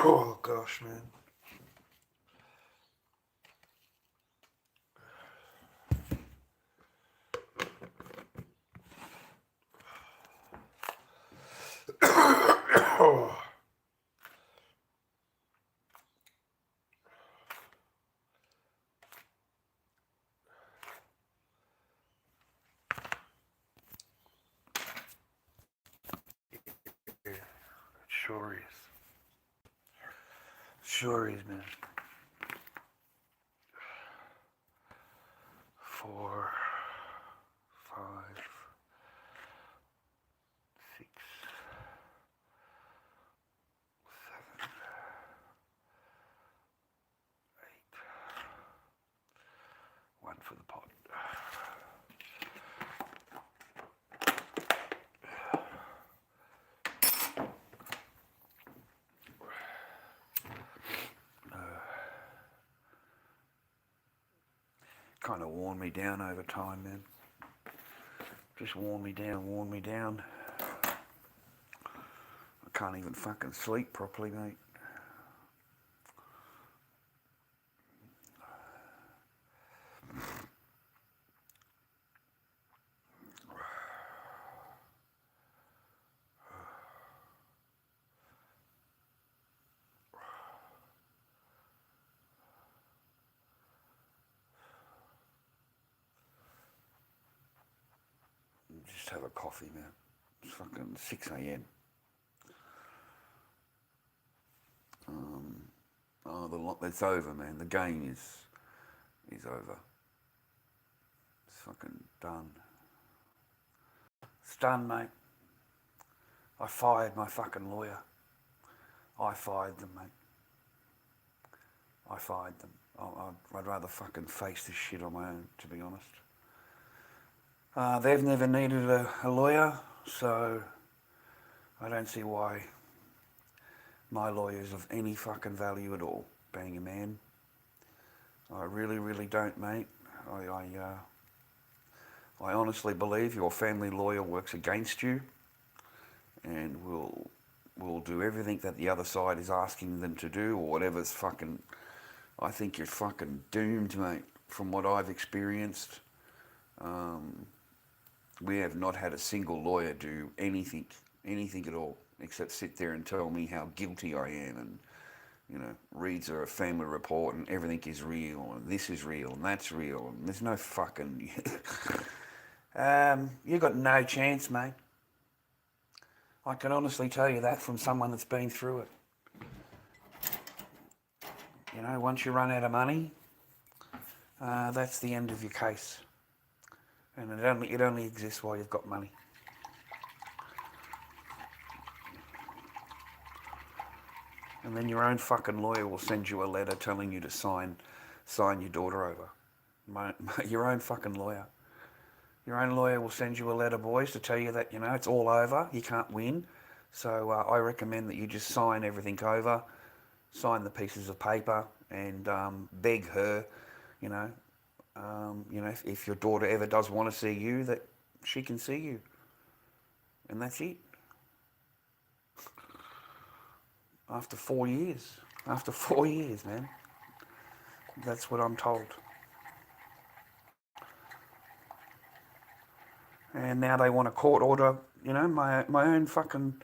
Oh gosh, man. Oh. Yeah, it sure is. Sure is, man. 4, 5, 6, 7, 8. One for the pot. Kind of worn me down over time, man. Just worn me down, worn me down. I can't even fucking sleep properly, mate. Just have a coffee, man. It's fucking 6 a.m. It's over, man. The game is over. It's fucking done. It's done, mate. I fired my fucking lawyer. I fired them, mate. I fired them. I'd rather fucking face this shit on my own, to be honest. They've never needed a lawyer, so I don't see why my lawyer's of any fucking value at all, being a man. I really, really don't, mate. I honestly believe your family lawyer works against you and will do everything that the other side is asking them to do or whatever's fucking... I think you're fucking doomed, mate, from what I've experienced. We have not had a single lawyer do anything at all, except sit there and tell me how guilty I am and, you know, reads a family report and everything is real and this is real and that's real and there's no fucking... you got no chance, mate. I can honestly tell you that from someone that's been through it. You know, once you run out of money, that's the end of your case. And it only exists while you've got money. And then your own fucking lawyer will send you a letter telling you to sign your daughter over. Your own fucking lawyer. Your own lawyer will send you a letter, boys, to tell you that, you know, it's all over, you can't win. So I recommend that you just sign everything over, sign the pieces of paper, and beg her, you know, if your daughter ever does want to see you, that she can see you. And that's it. After 4 years. After 4 years, man. That's what I'm told. And now they want a court order. You know, my own fucking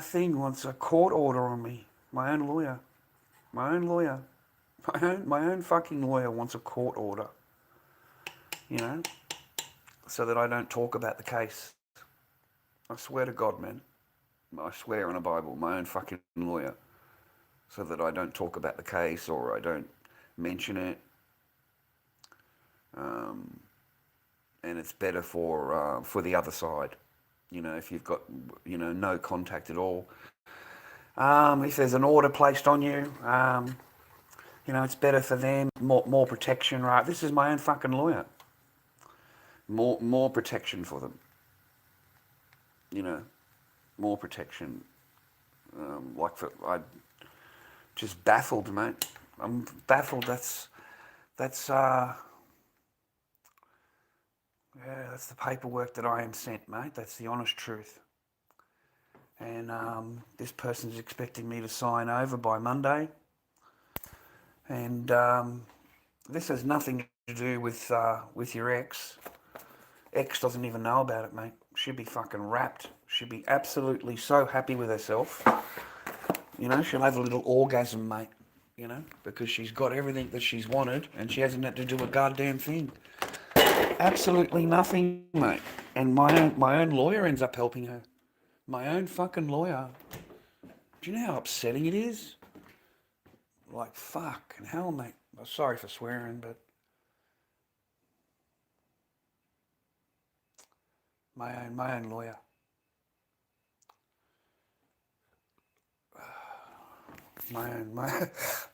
thing wants a court order on me. My own lawyer. My own fucking lawyer wants a court order. You know, so that I don't talk about the case. I swear to God, man. I swear on a Bible, my own fucking lawyer. So that I don't talk about the case or I don't mention it. And it's better for the other side. You know, if you've got, you know, no contact at all. If there's an order placed on you, you know, it's better for them. More protection, right? This is my own fucking lawyer. More protection for them. You know, more protection. I just baffled, mate. I'm baffled. That's the paperwork that I am sent, mate. That's the honest truth. and this person's expecting me to sign over by Monday. And this has nothing to do with your ex. Ex doesn't even know about it, mate. She'd be fucking wrapped. She'd be absolutely so happy with herself. You know, she'll have a little orgasm, mate. You know, because she's got everything that she's wanted and she hasn't had to do a goddamn thing. Absolutely nothing, mate. And my own lawyer ends up helping her. My own fucking lawyer. Do you know how upsetting it is? Like, fucking hell, mate. I'm sorry for swearing, but my own lawyer.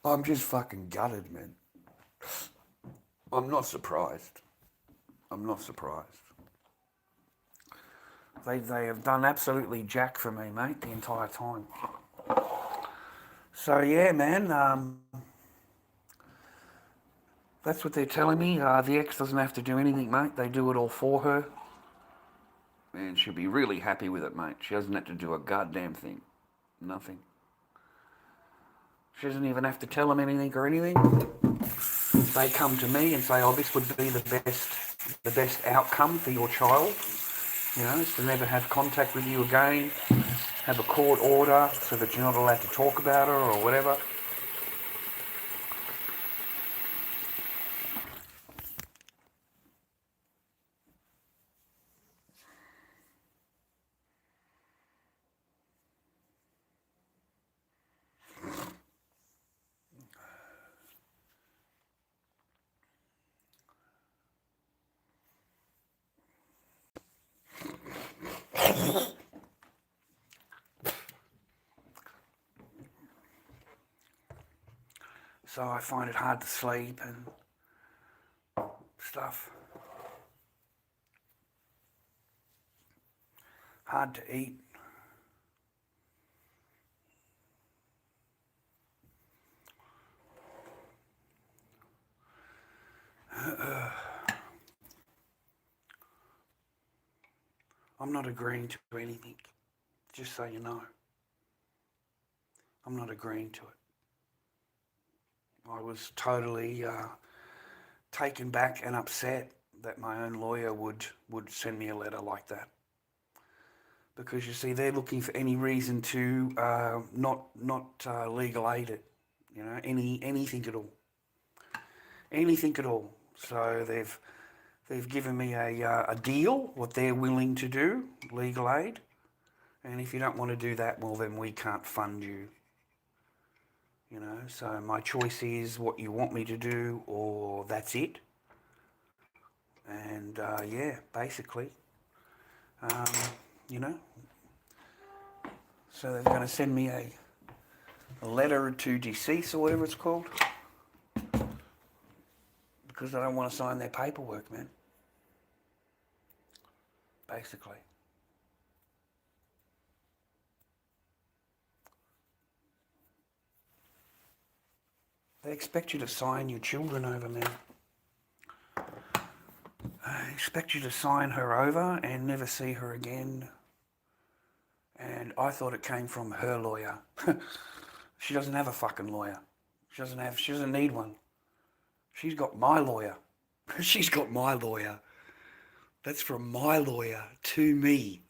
I'm just fucking gutted, man. I'm not surprised. They have done absolutely jack for me, mate, the entire time. So yeah, man, that's what they're telling me. The ex doesn't have to do anything, mate. They do it all for her. And she'll be really happy with it, mate. She doesn't have to do a goddamn thing. Nothing. She doesn't even have to tell them anything or anything. They come to me and say, oh, this would be the best outcome for your child. You know, is to never have contact with you again, have a court order so that you're not allowed to talk about her or whatever. So I find it hard to sleep and stuff. Hard to eat. I'm not agreeing to anything, just so you know. I'm not agreeing to it. I was totally taken back and upset that my own lawyer would send me a letter like that. Because you see, they're looking for any reason to not legal aid it, you know, anything at all. Anything at all. So they've given me a deal, what they're willing to do, legal aid. And if you don't want to do that, well, then we can't fund you. You know, so my choice is what you want me to do, or that's it. And yeah, basically, you know. So they're going to send me a letter to decease or whatever it's called, because I don't want to sign their paperwork, man. Basically. They expect you to sign your children over, man. They expect you to sign her over and never see her again. And I thought it came from her lawyer. She doesn't have a fucking lawyer. She doesn't need one. She's got my lawyer. She's got my lawyer. That's from my lawyer to me,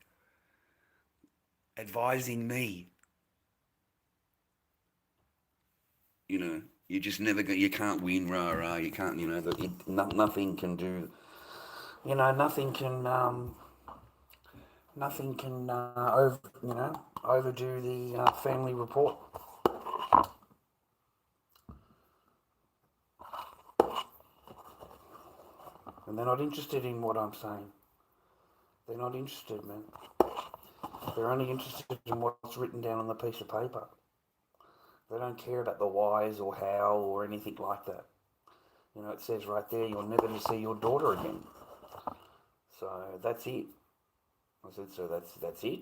advising me. You know, you just never go, you can't win, rah, you can't, you know, nothing can do, you know, nothing can overdo the family report. And they're not interested in what I'm saying. They're not interested, man. They're only interested in what's written down on the piece of paper. They don't care about the whys or how or anything like that. You know, it says right there, you're never to see your daughter again. So that's it. I said, so that's it.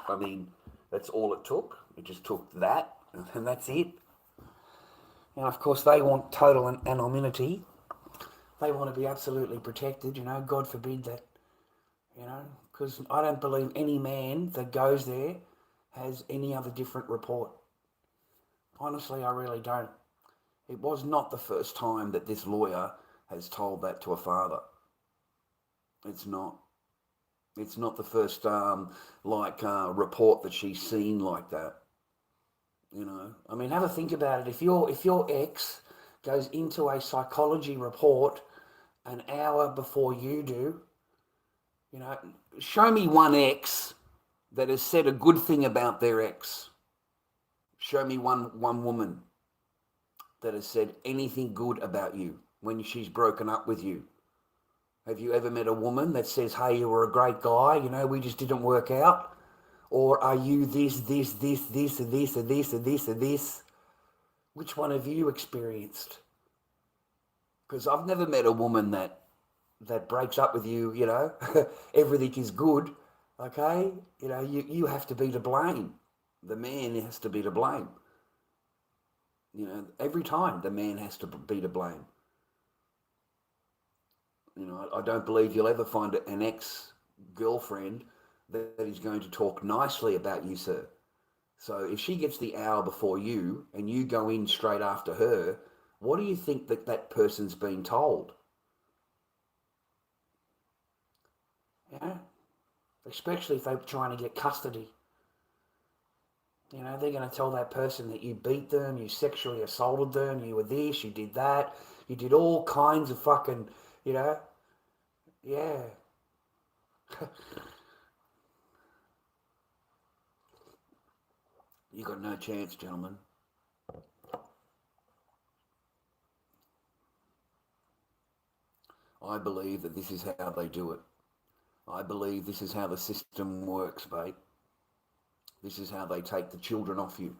I mean, that's all it took. It just took that, and that's it. Now, of course, they want total anonymity. They want to be absolutely protected, you know. God forbid that, you know, because I don't believe any man that goes there has any other different report. Honestly, I really don't. It was not the first time that this lawyer has told that to a father. It's not. It's not the first report that she's seen like that. You know, I mean, have a think about it. If your ex goes into a psychology report an hour before you do, you know, show me one ex that has said a good thing about their ex. Show me one woman that has said anything good about you when she's broken up with you. Have you ever met a woman that says, hey, you were a great guy, you know, we just didn't work out? Or are you this, and this, and this, and this, and this? Which one have you experienced? Because I've never met a woman that breaks up with you, you know, everything is good, okay? You know, you have to be to blame. The man has to be to blame. You know, every time the man has to be to blame. You know, I don't believe you'll ever find an ex-girlfriend that is going to talk nicely about you, sir. So if she gets the hour before you and you go in straight after her, what do you think that person's been told? Yeah, especially if they're trying to get custody. You know, they're going to tell that person that you beat them, you sexually assaulted them, you were this, you did that, you did all kinds of fucking, you know, yeah. You got no chance, gentlemen. I believe that this is how they do it. I believe this is how the system works, mate. This is how they take the children off you.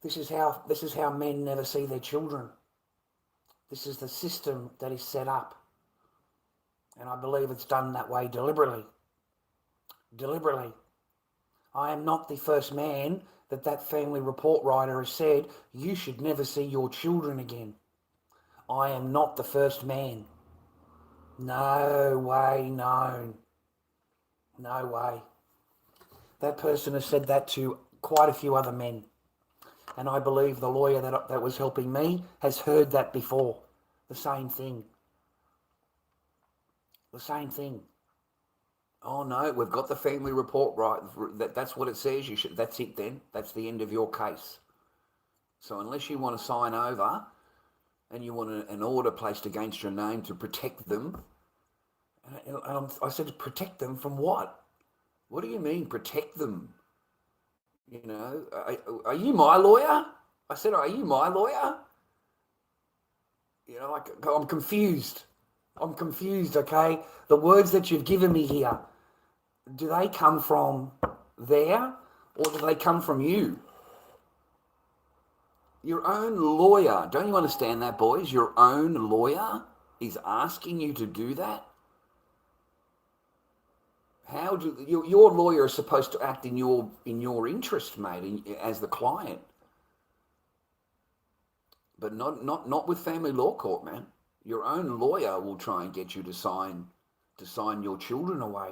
This is how men never see their children. This is the system that is set up. And I believe it's done that way deliberately. Deliberately. I am not the first man that family report writer has said, you should never see your children again. I am not the first man. No way, no. No way. That person has said that to quite a few other men. And I believe the lawyer that was helping me has heard that before. The same thing. The same thing. Oh no, we've got the family report right. That's what it says. That's it then. That's the end of your case. So unless you want to sign over and you want an order placed against your name to protect them, I said, protect them from what? What do you mean, protect them? You know, are you my lawyer? I said, are you my lawyer? You know, like, I'm confused. I'm confused, okay? The words that you've given me here, do they come from there or do they come from you? Your own lawyer, don't you understand that, boys? Your own lawyer is asking you to do that? How do your lawyer is supposed to act in your interest, mate, as the client, but not with family law court, man. Your own lawyer will try and get you to sign your children away.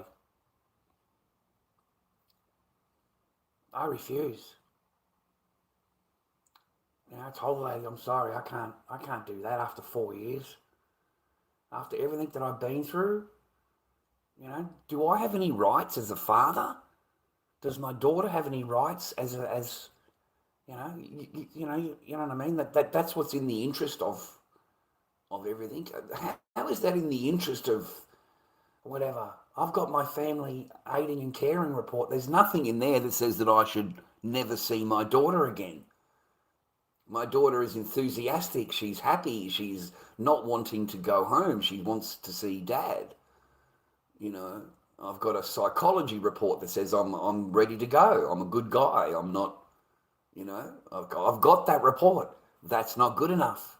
I refuse. You know, I told the lady, I'm sorry, I can't do that after 4 years. After everything that I've been through. You know, do I have any rights as a father? Does my daughter have any rights as you know, you know what I mean? That's what's in the interest of everything. How is that in the interest of whatever? I've got my family aiding and caring report. There's nothing in there that says that I should never see my daughter again. My daughter is enthusiastic. She's happy. She's not wanting to go home. She wants to see dad. You know, I've got a psychology report that says I'm ready to go. I'm a good guy. I'm not, you know, I've got that report. That's not good enough.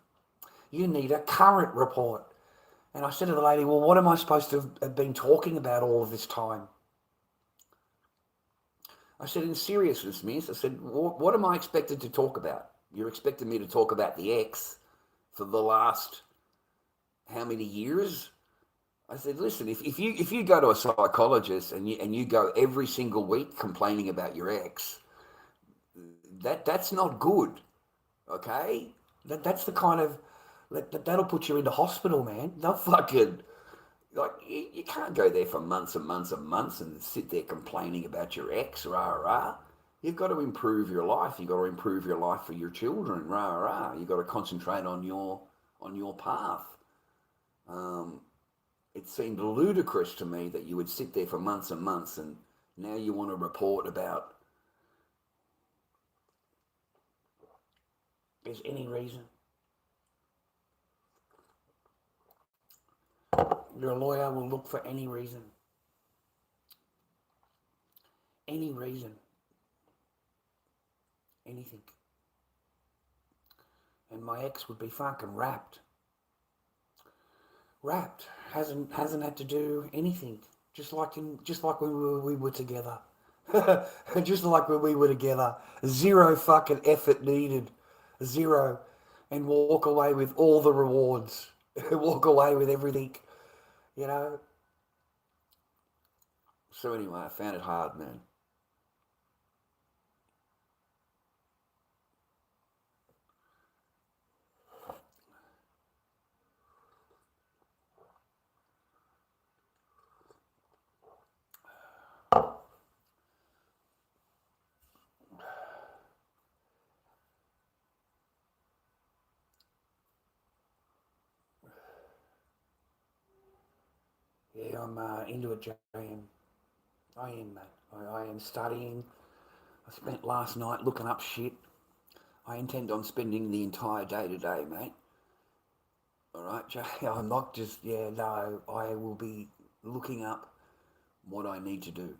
You need a current report. And I said to the lady, well, what am I supposed to have been talking about all of this time? I said, in seriousness, miss, I said, what am I expected to talk about? You're expecting me to talk about the ex for the last how many years? I said, listen, if you go to a psychologist and you go every single week complaining about your ex, that's not good. Okay, that's the kind of that'll put you into hospital, man. They'll fucking like you can't go there for months and months and months and sit there complaining about your ex, rah rah. You've got to improve your life. You've got to improve your life for your children, rah rah. You've got to concentrate on your path. It seemed ludicrous to me that you would sit there for months and months and now you want to report about. There's any reason. Your lawyer will look for any reason. Any reason. Anything. And my ex would be fucking wrapped. Hasn't had to do anything. Just like when we were together. Just like when we were together. Zero fucking effort needed. Zero. And walk away with all the rewards. Walk away with everything. You know? So anyway, I found it hard, man. Yeah, I'm into it, JM. I am, mate. I am studying. I spent last night looking up shit. I intend on spending the entire day today, mate. All right, Jay. I'm not just, no. I will be looking up what I need to do.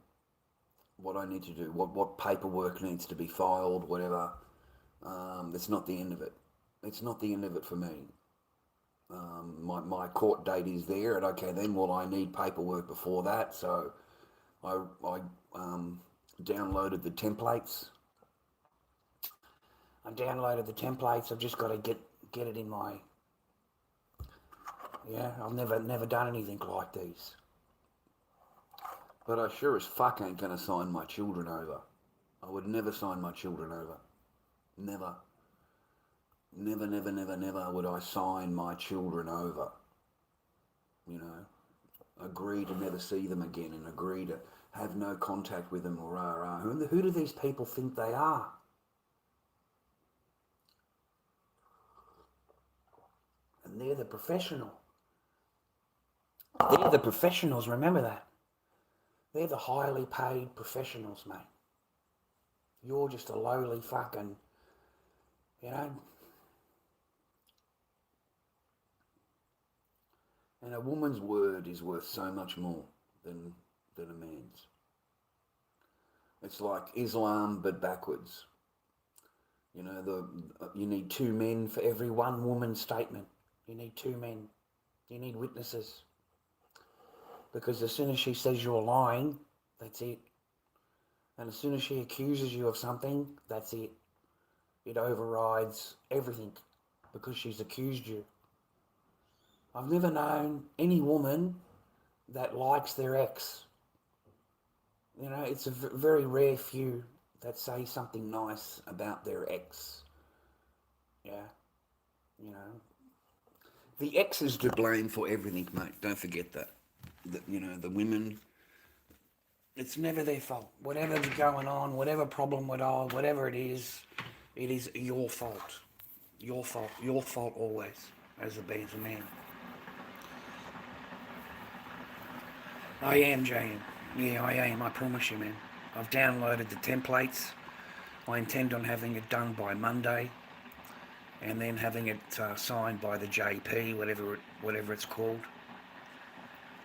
What paperwork needs to be filed, whatever. That's not the end of it. It's not the end of it for me. My court date is there, and okay, then I need paperwork before that. So I downloaded the templates. I've just got to get it in my. Yeah, I've never done anything like these. But I sure as fuck ain't gonna sign my children over. I would never sign my children over. Never. Never would I sign my children over. You know, agree to never see them again and agree to have no contact with them or rah rah. Who do these people think they are? And they're the professional. They're the professionals, remember that. They're the highly paid professionals, mate. You're just a lowly fucking, you know. And a woman's word is worth so much more than a man's. It's like Islam but backwards. You know, you need 2 men for every 1 woman's statement. You need 2 men. You need witnesses. Because as soon as she says you're lying, that's it. And as soon as she accuses you of something, that's it. It overrides everything because she's accused you. I've never known any woman that likes their ex. You know, it's a very rare few that say something nice about their ex. Yeah, you know. The ex is to blame for everything, mate. Don't forget that. You know, the women, it's never their fault. Whatever's going on, whatever problem with all, whatever it is your fault. Your fault. Your fault always, as a man. I am, JM. Yeah, I am. I promise you, man. I've downloaded the templates. I intend on having it done by Monday, and then having it signed by the JP, whatever it's called.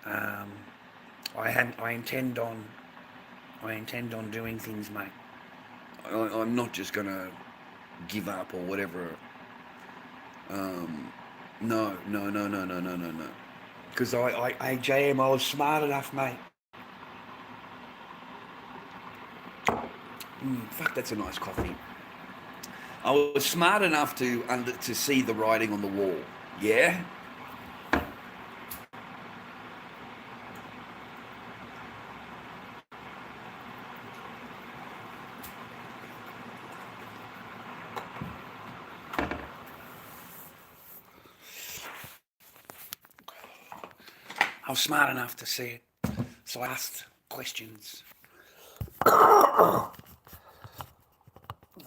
I intend on doing things, mate. I'm not just gonna give up or whatever. No. Because JM, I was smart enough, mate. Fuck, that's a nice coffee. I was smart enough to see the writing on the wall. Yeah? I was smart enough to see it. So I asked questions. I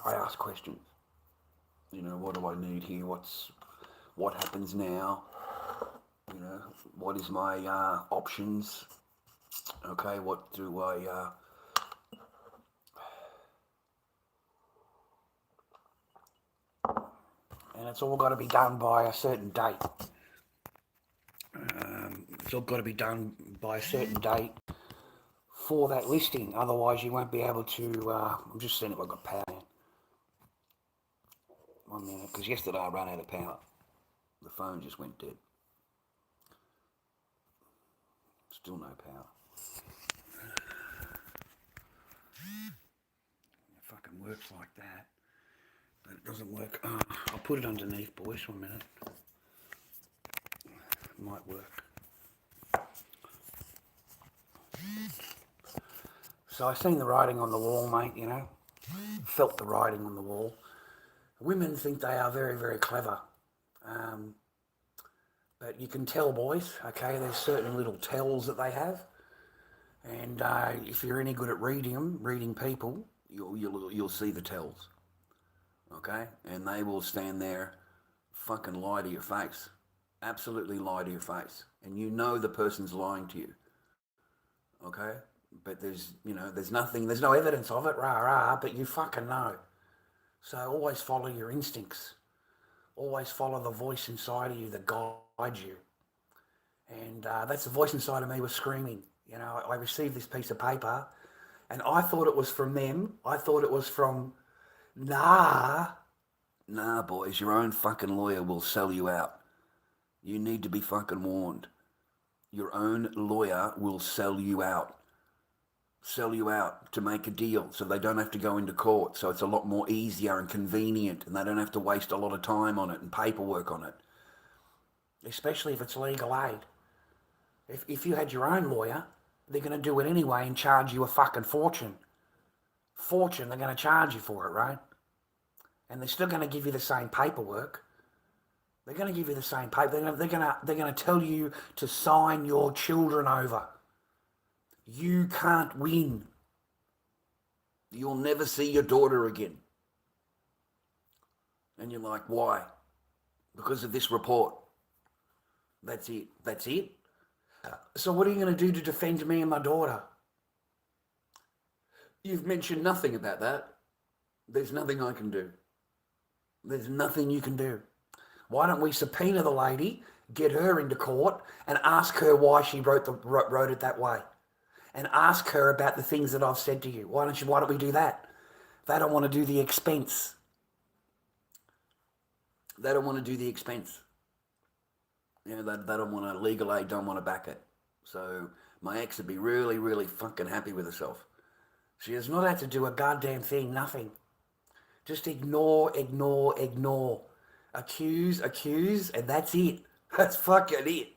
asked questions. You know, what do I need here? What happens now? You know, what is my options? Okay, what do I... and it's all got to be done by a certain date. It's all got to be done by a certain date for that listing. Otherwise, you won't be able to... I'm just seeing if I've got power. 1 minute, because yesterday I ran out of power. The phone just went dead. Still no power. It fucking works like that. But it doesn't work. I'll put it underneath, boys, 1 minute. It might work. So I seen the writing on the wall, mate, you know. Felt the writing on the wall. Women think they are very, very clever. But you can tell, boys, okay, there's certain little tells that they have. And if you're any good at reading people, you'll see the tells. Okay? And they will stand there, fucking lie to your face. Absolutely lie to your face. And you know the person's lying to you. Okay? But there's no evidence of it, but you fucking know. So always follow your instincts. Always follow the voice inside of you that guides you. And that's the voice inside of me was screaming. You know, I received this piece of paper and I thought it was from them. I thought it was from, nah, boys, your own fucking lawyer will sell you out. You need to be fucking warned. Your own lawyer will sell you out. Sell you out to make a deal so they don't have to go into court, so it's a lot more easier and convenient and they don't have to waste a lot of time on it and paperwork on it, especially if it's legal aid. If you had your own lawyer, they're going to do it anyway and charge you a fucking fortune. They're going to charge you for it, right? And they're still going to give you the same paperwork. They're going to give you the same paper. They're going to tell you to sign your children over. You can't win. You'll never see your daughter again. And you're like, why? Because of this report. That's it. So what are you going to do to defend me and my daughter? You've mentioned nothing about that. There's nothing I can do. There's nothing you can do. Why don't we subpoena the lady, get her into court, and ask her why she wrote it that way? And ask her about the things that I've said to you. Why don't we do that? They don't want to do the expense. You know, they don't want to, legal aid don't want to back it. So my ex would be really, really fucking happy with herself. She has not had to do a goddamn thing, nothing. Just ignore. Accuse, and that's it. That's fucking it.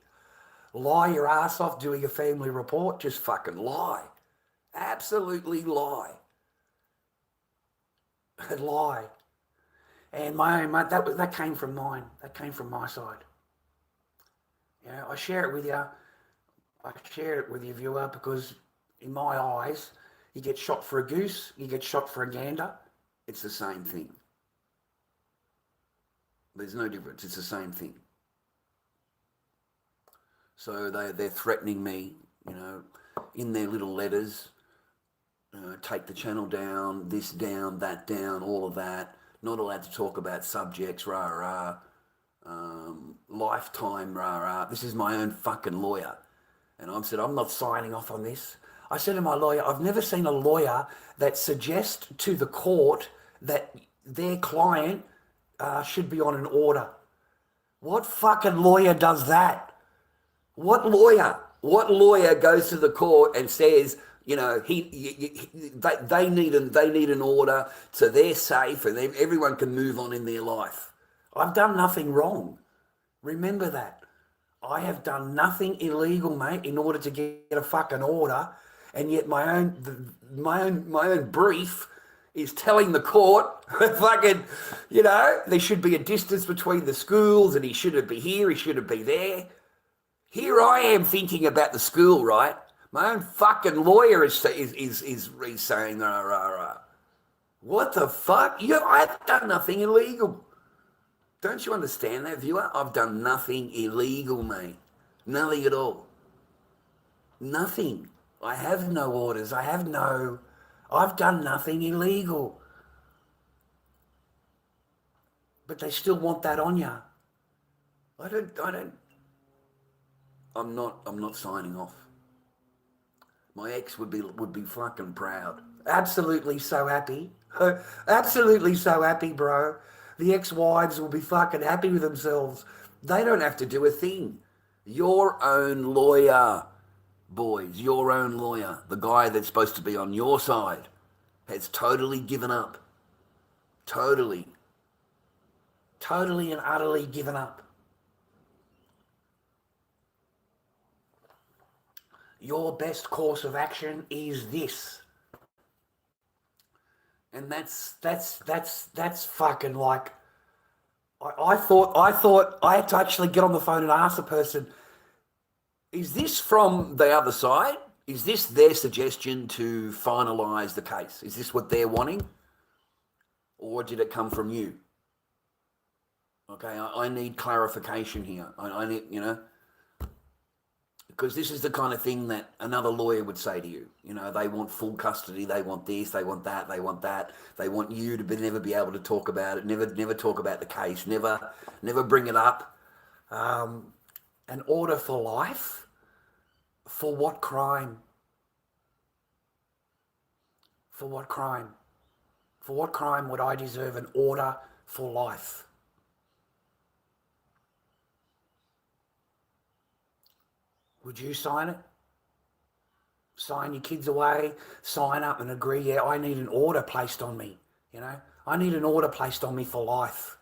Lie your ass off doing a family report, just fucking lie. Absolutely lie. Lie. And that came from mine. That came from my side. You know, I share it with you, viewer, because in my eyes, you get shot for a goose, you get shot for a gander. It's the same thing. There's no difference. It's the same thing. So they're threatening me, you know, in their little letters, take the channel down, this down, that down, all of that. Not allowed to talk about subjects, lifetime, This is my own fucking lawyer. And I said, I'm not signing off on this. I said to my lawyer, I've never seen a lawyer that suggests to the court that their client should be on an order. What fucking lawyer does that? What lawyer goes to the court and says, you know, they need an order so they're safe and everyone can move on in their life? I've done nothing wrong. Remember that. I have done nothing illegal, mate, in order to get a fucking order, and yet my own brief is telling the court fucking, you know, there should be a distance between the schools and he shouldn't be here, he shouldn't be there. Here I am thinking about the school, right? My own fucking lawyer is saying, rah, rah, rah. What the fuck? I've done nothing illegal. Don't you understand that, viewer? I've done nothing illegal, mate. Nothing at all. Nothing. I have no orders. I've done nothing illegal. But they still want that on you. I'm not signing off. My ex would be fucking proud. Absolutely so happy. Absolutely so happy, bro. The ex-wives will be fucking happy with themselves. They don't have to do a thing. Your own lawyer, boys, your own lawyer, the guy that's supposed to be on your side, has totally given up. Totally and utterly given up. Your best course of action is this. And that's fucking like, I thought I had to actually get on the phone and ask the person, is this from the other side? Is this their suggestion to finalise the case? Is this what they're wanting? Or did it come from you? Okay, I need clarification here. I need, because this is the kind of thing that another lawyer would say to you. They want full custody, they want this, they want that, they want that. They want you to never be able to talk about it, never talk about the case, never bring it up. An order for life? For what crime? For what crime? For what crime would I deserve an order for life? Would you sign it? Sign your kids away, sign up and agree, yeah, I need an order placed on me, I need an order placed on me for life.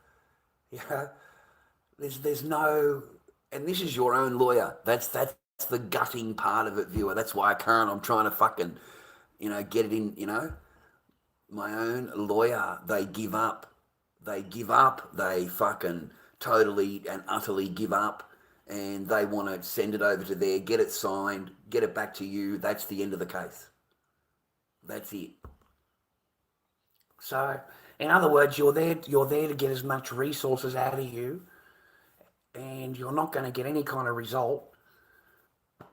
There's no, and this is your own lawyer. That's the gutting part of it, viewer. That's why I'm trying to fucking, get it in, my own lawyer, they give up. They fucking totally and utterly give up. And they want to send it over to there, get it signed, get it back to you. That's the end of the case. That's it. So, in other words, you're there to get as much resources out of you, and you're not going to get any kind of result,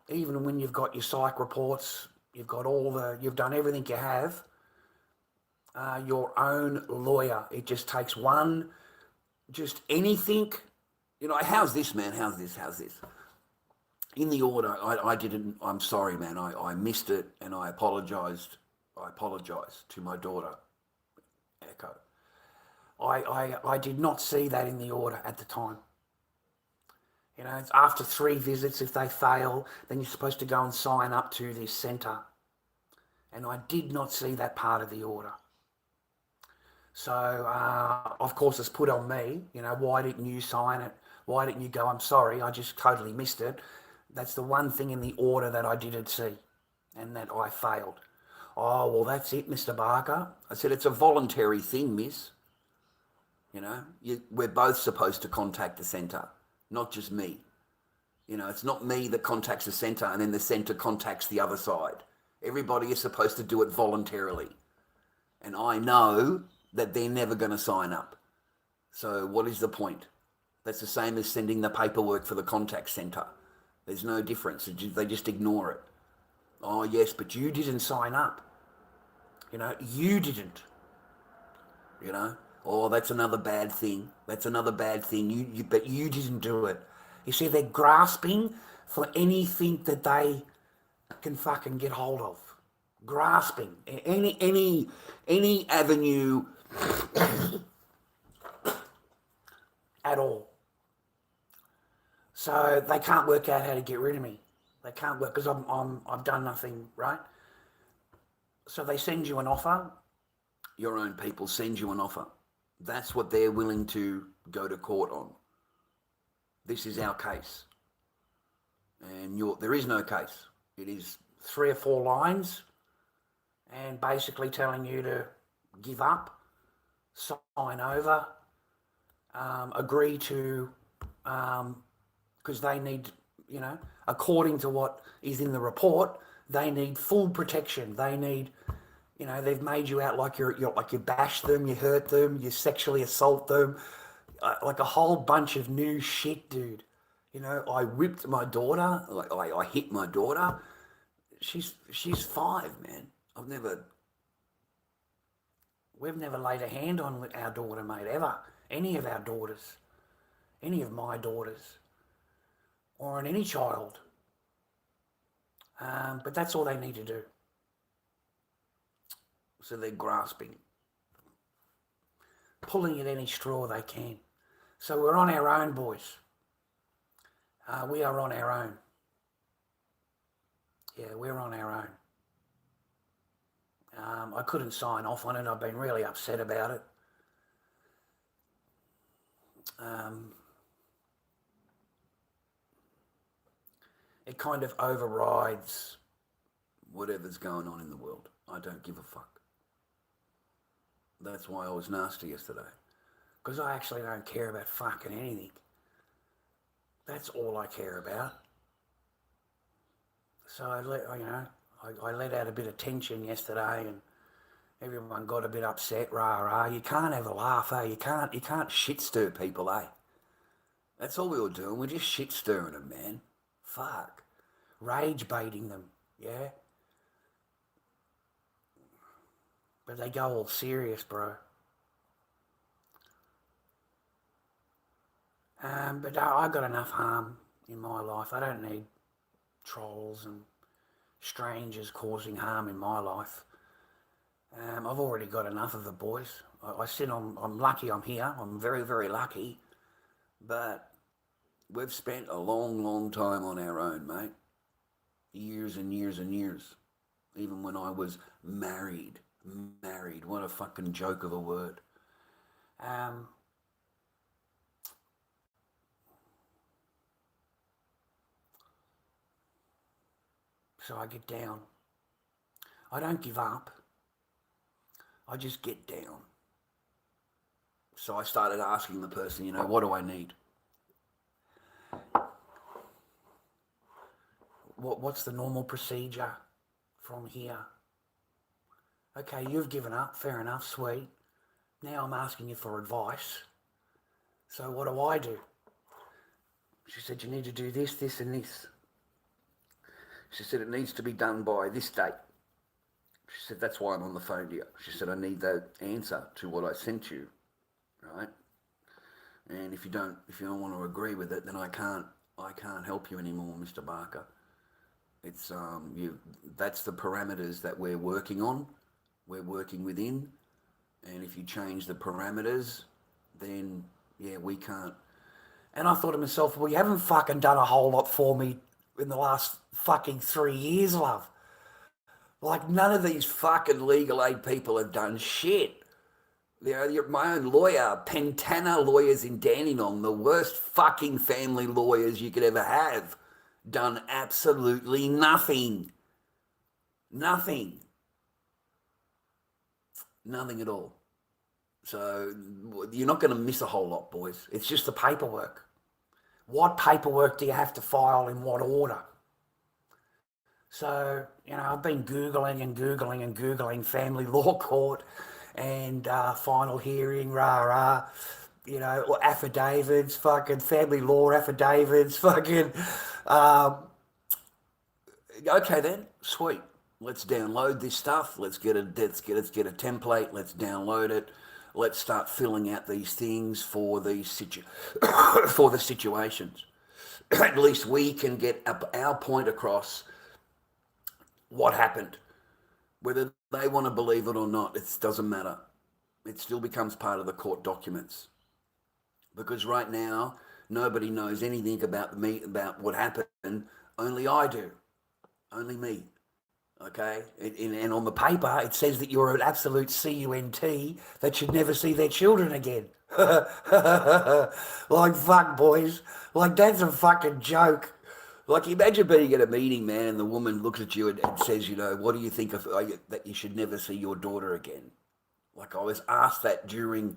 even when you've got your psych reports, you've done everything you have. Your own lawyer. It just takes one, just anything. How's this, man? How's this? In the order, I'm sorry, man. I missed it, and I apologised. I apologise to my daughter, Echo. I did not see that in the order at the time. It's after 3 visits. If they fail, then you're supposed to go and sign up to this centre. And I did not see that part of the order. So, of course, it's put on me. Why didn't you sign it? Why didn't you go, I'm sorry, I just totally missed it. That's the one thing in the order that I didn't see and that I failed. Oh, well, that's it, Mr. Barker. I said, it's a voluntary thing, miss. We're both supposed to contact the centre, not just me. It's not me that contacts the centre and then the centre contacts the other side. Everybody is supposed to do it voluntarily. And I know that they're never going to sign up. So what is the point? That's the same as sending the paperwork for the contact centre. There's no difference. They just ignore it. Oh, yes, but you didn't sign up. You didn't. Oh, that's another bad thing. But you didn't do it. You see, they're grasping for anything that they can fucking get hold of. Grasping. Any avenue at all. So they can't work out how to get rid of me. They can't work because I've done nothing, right? So they send you an offer. Your own people send you an offer. That's what they're willing to go to court on. This is our case. And there is no case. It is 3 or 4 lines and basically telling you to give up, sign over, agree to, because they need, according to what is in the report, they need full protection. They need, they've made you out like you're like you bash them, you hurt them, you sexually assault them, like a whole bunch of new shit, dude. I whipped my daughter, like I hit my daughter. She's 5, man. We've never laid a hand on our daughter, mate, ever. Any of our daughters, any of my daughters, or on any child. But that's all they need to do. So they're grasping, pulling at any straw they can. So we're on our own, boys. We are on our own. Yeah, we're on our own. I couldn't sign off on it. I've been really upset about it. It kind of overrides whatever's going on in the world. I don't give a fuck. That's why I was nasty yesterday. Because I actually don't care about fucking anything. That's all I care about. So I let out a bit of tension yesterday, and everyone got a bit upset. Rah. You can't have a laugh, eh? You can't shit stir people, eh? That's all we were doing. We're just shit stirring them, man. Fuck. Rage baiting them, yeah? But they go all serious, bro. But I got enough harm in my life. I don't need trolls and strangers causing harm in my life. I've already got enough of it, boys. I'm lucky I'm here. I'm very, very lucky. But we've spent a long, long time on our own, mate. Years and years and years. Even when I was married. What a fucking joke of a word. So I get down. I don't give up. I just get down. So I started asking the person, what do I need? What's the normal procedure from here? Okay, you've given up. Fair enough, sweet. Now I'm asking you for advice. So what do I do? She said, you need to do this, this and this. She said, it needs to be done by this date. She said, that's why I'm on the phone to you. She said, I need the answer to what I sent you, right? And if you don't want to agree with it, then I can't help you anymore, Mr. Barker. It's that's the parameters that we're working on. We're working within. And if you change the parameters, then yeah, we can't. And I thought to myself, well, you haven't fucking done a whole lot for me in the last fucking 3 years, love. Like, none of these fucking legal aid people have done shit. My own lawyer, Pentana Lawyers in Dandenong, the worst fucking family lawyers you could ever have, done absolutely nothing. Nothing. Nothing at all. So you're not going to miss a whole lot, boys. It's just the paperwork. What paperwork do you have to file in what order? So, I've been Googling family law court and final hearing, or affidavits, fucking family law affidavits, fucking. Okay then, sweet. Let's download this stuff. Let's get a template. Let's download it. Let's start filling out these things for these for the situations. At least we can get our point across. What happened? Whether they want to believe it or not, it doesn't matter. It still becomes part of the court documents. Because right now, nobody knows anything about what happened. Only I do. Only me. Okay? And on the paper, it says that you're an absolute cunt that should never see their children again. Like, fuck, boys. Like, that's a fucking joke. Like, imagine being at a meeting, man, and the woman looks at you and says, what do you think of that you should never see your daughter again? Like, I was asked that during,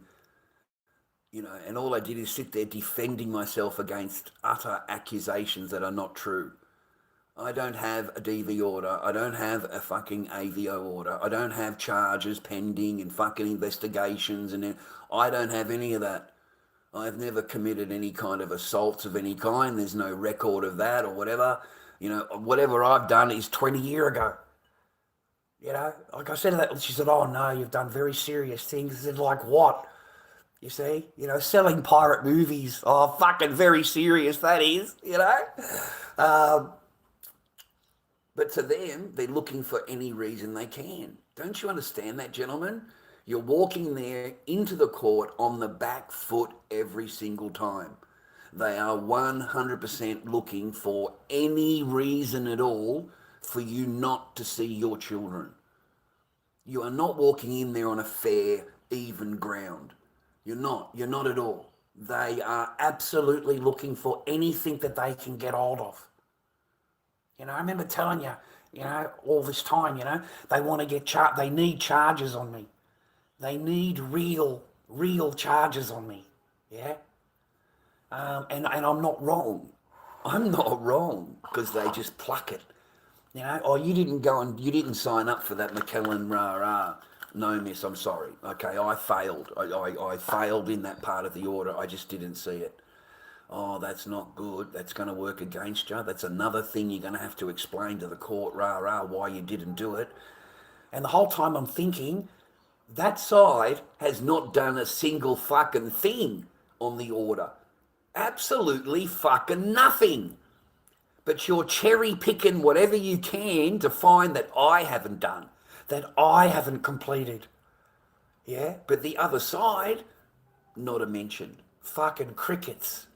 and all I did is sit there defending myself against utter accusations that are not true. I don't have a DV order. I don't have a fucking AVO order. I don't have charges pending and fucking investigations, and I don't have any of that. I've never committed any kind of assaults of any kind. There's no record of that or whatever. Whatever I've done is 20 years ago. Like I said to that, she said, "Oh no, you've done very serious things." I said, "Like what?" You see, selling pirate movies. Oh, fucking very serious that is, But to them, they're looking for any reason they can. Don't you understand that, gentlemen? You're walking there into the court on the back foot every single time. They are 100% looking for any reason at all for you not to see your children. You are not walking in there on a fair, even ground. You're not at all. They are absolutely looking for anything that they can get hold of. I remember telling you, all this time, they want to get they need charges on me. They need real charges on me. Yeah. And I'm not wrong. I'm not wrong because they just pluck it. You didn't sign up for that McKellen rah. No, miss, I'm sorry. Okay, I failed. I failed in that part of the order. I just didn't see it. Oh, that's not good. That's going to work against you. That's another thing you're going to have to explain to the court, why you didn't do it. And the whole time I'm thinking, that side has not done a single fucking thing on the order. Absolutely fucking nothing. But you're cherry picking whatever you can to find that I haven't done, that I haven't completed. Yeah, but the other side, not a mention. Fucking crickets.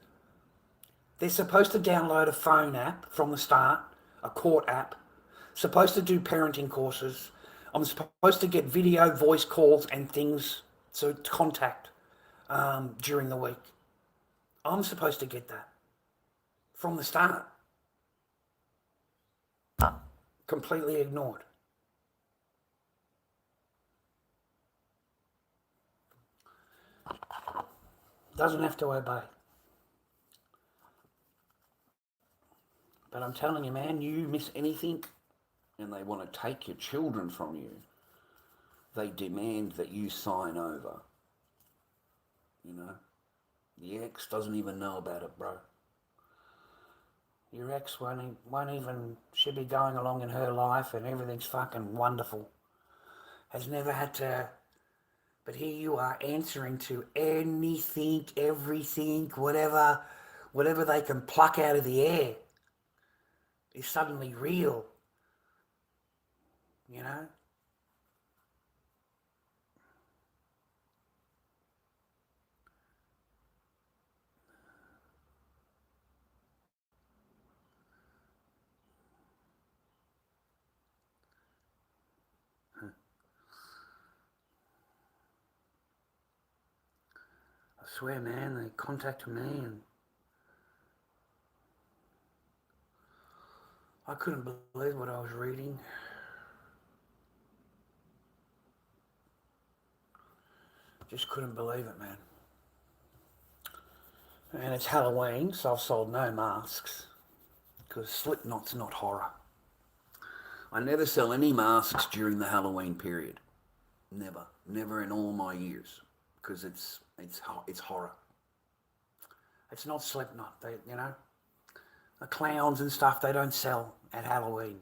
They're supposed to download a phone app from the start, a court app, supposed to do parenting courses. I'm supposed to get video, voice calls and things to contact during the week. I'm supposed to get that from the start. Completely ignored. Doesn't have to obey. But I'm telling you, man, you miss anything and they want to take your children from you. They demand that you sign over. The ex doesn't even know about it, bro. Your ex won't even, she'll be going along in her life and everything's fucking wonderful. Has never had to, but here you are answering to anything, everything, whatever they can pluck out of the air is suddenly real, I swear, man, they contacted me and I couldn't believe what I was reading. Just couldn't believe it, man. And it's Halloween, so I've sold no masks because Slipknot's not horror. I never sell any masks during the Halloween period. Never in all my years, because it's horror. It's not Slipknot. The clowns and stuff, they don't sell at Halloween,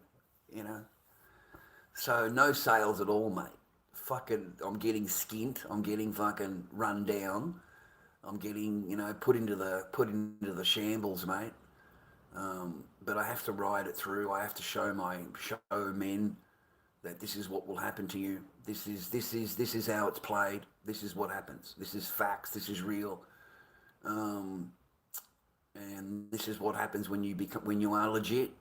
So no sales at all, mate. Fucking, I'm getting skint. I'm getting fucking run down. I'm getting, put into the shambles, mate. But I have to ride it through. I have to show men that this is what will happen to you. This is how it's played. This is what happens. This is facts. This is real. And this is what happens when you are legit,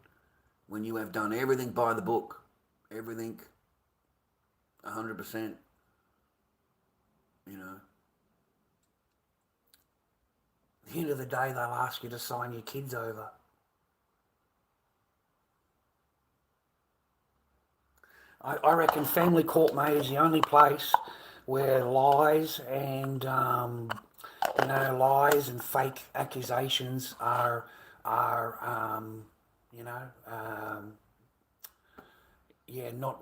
when you have done everything by the book, everything, 100%. At the end of the day, they'll ask you to sign your kids over. I reckon family court, mate, is the only place where lies and lies and fake accusations are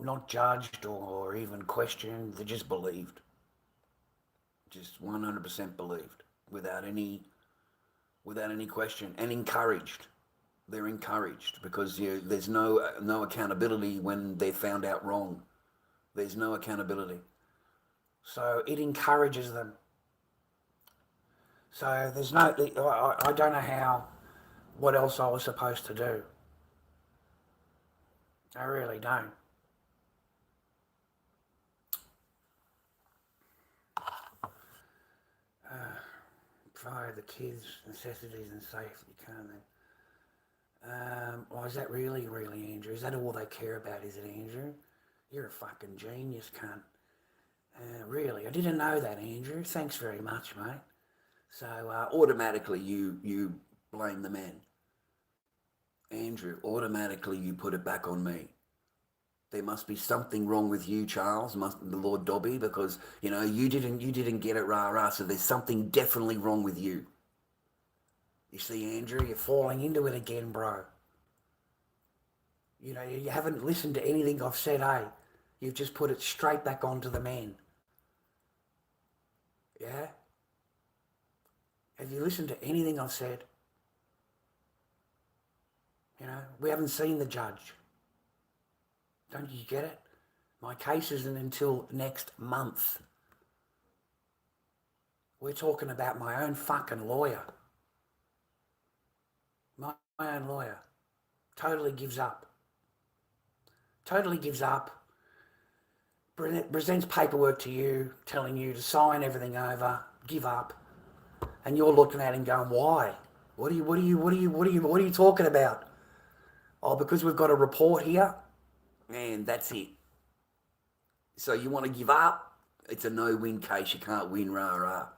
not judged or even questioned. They're just believed, just 100% believed, without any question, and encouraged. They're encouraged because there's no accountability when they're found out wrong. There's no accountability, so it encourages them. So there's no. I don't know what else I was supposed to do. I really don't. Provide the kids necessities and safety, can't they? Well, is that really, Andrew? Is that all they care about, is it, Andrew? You're a fucking genius, cunt. Really? I didn't know that, Andrew. Thanks very much, mate. So automatically you blame the man. Andrew, automatically you put it back on me. There must be something wrong with you, Charles, the Lord Dobby, because you didn't get it, rah. So there's something definitely wrong with you. You see, Andrew, you're falling into it again, bro. You haven't listened to anything I've said, eh? You've just put it straight back onto the man. Yeah? Have you listened to anything I've said? We haven't seen the judge. Don't you get it? My case isn't until next month. We're talking about my own fucking lawyer. My own lawyer. Totally gives up. Presents paperwork to you, telling you to sign everything over, give up, and you're looking at him going, "Why? What are you talking about?" "Oh, because we've got a report here." And that's it. So you want to give up? It's a no-win case. You can't win, rah.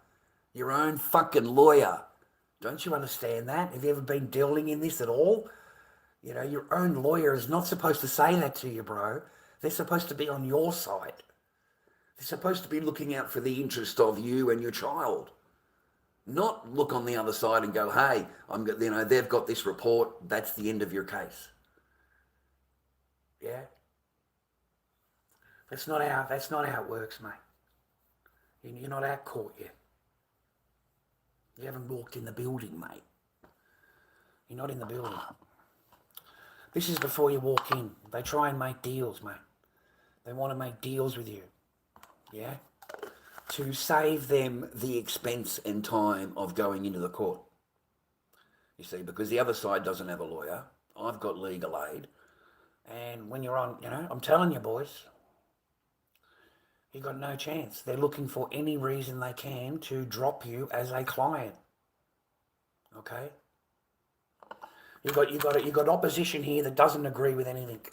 Your own fucking lawyer. Don't you understand that? Have you ever been dealing in this at all? Your own lawyer is not supposed to say that to you, bro. They're supposed to be on your side. They're supposed to be looking out for the interest of you and your child. Not look on the other side and go, "Hey, they've got this report. That's the end of your case." Yeah? That's not how it works, mate. You're not out court yet. You haven't walked in the building, mate. You're not in the building. This is before you walk in. They try and make deals, mate. They want to make deals with you. Yeah? To save them the expense and time of going into the court. You see, because the other side doesn't have a lawyer. I've got legal aid. And when you're on, I'm telling you, boys, you've got no chance. They're looking for any reason they can to drop you as a client. Okay? You've got opposition here that doesn't agree with anything.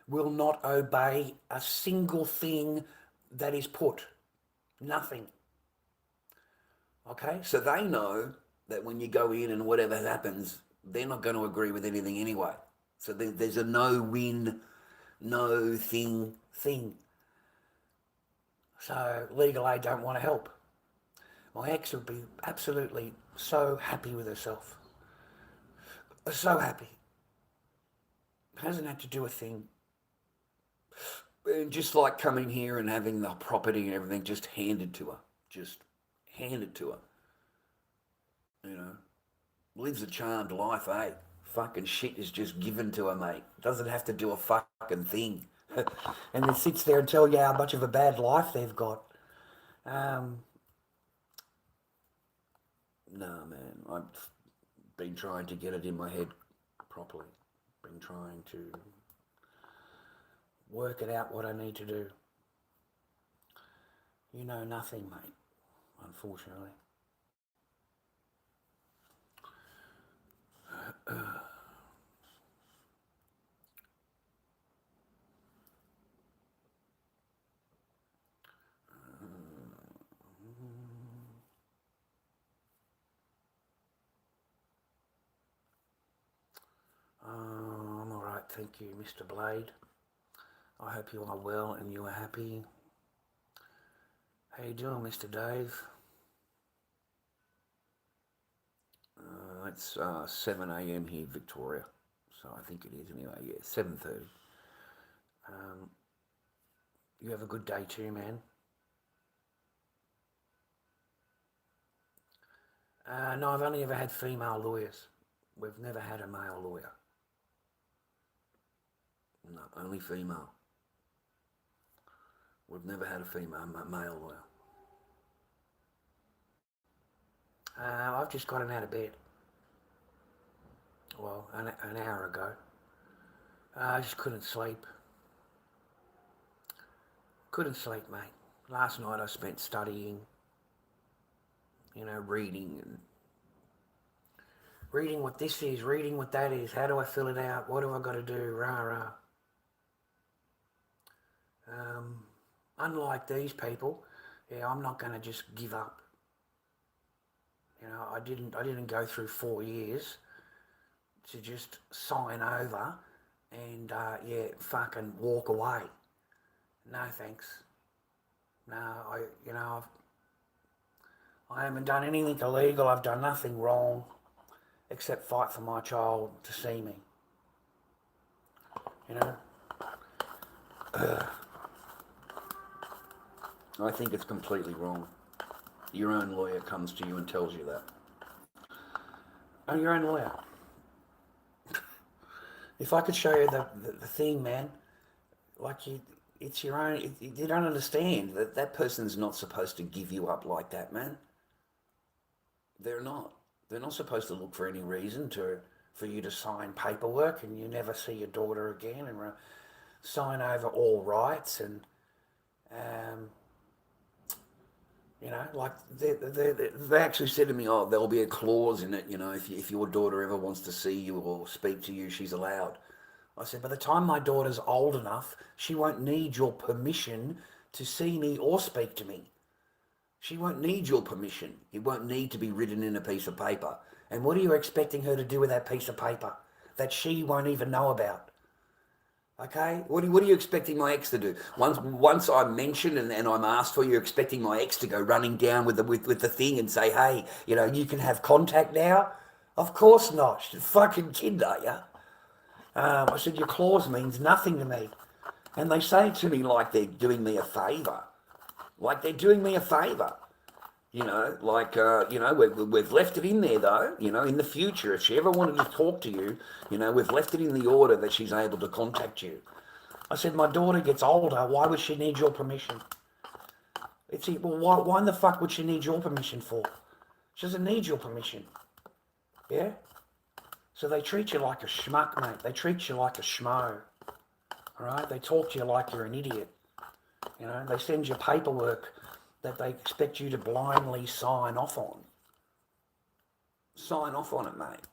Will not obey a single thing that is put. Nothing. Okay? So they know that when you go in and whatever happens, they're not going to agree with anything anyway. So there's a no-win, no-thing. So legal aid don't want to help. My ex would be absolutely so happy with herself. So happy. Hasn't had to do a thing. And just like coming here and having the property and everything just handed to her. Just handed to her. Lives a charmed life, eh? Fucking shit is just given to her, mate. Doesn't have to do a fucking thing. And then sits there and tell you how much of a bad life they've got. No, man. I've been trying to get it in my head properly. Been trying to work it out what I need to do. You know nothing, mate, unfortunately. I'm all right, thank you, Mr. Blade. I hope you are well and you are happy. How you doing, Mr. Dave? It's 7 a.m. here, Victoria. So I think it is anyway. Yeah, 7:30. You have a good day too, man. No, I've only ever had female lawyers. We've never had a male lawyer. No, only female. We've never had a male lawyer. I've just gotten out of bed. Well, an hour ago. I just couldn't sleep. Couldn't sleep, mate. Last night I spent studying, reading what this is, reading what that is. How do I fill it out? What do I got to do? Rah, rah. Unlike these people, I'm not going to just give up. I didn't go through 4 years to just sign over and fucking walk away. No thanks. No, I haven't done anything illegal. I've done nothing wrong except fight for my child to see me. I think it's completely wrong. Your own lawyer comes to you and tells you that. Oh, your own lawyer. If I could show you the thing, man, it's your own. You don't understand That person's not supposed to give you up like that, man. They're not. They're not supposed to look for any reason for you to sign paperwork and you never see your daughter again and sign over all rights and they actually said to me, oh, there'll be a clause in it, if your daughter ever wants to see you or speak to you, she's allowed. I said, by the time my daughter's old enough, she won't need your permission to see me or speak to me. She won't need your permission. It won't need to be written in a piece of paper. And what are you expecting her to do with that piece of paper that she won't even know about? Okay? What are you expecting my ex to do? Once I'm mentioned and I'm asked for, you're expecting my ex to go running down with the thing and say, hey, you can have contact now? Of course not. She's a fucking kid, are you? I said, your clause means nothing to me. And they say to me like they're doing me a favour. Like they're doing me a favour. We've left it in there though, in the future, if she ever wanted to talk to you, we've left it in the order that she's able to contact you. I said, my daughter gets older, why would she need your permission? Why in the fuck would she need your permission for? She doesn't need your permission. Yeah? So they treat you like a schmuck, mate. They treat you like a schmo. All right? They talk to you like you're an idiot. They send you paperwork that they expect you to blindly sign off on. Sign off on it, mate.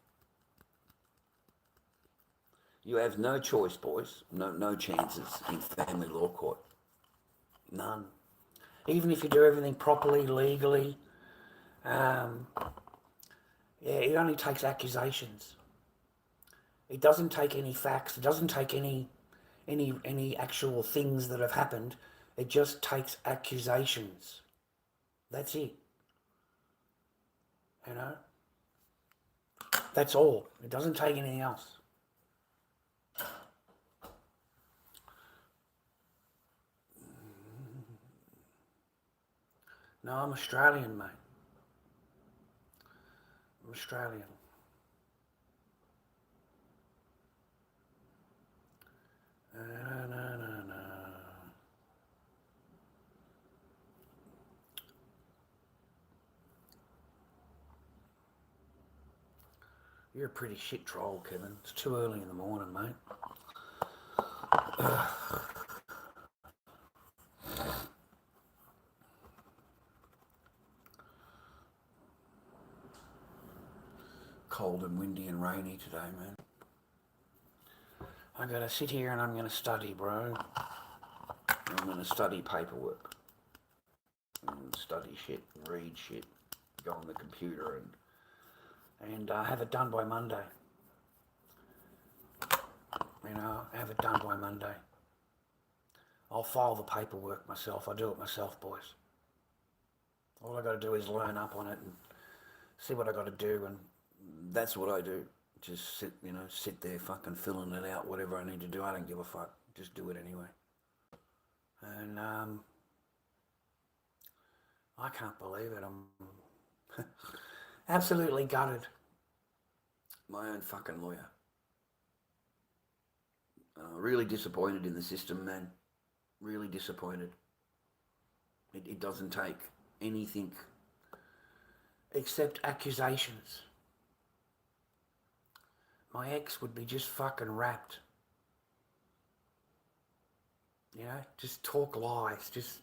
You have no choice, boys. No chances in family law court. None. Even if you do everything properly, legally, it only takes accusations. It doesn't take any facts. It doesn't take any actual things that have happened. It just takes accusations. That's it. That's all. It doesn't take anything else. No, I'm Australian, mate. I'm Australian. No. You're a pretty shit troll, Kevin. It's too early in the morning, mate. Cold and windy and rainy today, man. I gotta sit here and I'm gonna study, bro. I'm gonna study paperwork. And study shit and read shit. Go on the computer and have it done by Monday. Have it done by Monday. I'll file the paperwork myself. I do it myself, boys. All I got to do is learn up on it and see what I got to do and that's what I do. Just sit there fucking filling it out, whatever I need to do. I don't give a fuck. Just do it anyway. And I can't believe it. I'm absolutely gutted. My own fucking lawyer. Really disappointed in the system, man. Really disappointed. It doesn't take anything except accusations. My ex would be just fucking wrapped. Just talk lies. Just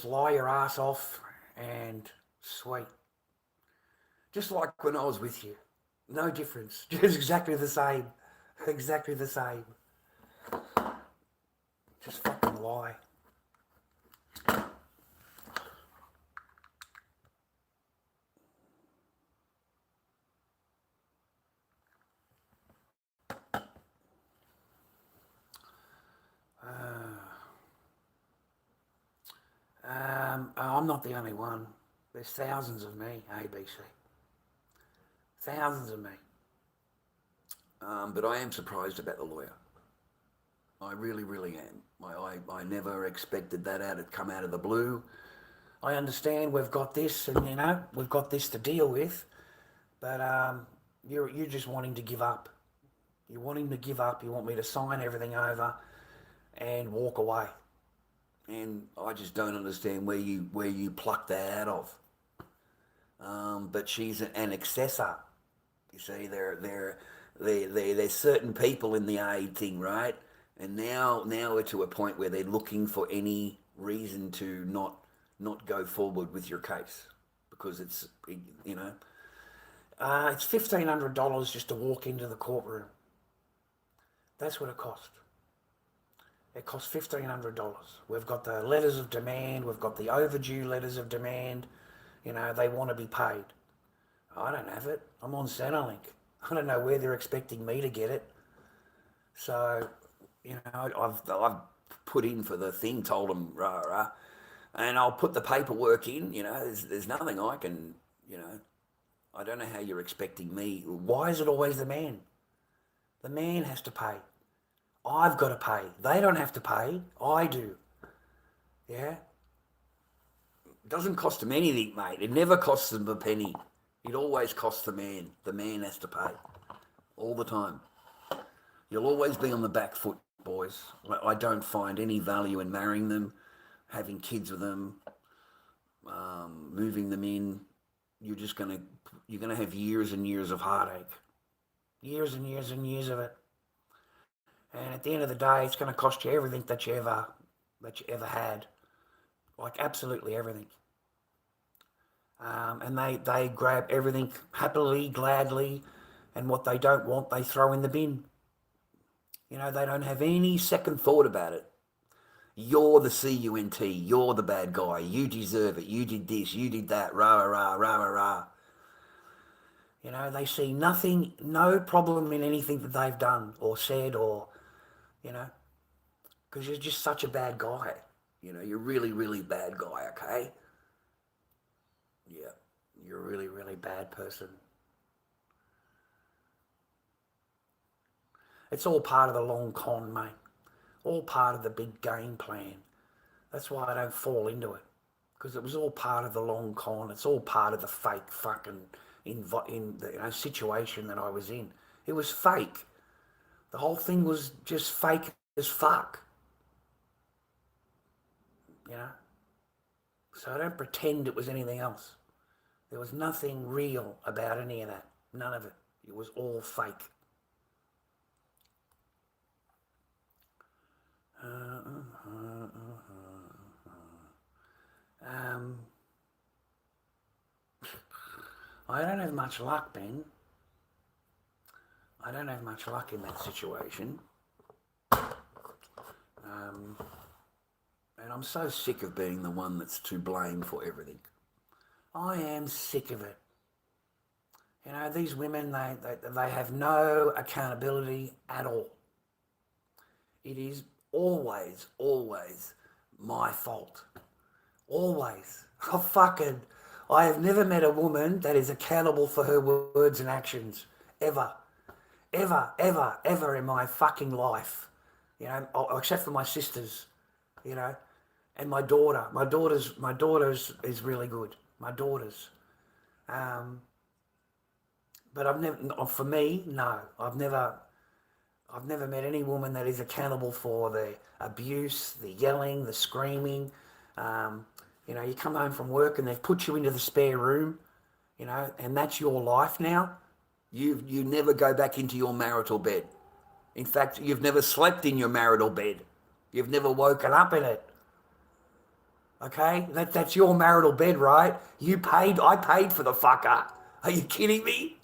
lie your ass off and sweet. Just like when I was with you. No difference. Just exactly the same. Exactly the same. Just fucking lie. I'm not the only one. There's thousands of me, ABC. Thousands of me. But I am surprised about the lawyer. I really, really am. I never expected that to come out of the blue. I understand we've got this and, we've got this to deal with, but you're just wanting to give up. You're wanting to give up. You want me to sign everything over and walk away. And I just don't understand where you pluck that out of. But she's an accessor. You see, there's certain people in the aid thing, right? And now we're to a point where they're looking for any reason to not go forward with your case because it's $1,500 just to walk into the courtroom. That's what it cost. It costs $1,500. We've got the letters of demand. We've got the overdue letters of demand. They want to be paid. I don't have it. I'm on Centrelink. I don't know where they're expecting me to get it. So, I've put in for the thing, told them, rah, and I'll put the paperwork in. There's nothing I can, I don't know how you're expecting me. Why is it always the man? The man has to pay. I've got to pay. They don't have to pay. I do. Yeah? It doesn't cost them anything, mate. It never costs them a penny. It always costs the man. The man has to pay. All the time. You'll always be on the back foot, boys. I don't find any value in marrying them, having kids with them, moving them in. You're gonna have years and years of heartache. Years and years and years of it. And at the end of the day, it's going to cost you everything that you ever had, like absolutely everything. And they grab everything happily, gladly, and what they don't want, they throw in the bin. They don't have any second thought about it. You're the CUNT. You're the bad guy. You deserve it. You did this. You did that. Rah, rah, rah, rah, rah. They see nothing, no problem in anything that they've done or said or, because you're just such a bad guy. You're really, really bad guy, okay? Yeah, you're a really, really bad person. It's all part of the long con, mate. All part of the big game plan. That's why I don't fall into it. Because it was all part of the long con. It's all part of the fake fucking in the situation that I was in. It was fake. The whole thing was just fake as fuck. So I don't pretend it was anything else. There was nothing real about any of that. None of it. It was all fake. I don't have much luck, Ben. I don't have much luck in that situation. And I'm so sick of being the one that's to blame for everything. I am sick of it. These women, they have no accountability at all. It is always, always my fault. Always. I have never met a woman that is accountable for her words and actions. Ever. Ever, ever, ever in my fucking life. You know, except for my sisters, you know, and my daughter. My daughter's is really good. My daughter's. But I've never, for me, no. I've never met any woman that is accountable for the abuse, the yelling, the screaming. You know, you come home from work and they've put you into the spare room, you know, and that's your life now. You never go back into your marital bed. In fact, you've never slept in your marital bed. You've never woken up in it. Okay? That's your marital bed, right? I paid for the fucker. Are you kidding me?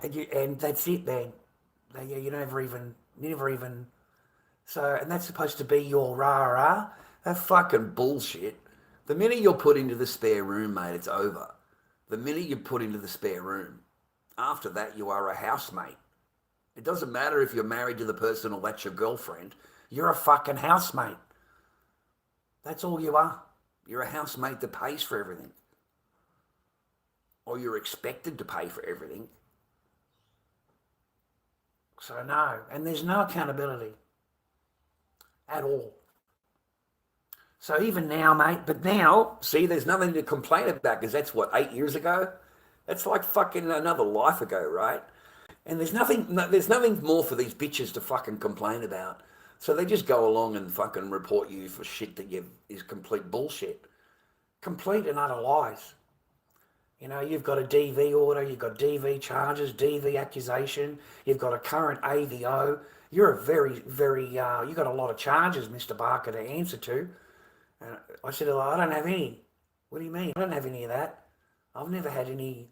And that's it, man. You never even. So, and that's supposed to be your rah-rah. That fucking bullshit. The minute you're put into the spare room, mate, it's over. The minute you're put into the spare room, after that, you are a housemate. It doesn't matter if you're married to the person or that's your girlfriend. You're a fucking housemate. That's all you are. You're a housemate that pays for everything. Or you're expected to pay for everything. So no, and there's no accountability at all. So even now, mate, but now, see, there's nothing to complain about because that's what, 8 years ago? That's like fucking another life ago, right? And there's nothing more for these bitches to fucking complain about. So they just go along and fucking report you for shit that is complete bullshit. Complete and utter lies. You know, you've got a DV order, you've got DV charges, DV accusation, you've got a current AVO. You're a very, you've got a lot of charges, Mr. Barker, to answer to. And I said, well, I don't have any. What do you mean? I don't have any of that. I've never had any.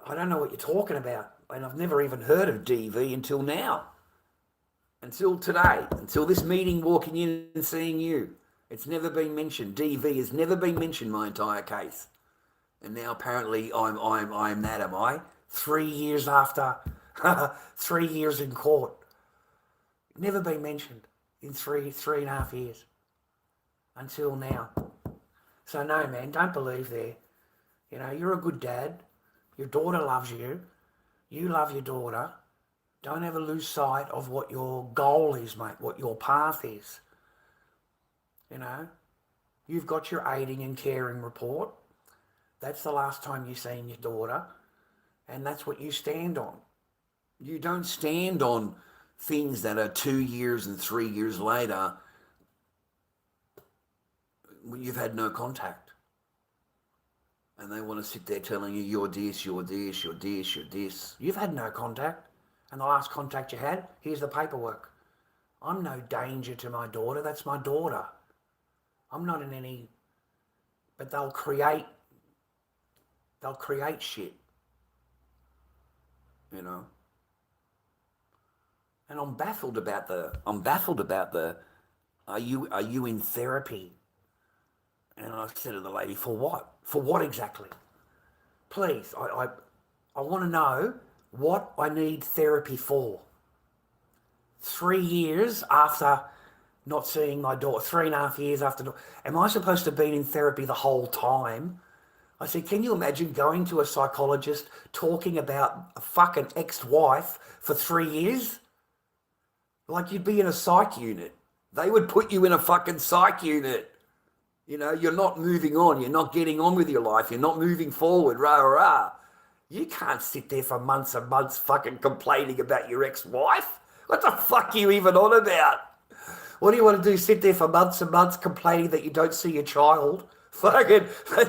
I don't know what you're talking about. And I've never even heard of DV until now. Until today. Until this meeting, walking in and seeing you. It's never been mentioned. DV has never been mentioned my entire case. And now apparently I'm that, am I? 3 years after, 3 years in court. Never been mentioned in three and a half years. Until now. So no, man, don't believe there. You know, you're a good dad. Your daughter loves you. You love your daughter. Don't ever lose sight of what your goal is, mate, what your path is. You know, you've got your aiding and caring report. That's the last time you've seen your daughter. And that's what you stand on. You don't stand on things that are 2 years and 3 years later when you've had no contact. And they want to sit there telling you, you're this, you're this, you're this, you're this. You've had no contact. And the last contact you had, here's the paperwork. I'm no danger to my daughter. That's my daughter. I'm not in any... But they'll create shit. You know? And I'm baffled about the... Are you in therapy? And I said to the lady, for what? For what exactly? Please, I want to know what I need therapy for. 3 years after not seeing my daughter, 3.5 years after, am I supposed to have been in therapy the whole time? I said, can you imagine going to a psychologist talking about a fucking ex-wife for 3 years? Like you'd be in a psych unit. They would put you in a fucking psych unit. You know, you're not moving on. You're not getting on with your life. You're not moving forward. Rah, rah, rah. You can't sit there for months and months fucking complaining about your ex-wife. What the fuck are you even on about? What do you want to do? Sit there for months and months complaining that you don't see your child? Fucking,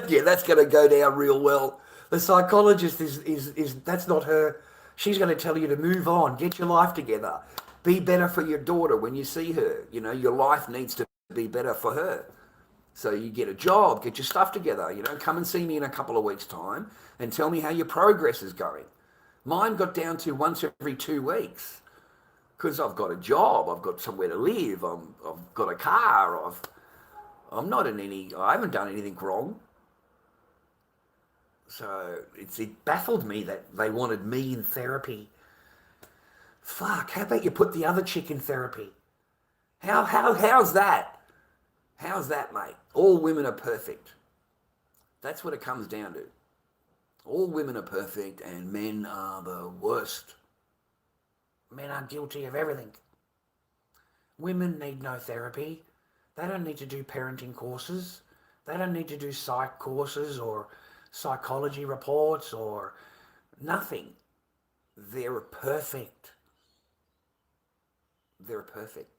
yeah, that's going to go down real well. The psychologist is that's not her. She's going to tell you to move on. Get your life together. Be better for your daughter when you see her. You know, your life needs to be better for her. So you get a job, get your stuff together, you know, come and see me in a couple of weeks' time and tell me how your progress is going. Mine got down to once every 2 weeks because I've got a job, I've got somewhere to live, I've got a car, I haven't done anything wrong. So it baffled me that they wanted me in therapy. Fuck, how about you put the other chick in therapy? How's that? How's that, mate? All women are perfect. That's what it comes down to. All women are perfect and men are the worst. Men are guilty of everything. Women need no therapy. They don't need to do parenting courses. They don't need to do psych courses or psychology reports or nothing. They're perfect. They're perfect.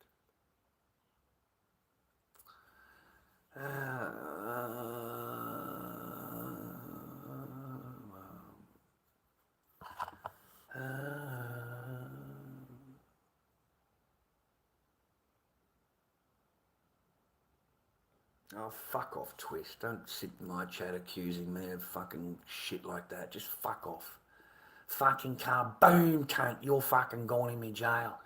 Oh, fuck off, Twist. Don't sit in my chat accusing me of fucking shit like that. Just fuck off. Fucking kaboom, cunt. You're fucking going in me jail.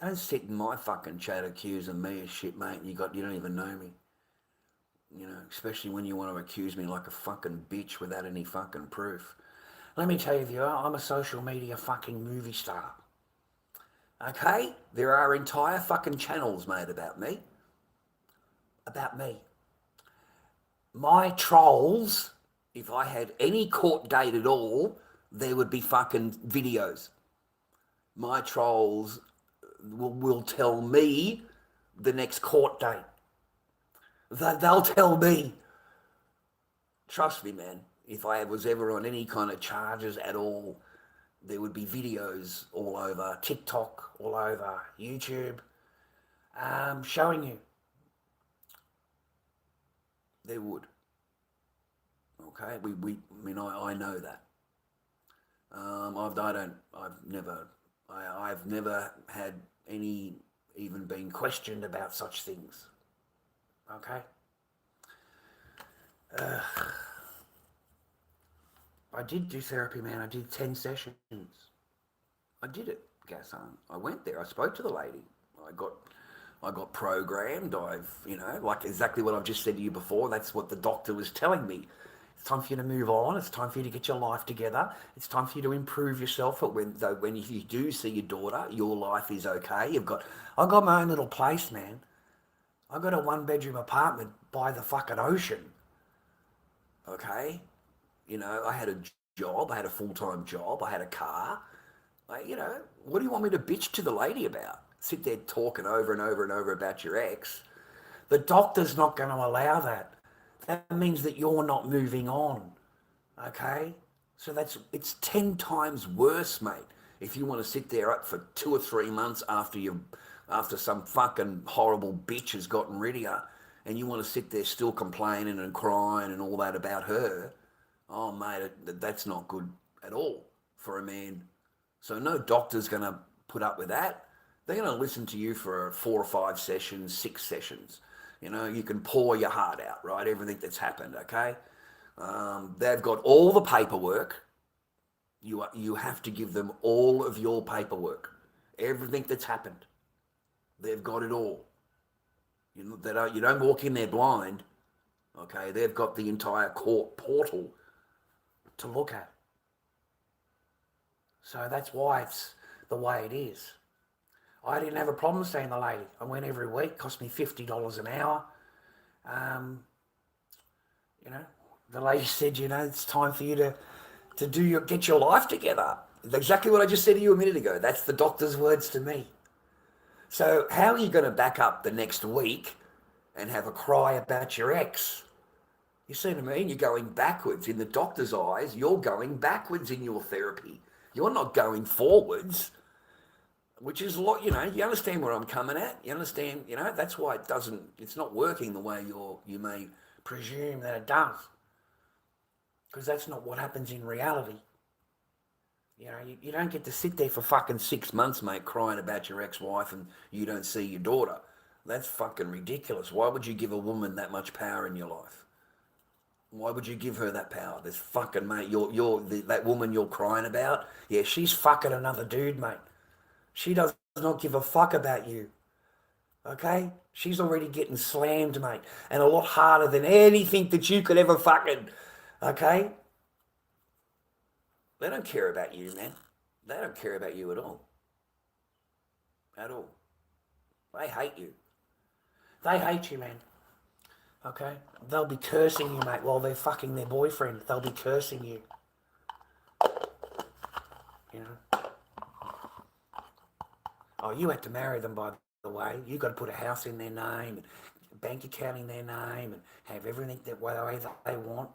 Don't sit in my fucking chat accusing me of shit, mate. You don't even know me. You know, especially when you want to accuse me like a fucking bitch without any fucking proof. Let me tell you, viewer, I'm a social media fucking movie star. Okay? There are entire fucking channels made about me. About me. My trolls, if I had any court date at all, there would be fucking videos. My trolls will tell me the next court date. They'll tell me. Trust me, man. If I was ever on any kind of charges at all, there would be videos all over TikTok, all over YouTube, showing you. There would. Okay, I know that. I've never had any even been questioned about such things. Okay. I did do therapy, man. I did 10 sessions. I did it, Gasson. I went there. I spoke to the lady. I got programmed. Like exactly what I've just said to you before. That's what the doctor was telling me. It's time for you to move on. It's time for you to get your life together. It's time for you to improve yourself. But when you do see your daughter, your life is okay. I've got my own little place, man. I got a 1-bedroom apartment by the fucking ocean. Okay? You know, I had a job. I had a full-time job. I had a car. What do you want me to bitch to the lady about? Sit there talking over and over and over about your ex. The doctor's not going to allow that. That means that you're not moving on. Okay? So it's 10 times worse, mate. If you want to sit there up for 2 or 3 months after some fucking horrible bitch has gotten rid of you, and you want to sit there still complaining and crying and all that about her, oh, mate, that's not good at all for a man. So no doctor's going to put up with that. They're going to listen to you for 4 or 5 sessions, 6 sessions. You know, you can pour your heart out, right? Everything that's happened, okay? They've got all the paperwork. You have to give them all of your paperwork. Everything that's happened. They've got it all. You don't walk in there blind, okay? They've got the entire court portal to look at. So that's why it's the way it is. I didn't have a problem seeing the lady. I went every week, cost me $50 an hour. The lady said, it's time for you to get your life together. Exactly what I just said to you a minute ago. That's the doctor's words to me. So how are you going to back up the next week and have a cry about your ex? You see what I mean? You're going backwards. In the doctor's eyes, you're going backwards in your therapy. You're not going forwards, which is you understand where I'm coming at? You understand, that's why it's not working the way you may presume that it does. Because that's not what happens in reality. You don't get to sit there for fucking 6 months, mate, crying about your ex-wife and you don't see your daughter. That's fucking ridiculous. Why would you give a woman that much power in your life? Why would you give her that power? This fucking, mate, that woman you're crying about, yeah, she's fucking another dude, mate. She does not give a fuck about you. Okay? She's already getting slammed, mate. And a lot harder than anything that you could ever fucking, okay? They don't care about you, man. They don't care about you at all. At all. They hate you. They hate you, man. Okay? They'll be cursing you, mate, while they're fucking their boyfriend. They'll be cursing you. You know? Oh, you had to marry them, by the way. You got to put a house in their name, and a bank account in their name, and have everything that way they want.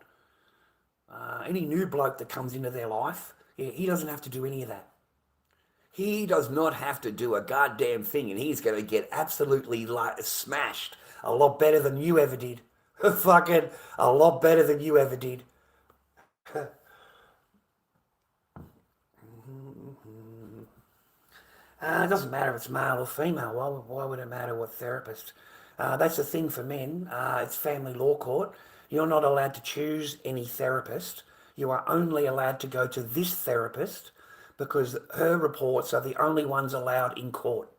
Any new bloke that comes into their life, yeah, he doesn't have to do any of that. He does not have to do a goddamn thing, and he's going to get absolutely smashed. A lot better than you ever did. Fucking a lot better than you ever did. It doesn't matter if it's male or female. Why would it matter what therapist? That's the thing for men. It's family law court. You're not allowed to choose any therapist. You are only allowed to go to this therapist because her reports are the only ones allowed in court.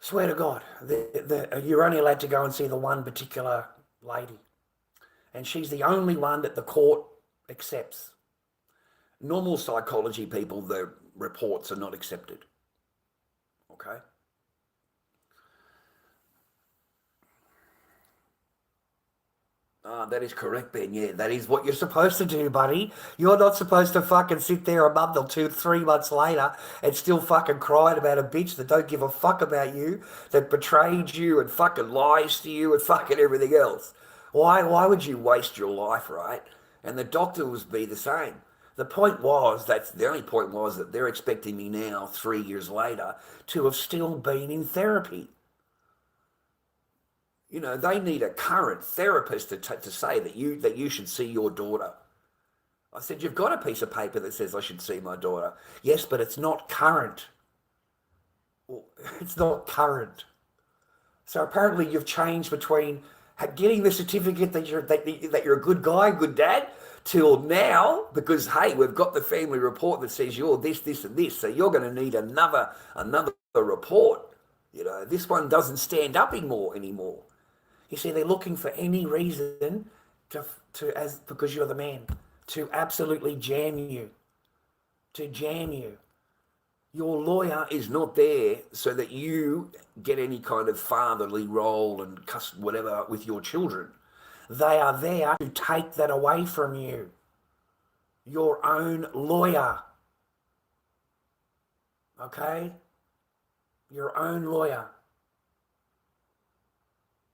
Swear to God, you're only allowed to go and see the one particular lady. And she's the only one that the court accepts. Normal psychology people, their reports are not accepted. Okay? That is correct, Ben. Yeah, that is what you're supposed To do, buddy. You're not supposed to fucking sit there a month or 2, 3 months later and still fucking crying about a bitch that don't give a fuck about you, that betrayed you and fucking lies to you and fucking everything else. Why would you waste your life, right? And the doctor would be the same. The only point was that they're expecting me now, 3 years later, to have still been in therapy. You know, they need a current therapist to say that you should see your daughter. I said, you've got a piece of paper that says I should see my daughter. Yes, but it's not current. It's not current. So apparently you've changed between getting the certificate that you're a good guy, good dad, till now, because hey, we've got the family report that says you're this, this, and this, so you're going to need another report. You know, this one doesn't stand up anymore. You see, they're looking for any reason because you're the man, to absolutely jam you. Your lawyer is not there so that you get any kind of fatherly role and whatever with your children. They are there to take that away from you. Your own lawyer. Okay? Your own lawyer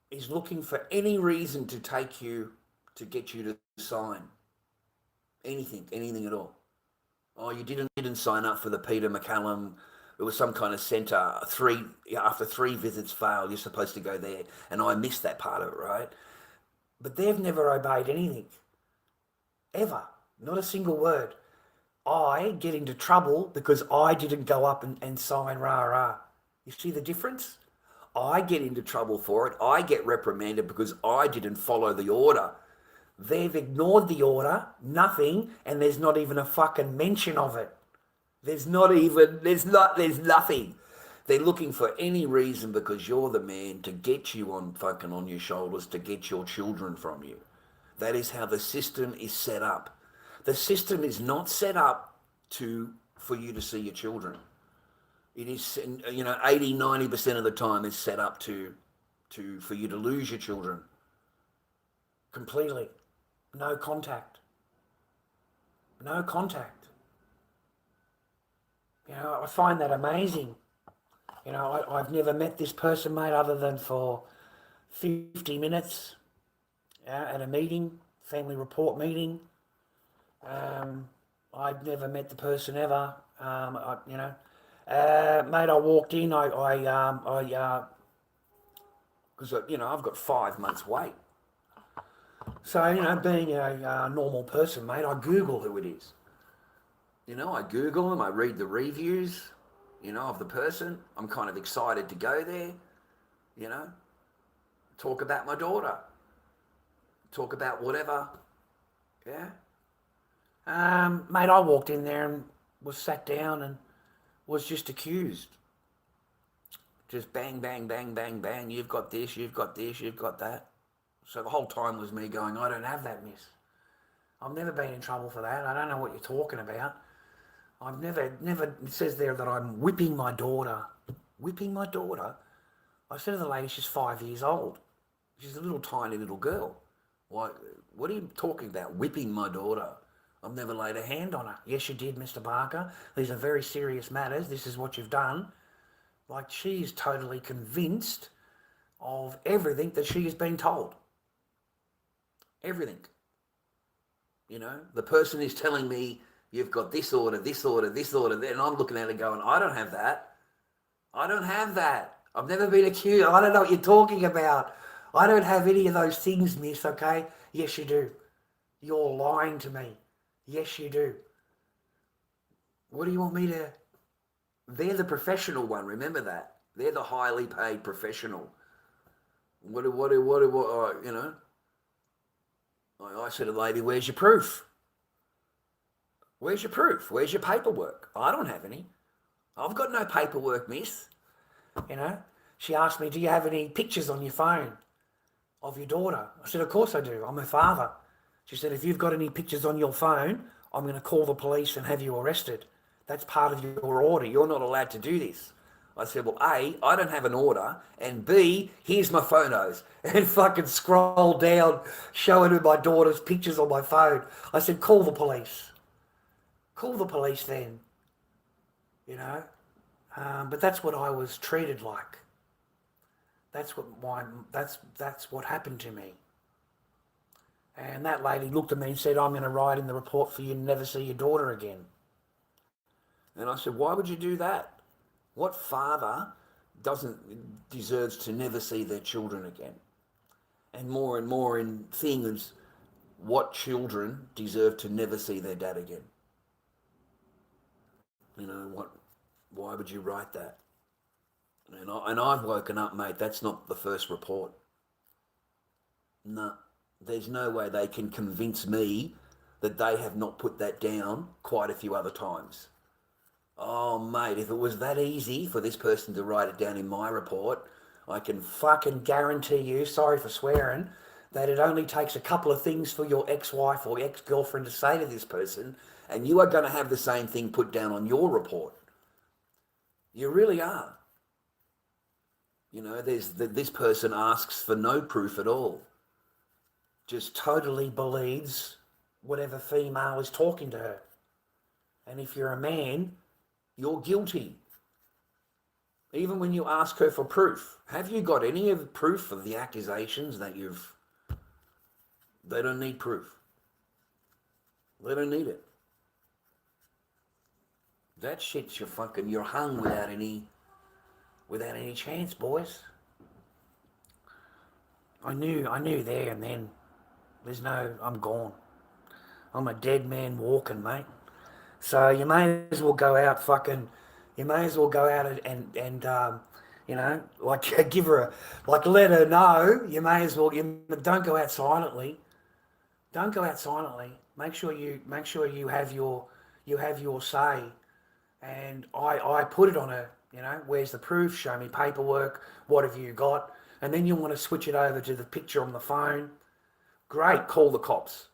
is looking for any reason to get you to sign. Anything at all. Oh, you didn't sign up for the Peter McCallum. It was some kind of centre. After 3 visits failed, you're supposed to go there. And I missed that part of it, right? But they've never obeyed anything. Ever. Not a single word. I get into trouble because I didn't go up and sign rah. You see the difference? I get into trouble for it. I get reprimanded because I didn't follow the order. They've ignored the order, nothing, and there's not even a fucking mention of it. There's nothing. They're looking for any reason because you're the man to get you on your shoulders, to get your children from you. That is how the system is set up. The system is not set up for you to see your children. It is, 80, 90% of the time it's set up for you to lose your children. Completely. No contact. I find that amazing. I've never met this person, mate, other than for 50 minutes at a meeting, family report meeting. I've never met the person ever. Mate, I walked in, because I've got 5 months wait. So, being a normal person, mate, I Google who it is. I Google them, I read the reviews, of the person. I'm kind of excited to go there, talk about my daughter, talk about whatever, yeah. Mate, I walked in there and was sat down and was just accused. Just bang, bang, bang, bang, bang, you've got this, you've got that. So the whole time was me going, I don't have that, miss. I've never been in trouble for that. I don't know what you're talking about. I've never, it says there that I'm whipping my daughter. Whipping my daughter? I said to the lady, she's 5 years old. She's a little tiny little girl. What are you talking about? Whipping my daughter? I've never laid a hand on her. Yes, you did, Mr. Barker. These are very serious matters. This is what you've done. Like, she is totally convinced of everything that she has been told. Everything. The person is telling me, you've got this order, this order, this order, and I'm looking at it going, I don't have that. I don't have that. I've never been accused. I don't know what you're talking about. I don't have any of those things, miss, okay? Yes, you do. You're lying to me. Yes, you do. What do you want me to... They're the professional one, remember that. They're the highly paid professional. What I said to the lady, where's your proof? Where's your proof? Where's your paperwork? I don't have any. I've got no paperwork, miss. She asked me, do you have any pictures on your phone of your daughter? I said, of course I do. I'm her father. She said, if you've got any pictures on your phone, I'm going to call the police and have you arrested. That's part of your order. You're not allowed to do this. I said, well, A, I don't have an order, and B, here's my photos. And fucking scroll down, showing her my daughter's pictures on my phone. I said, call the police. Call the police then. But that's what I was treated like. That's what happened to me. And that lady looked at me and said, I'm going to write in the report for you to never see your daughter again. And I said, why would you do that? What father deserves to never see their children again? And more in things, what children deserve to never see their dad again? Why would you write that? And I've woken up, mate, that's not the first report. No, there's no way they can convince me that they have not put that down quite a few other times. Oh, mate, if it was that easy for this person to write it down in my report, I can fucking guarantee you, sorry for swearing, that it only takes a couple of things for your ex-wife or ex-girlfriend to say to this person, and you are going to have the same thing put down on your report. You really are. This person asks for no proof at all. Just totally believes whatever female is talking to her. And if you're a man, you're guilty. Even when you ask her for proof, have you got any of the proof of the accusations that you've... They don't need proof. They don't need it. That shit's you're hung without any chance, boys. I knew there and then. I'm gone. I'm a dead man walking, mate. So you may as well go out and give her let her know. You may as well, don't go out silently. Don't go out silently. Make sure you have your say. And I put it on her, where's the proof? Show me paperwork. What have you got? And then you want to switch it over to the picture on the phone. Great, call the cops.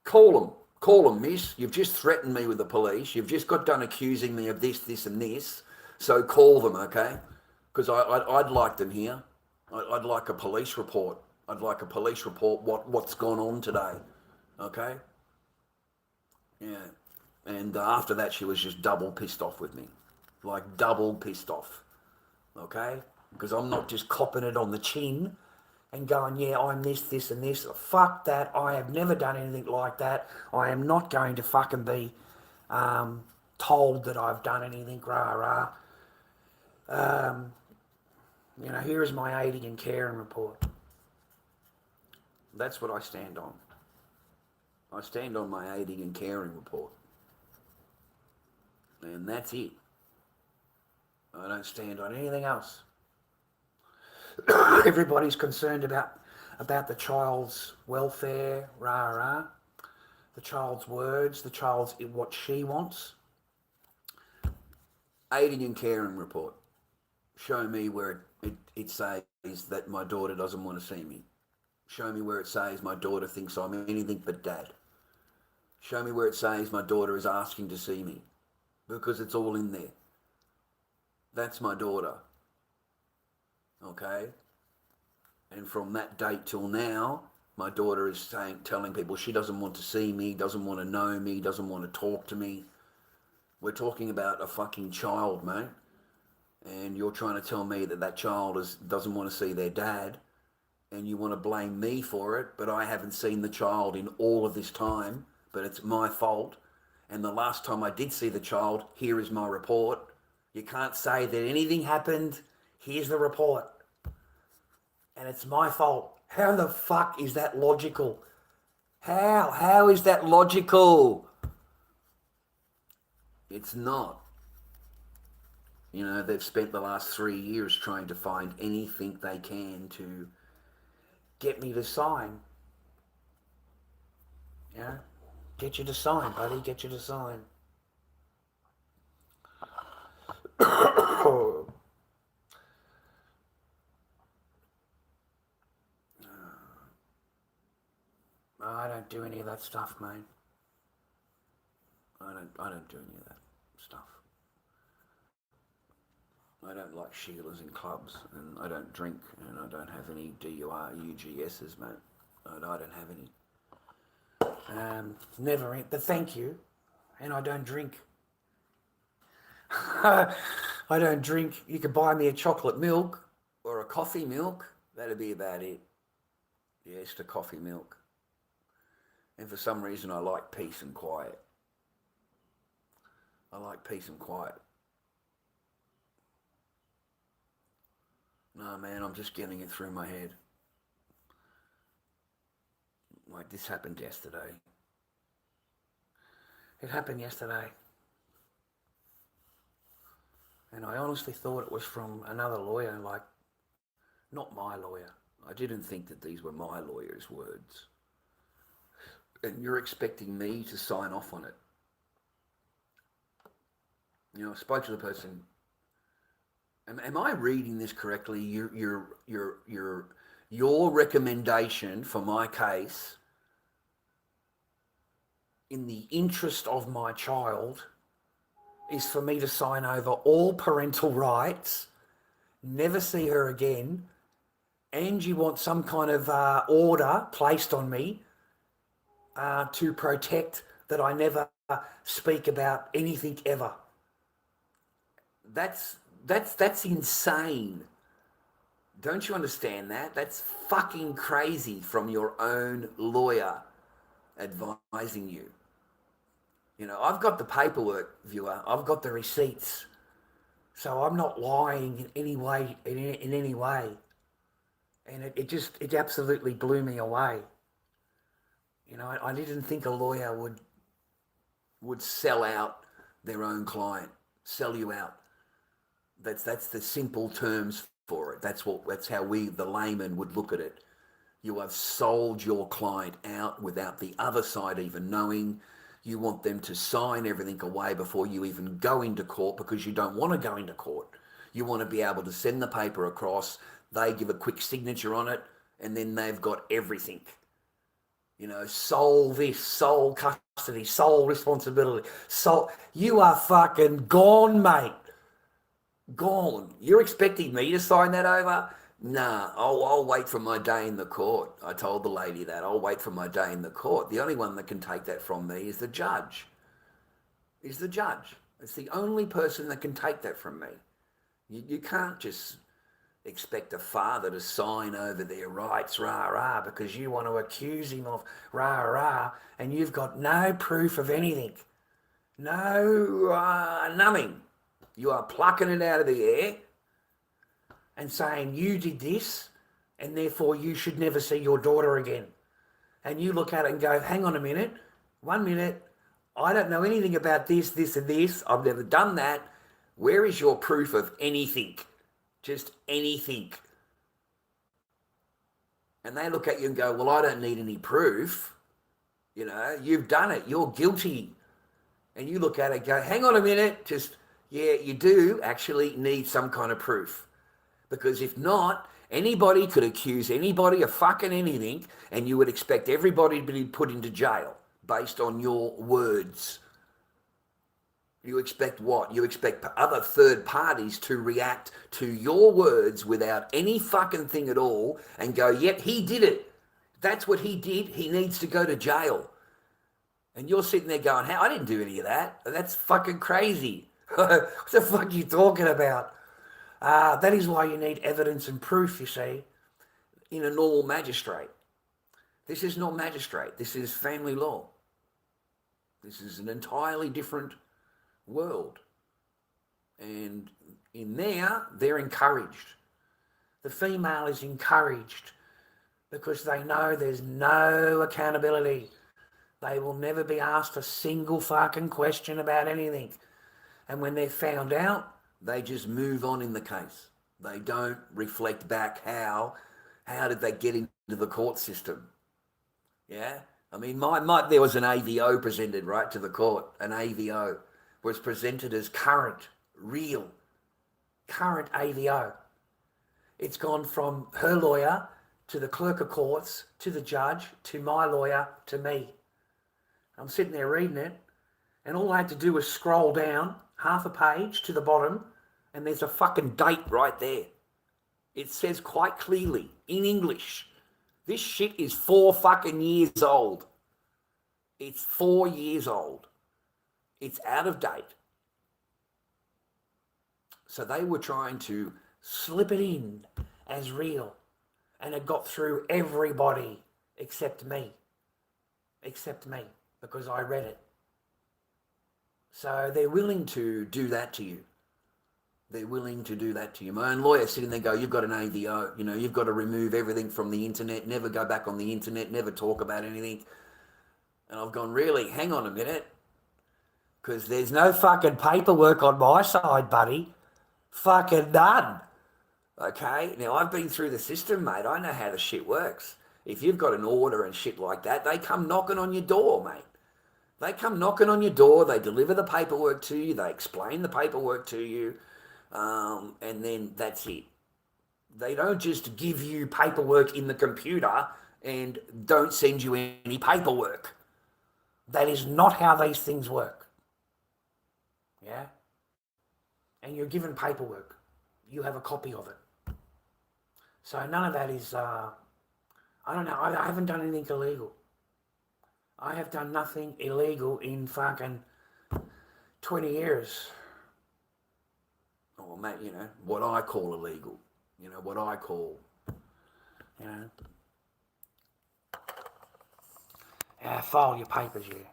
Call them, miss. You've just threatened me with the police. You've just got done accusing me of this, this and this. So call them, okay? Because I'd like them here. I'd like a police report. I'd like a police report what's gone on today, okay? Yeah. And after that, she was just double pissed off with me. Like double pissed off, okay? Because I'm not just copping it on the chin and going, yeah, I'm this, this and this. Fuck that. I have never done anything like that. I am not going to fucking be told that I've done anything, rah. Here is my aiding and caring report. That's what I stand on. I stand on my aiding and caring report. And that's it. I don't stand on anything else. Everybody's concerned about the child's welfare, rah. The child's words, the child's what she wants. Aiding and caring report. Show me where it says that my daughter doesn't want to see me. Show me where it says my daughter thinks I'm anything but dad. Show me where it says my daughter is asking to see me. Because it's all in there. That's my daughter. Okay? And from that date till now, my daughter is telling people she doesn't want to see me, doesn't want to know me, doesn't want to talk to me. We're talking about a fucking child, mate. And you're trying to tell me that that child doesn't want to see their dad, and you want to blame me for it, but I haven't seen the child in all of this time, but it's my fault. And the last time I did see the child, here is my report. You can't say that anything happened. Here's the report. And it's my fault. How the fuck is that logical? How is that logical? It's not. You know, they've spent the last 3 years trying to find anything they can to Get me to sign. Yeah? Get you to sign, buddy. Get you to sign. I don't do any of that stuff, mate. I don't do any of that stuff. I don't like Sheilas in clubs, and I don't drink, and I don't have any UGSs, mate. I don't have any. Never, but thank you. And I don't drink. I don't drink. You could buy me a chocolate milk Or a coffee milk, that'd be about it. Yes, the coffee milk. And for some reason I like peace and quiet. I like peace and quiet. No, man, I'm just getting it through my head. Like, this happened yesterday. It happened yesterday. And I honestly thought it was from another lawyer, like, not my lawyer. I didn't think that these were my lawyer's words. And you're expecting me to sign off on it. You know, I spoke to the person. Am I reading this correctly? Your recommendation for my case, in the interest of my child, is for me to sign over all parental rights, never see her again, and you want some kind of order placed on me to protect that I never speak about anything ever. That's insane. Don't you understand that? That's fucking crazy from your own lawyer advising you. You know, I've got the paperwork, viewer. I've got the receipts. So I'm not lying in any way, in any way. And it absolutely blew me away. You know, I didn't think a lawyer would sell out their own client, sell you out. That's the simple terms for it. That's how we, the layman, would look at it. You have sold your client out without the other side even knowing. You want them to sign everything away before you even go into court because you don't want to go into court. You want to be able to send the paper across, they give a quick signature on it, and then they've got everything. You know, sole this, sole custody, sole responsibility. You are fucking gone, mate. Gone. You're expecting me to sign that over? Nah, I'll wait for my day in the court. I told the lady that. I'll wait for my day in the court. The only one that can take that from me is the judge. It's the only person that can take that from me. You can't just expect a father to sign over their rights, rah, because you want to accuse him of rah, and you've got no proof of anything. No, nothing. You are plucking it out of the air and saying you did this and therefore you should never see your daughter again. And you look at it and go, hang on a minute, 1 minute, I don't know anything about this, this and this. I've never done that. Where is your proof of anything? Just anything. And they look at you and go, well, I don't need any proof. You know, you've done it. You're guilty. And you look at it and go, hang on a minute, yeah, you do actually need some kind of proof. Because if not, anybody could accuse anybody of fucking anything and you would expect everybody to be put into jail based on your words. You expect what? You expect other third parties to react to your words without any fucking thing at all and go, yep, he did it. That's what he did. He needs to go to jail. And you're sitting there going, how? I didn't do any of that. That's fucking crazy. What the fuck are you talking about? That is why you need evidence and proof, you see, in a normal magistrate. This is not magistrate. This is family law. This is an entirely different world. And in there, they're encouraged. The female is encouraged because they know there's no accountability. They will never be asked a single fucking question about anything. And when they're found out, they just move on in the case. They don't reflect back how did they get into the court system. Yeah? I mean, there was an AVO presented, right, to the court. An AVO was presented as current AVO. It's gone from her lawyer to the clerk of courts, to the judge, to my lawyer, to me. I'm sitting there reading it, and all I had to do was scroll down half a page to the bottom, and there's a fucking date right there. It says quite clearly, in English, this shit is 4 fucking years old. It's 4 years old. It's out of date. So they were trying to slip it in as real, and it got through everybody except me, because I read it. So they're willing to do that to you. They're willing to do that to you. My own lawyer sitting there go, you've got an AVO, you've got to remove everything from the internet, never go back on the internet, never talk about anything. And I've gone, really? Hang on a minute. Because there's no fucking paperwork on my side, buddy. Fucking none. Okay? Now, I've been through the system, mate. I know how the shit works. If you've got an order and shit like that, they come knocking on your door, mate. They come knocking on your door, they deliver the paperwork to you, they explain the paperwork to you, and then that's it. They don't just give you paperwork in the computer and don't send you any paperwork. That is not how these things work. Yeah? And you're given paperwork. You have a copy of it. So none of that is, I don't know, I haven't done anything illegal. I have done nothing illegal in fucking 20 years. Oh, mate, what I call illegal. What I call, file your papers, yeah.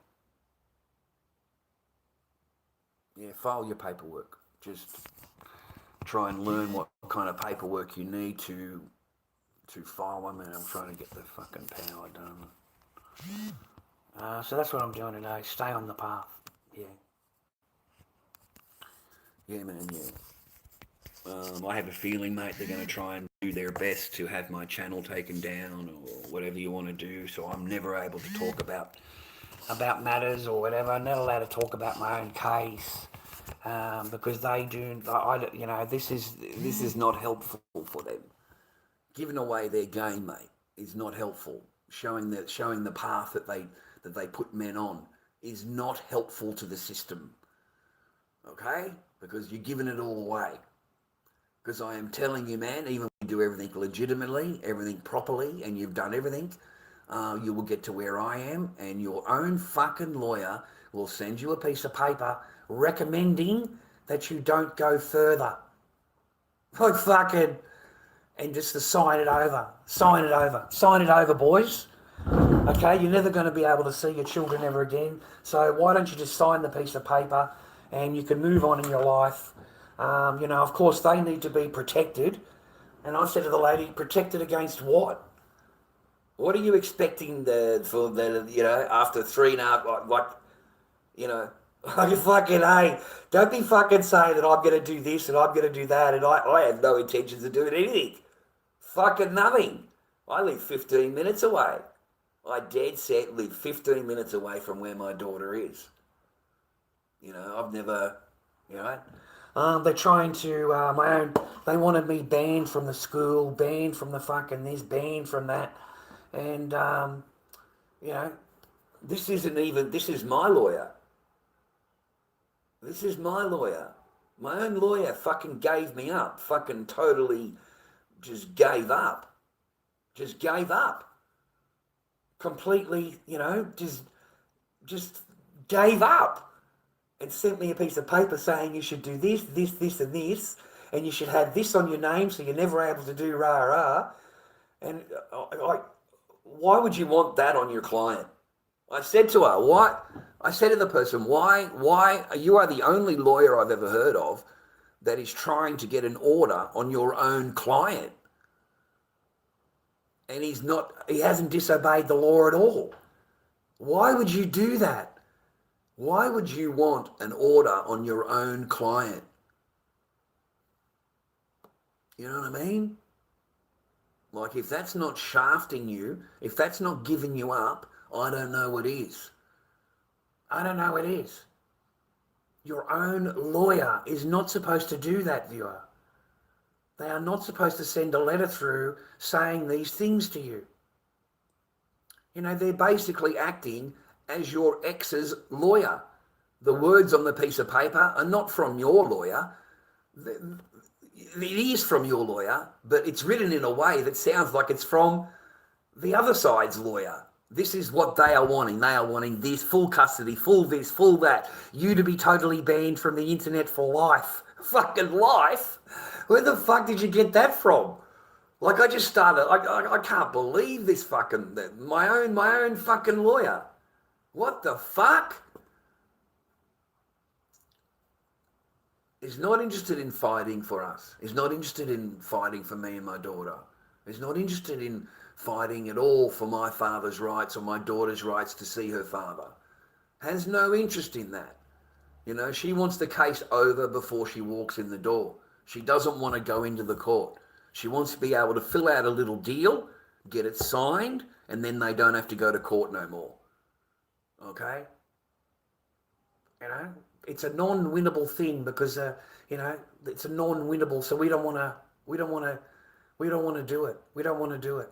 Yeah, file your paperwork. Just try and learn what kind of paperwork you need to file one. Man, I'm trying to get the fucking power done. So that's what I'm doing today. Stay on the path. Yeah. Yeah, man, yeah. I have a feeling, mate, they're going to try and do their best to have my channel taken down or whatever you want to do. So I'm never able to talk about matters or whatever. I'm not allowed to talk about my own case because they do. This is not helpful for them. Giving away their game, mate, is not helpful. Showing the path that they put men on is not helpful to the system. Okay? Because you're giving it all away. Because I am telling you, man, even if you do everything legitimately, everything properly, and you've done everything, you will get to where I am, and your own fucking lawyer will send you a piece of paper recommending that you don't go further. Like fucking, and just to sign it over. Sign it over, boys. Okay, you're never going to be able to see your children ever again. So why don't you just sign the piece of paper and you can move on in your life. Of course, they need to be protected. And I said to the lady, protected against what? What are you expecting after 3.5, fucking, hey, don't be fucking saying that I'm going to do this and I'm going to do that and I have no intentions of doing anything. Fucking nothing. I live 15 minutes away. I dead set live 15 minutes away from where my daughter is. I've never, they're trying to, they wanted me banned from the school, banned from the fucking this, banned from that. And, this is my lawyer. This is my lawyer. My own lawyer fucking gave me up. Fucking totally just gave up. Just gave up. Completely, just gave up. And sent me a piece of paper saying you should do this, this, this, and this. And you should have this on your name so you're never able to do rah-rah. And why would you want that on your client? I said to her, why? I said to the person, why, you are the only lawyer I've ever heard of that is trying to get an order on your own client. And he hasn't disobeyed the law at all. Why would you do that? Why would you want an order on your own client? You know what I mean? Like, if that's not shafting you, if that's not giving you up, I don't know what is. I don't know what is. Your own lawyer is not supposed to do that, viewer. They are not supposed to send a letter through saying these things to you. They're basically acting as your ex's lawyer. The words on the piece of paper are not from your lawyer. It is from your lawyer, but it's written in a way that sounds like it's from the other side's lawyer. This is what they are wanting. They are wanting this, full custody, full this, full that. You to be totally banned from the internet for life. Fucking life? Where the fuck did you get that from? Like, I just started, I can't believe this fucking, my own fucking lawyer. What the fuck? Is not interested in fighting for us. Is not interested in fighting for me and my daughter. Is not interested in fighting at all for my father's rights or my daughter's rights to see her father. Has no interest in that. She wants the case over before she walks in the door. She doesn't want to go into the court. She wants to be able to fill out a little deal, get it signed, and then they don't have to go to court no more. Okay? It's a non-winnable thing because, it's a non-winnable, so we don't want to do it. We don't want to do it.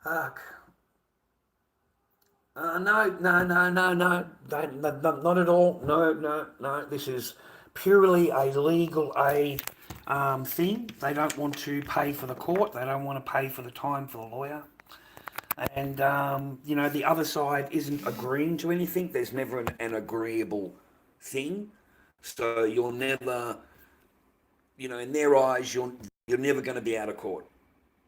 Fuck. No, not at all. No. This is purely a legal aid thing. They don't want to pay for the court. They don't want to pay for the time for the lawyer. And, the other side isn't agreeing to anything. There's never an agreeable thing. So you're never, in their eyes, you're never going to be out of court.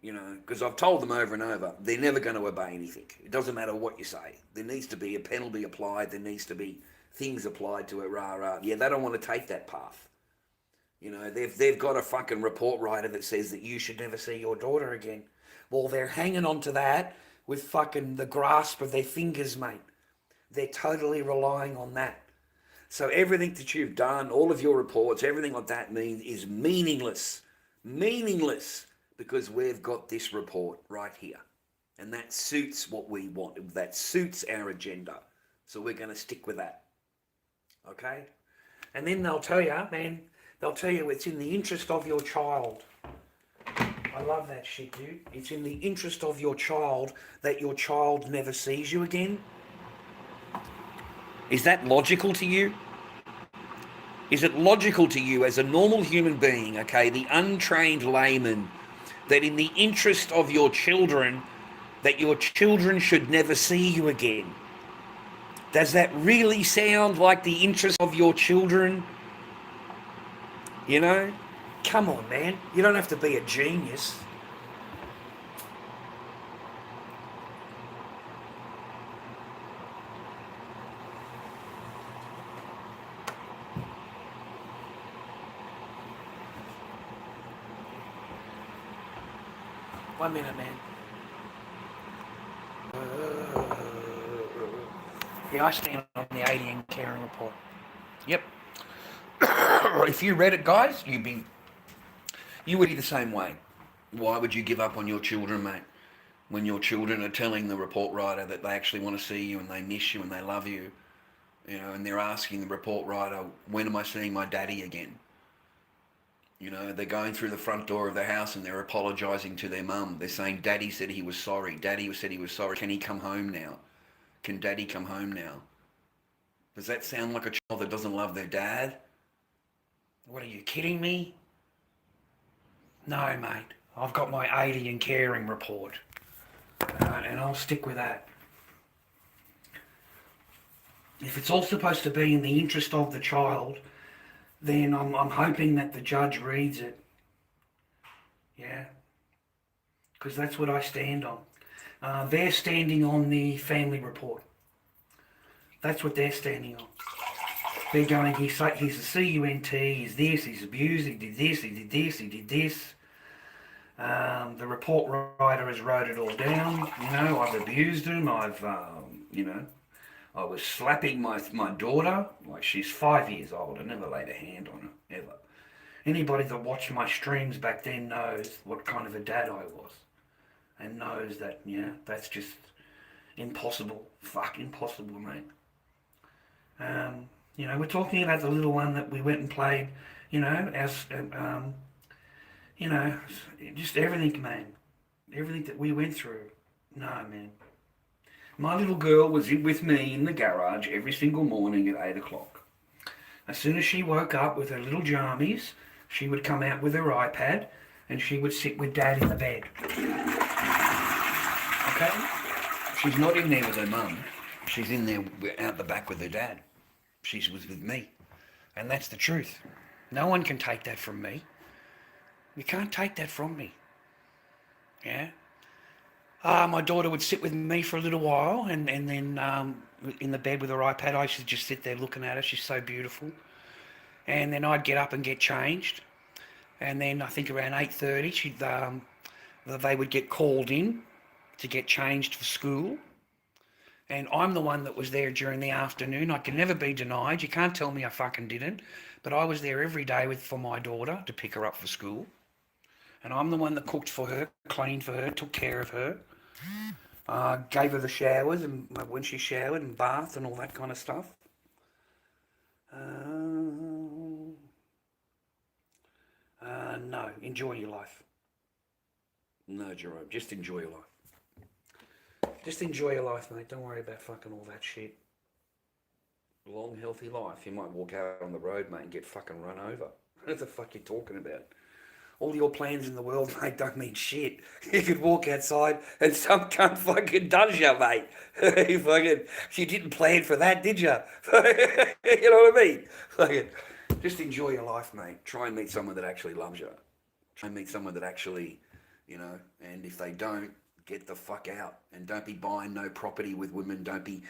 Because I've told them over and over, they're never going to obey anything. It doesn't matter what you say. There needs to be a penalty applied. There needs to be things applied to it, rah. Yeah, they don't want to take that path. They've got a fucking report writer that says that you should never see your daughter again. Well, they're hanging on to that with fucking the grasp of their fingers, mate. They're totally relying on that. So everything that you've done, all of your reports, everything like that is meaningless. Meaningless. Because we've got this report right here. And that suits what we want. That suits our agenda. So we're going to stick with that. Okay? And then they'll tell you it's in the interest of your child. I love that shit, dude. It's in the interest of your child that your child never sees you again. Is that logical to you? Is it logical to you as a normal human being, okay, the untrained layman, that in the interest of your children, that your children should never see you again? Does that really sound like the interest of your children? Come on, man. You don't have to be a genius. One minute, man. Yeah, I stand on the ADN caring report. Yep. If you read it, guys, you would be the same way. Why would you give up on your children, mate? When your children are telling the report writer that they actually want to see you and they miss you and they love you, and they're asking the report writer, when am I seeing my daddy again? They're going through the front door of their house and they're apologising to their mum. They're saying, Daddy said he was sorry. Daddy said he was sorry. Can he come home now? Can Daddy come home now? Does that sound like a child that doesn't love their dad? What, are you kidding me? No, mate. I've got my 80 and caring report. And I'll stick with that. If it's all supposed to be in the interest of the child, then I'm hoping that the judge reads it. Yeah? Because that's what I stand on. They're standing on the family report. That's what they're standing on. They're going, he's a CUNT, he's this, he's abused, he did this, he did this, he did this. The report writer has wrote it all down. You know, I've abused him, I was slapping my daughter, like she's 5 years old. I never laid a hand on her, ever. Anybody that watched my streams back then knows what kind of a dad I was. And knows that, that's just impossible. Fuck impossible, mate. We're talking about the little one that we went and played, just everything, man. Everything that we went through. No, man. My little girl was with me in the garage every single morning at 8 o'clock. As soon as she woke up with her little jammies, she would come out with her iPad and she would sit with Dad in the bed. Okay? She's not in there with her mum. She's in there out the back with her dad. She was with me. And that's the truth. No one can take that from me. You can't take that from me. Yeah? My daughter would sit with me for a little while and then in the bed with her iPad, I used to just sit there looking at her. She's so beautiful. And then I'd get up and get changed. And then I think around 8:30, they would get called in to get changed for school. And I'm the one that was there during the afternoon. I can never be denied. You can't tell me I fucking didn't. But I was there every day for my daughter to pick her up for school. And I'm the one that cooked for her, cleaned for her, took care of her. Gave her the showers and when she showered and bathed and all that kind of stuff. No, enjoy your life. No, Jerome, just enjoy your life. Just enjoy your life, mate. Don't worry about fucking all that shit. Long, healthy life. You might walk out on the road, mate, and get fucking run over. What the fuck are you talking about? All your plans in the world, mate, don't mean shit. You could walk outside and some cunt fucking does you, mate. You didn't plan for that, did you? You know what I mean? Just enjoy your life, mate. Try and meet someone that actually loves you. Try and meet someone that actually, and if they don't, get the fuck out. And don't be buying no property with women. Don't be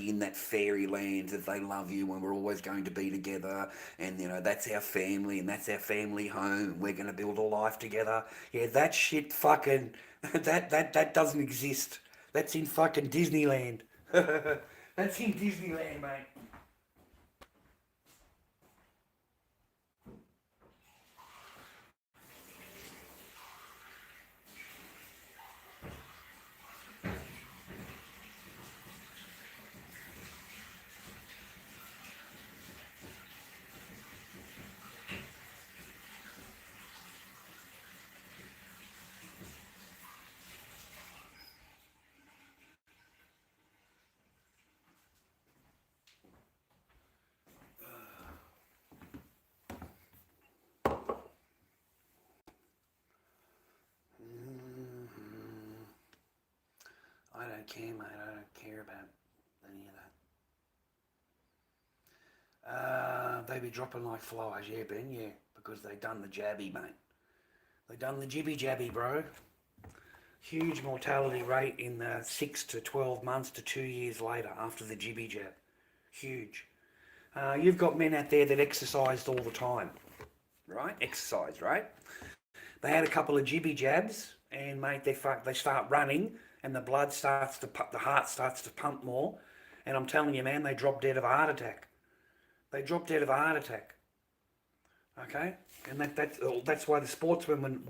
in that fairy land that they love you and we're always going to be together. And, that's our family and that's our family home. We're going to build a life together. Yeah, that shit fucking, that doesn't exist. That's in fucking Disneyland. That's in Disneyland, mate. I don't care, mate. I don't care about any of that. They be dropping like flies, yeah, Ben, yeah, because they done the jabby, mate. They done the jibby jabby, bro. Huge mortality rate in the 6 to 12 months to 2 years later after the jibby jab. Huge. You've got men out there that exercised all the time, right? Exercise, right? They had a couple of jibby jabs, and mate, they start running. And the blood starts to pump, the heart starts to pump more. And I'm telling you, man, they drop dead of a heart attack. They drop dead of a heart attack. Okay? And that's why the sportsmen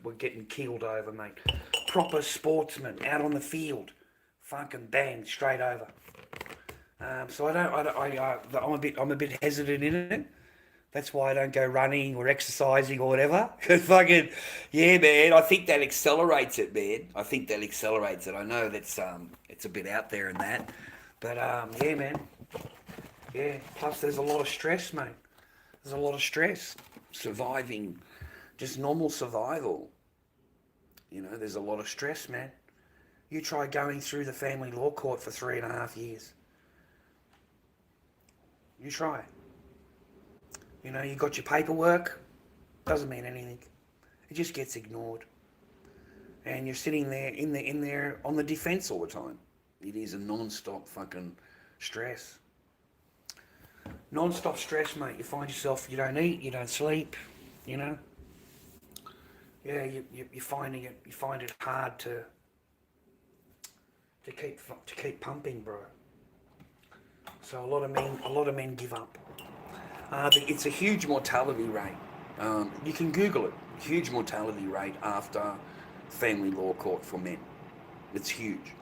were getting killed over, mate. Proper sportsmen out on the field. Fucking bang, straight over. So I'm a bit hesitant in it. That's why I don't go running or exercising or whatever. Fucking, yeah, man. I think that accelerates it, man. I know that's it's a bit out there and that, but yeah, man. Yeah, plus there's a lot of stress, mate. There's a lot of stress. Surviving, just normal survival. You know, there's a lot of stress, man. You try going through the family law court for 3.5 years. You try. You know, you got your paperwork, doesn't mean anything. It just gets ignored. And you're sitting there in there on the defence all the time. It is a non-stop fucking stress. Non-stop stress, mate. You find yourself, you don't eat, you don't sleep, you know. Yeah, you're finding it. You find it hard to keep pumping, bro. So a lot of men give up. It's a huge mortality rate. You can Google it. Huge mortality rate after family law court for men. It's huge.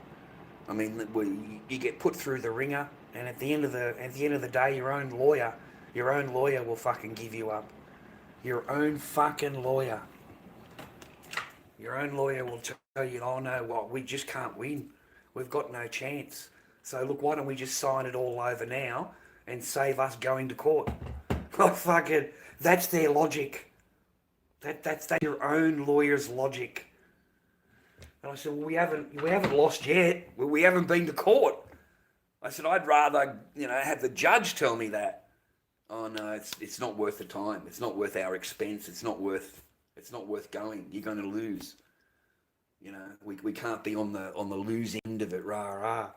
I mean, you get put through the ringer, and at the end of the day, your own lawyer will fucking give you up. Your own fucking lawyer. Your own lawyer will tell you, oh no, well, we just can't win. We've got no chance. So look, why don't we just sign it all over now and save us going to court? Oh, fucking, that's their logic. That's your own lawyer's logic. And I said, well, we haven't lost yet. We haven't been to court. I said, I'd rather, have the judge tell me that. Oh no, it's not worth the time. It's not worth our expense. It's not worth going. You're going to lose. We can't be on the losing end of it. Rah rah.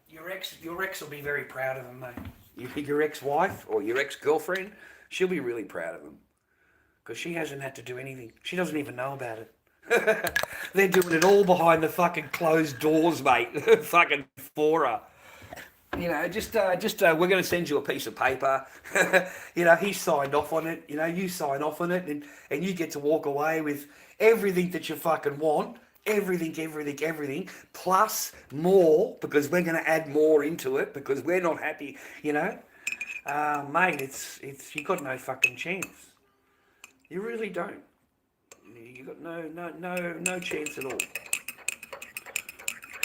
Your ex will be very proud of him, mate. Your ex-wife or your ex-girlfriend, she'll be really proud of him because she hasn't had to do anything. She doesn't even know about it. They're doing it all behind the fucking closed doors, mate. Fucking for her. We're going to send you a piece of paper. He signed off on it. You sign off on it, and you get to walk away with everything that you fucking want. Everything, plus more, because we're going to add more into it, because we're not happy, mate, it's you got no fucking chance. You really don't. You got no chance at all.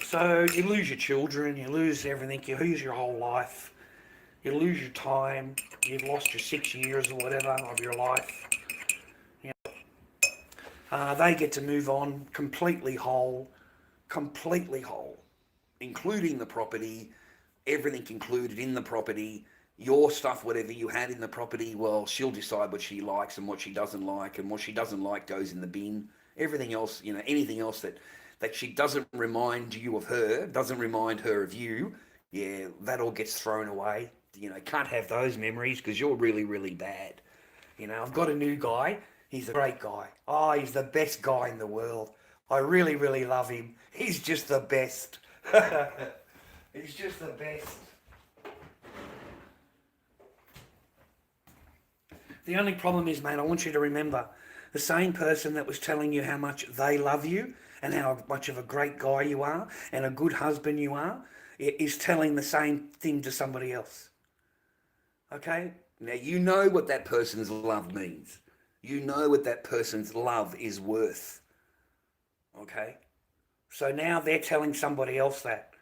So you lose your children, you lose everything, you lose your whole life, you lose your time, you've lost your 6 years or whatever of your life. They get to move on completely whole, including the property, everything included in the property, your stuff, whatever you had in the property. Well, she'll decide what she likes and what she doesn't like, and what she doesn't like goes in the bin. Everything else, anything else that she doesn't remind you of her, doesn't remind her of you, yeah, that all gets thrown away. Can't have those memories because you're really, really bad. I've got a new guy. He's a great guy. Oh, he's the best guy in the world. I really, really love him. He's just the best. He's just the best. The only problem is, mate, I want you to remember, the same person that was telling you how much they love you and how much of a great guy you are and a good husband you are is telling the same thing to somebody else. Okay? Now, you know what that person's love means. You know what that person's love is worth. Okay? So now they're telling somebody else that.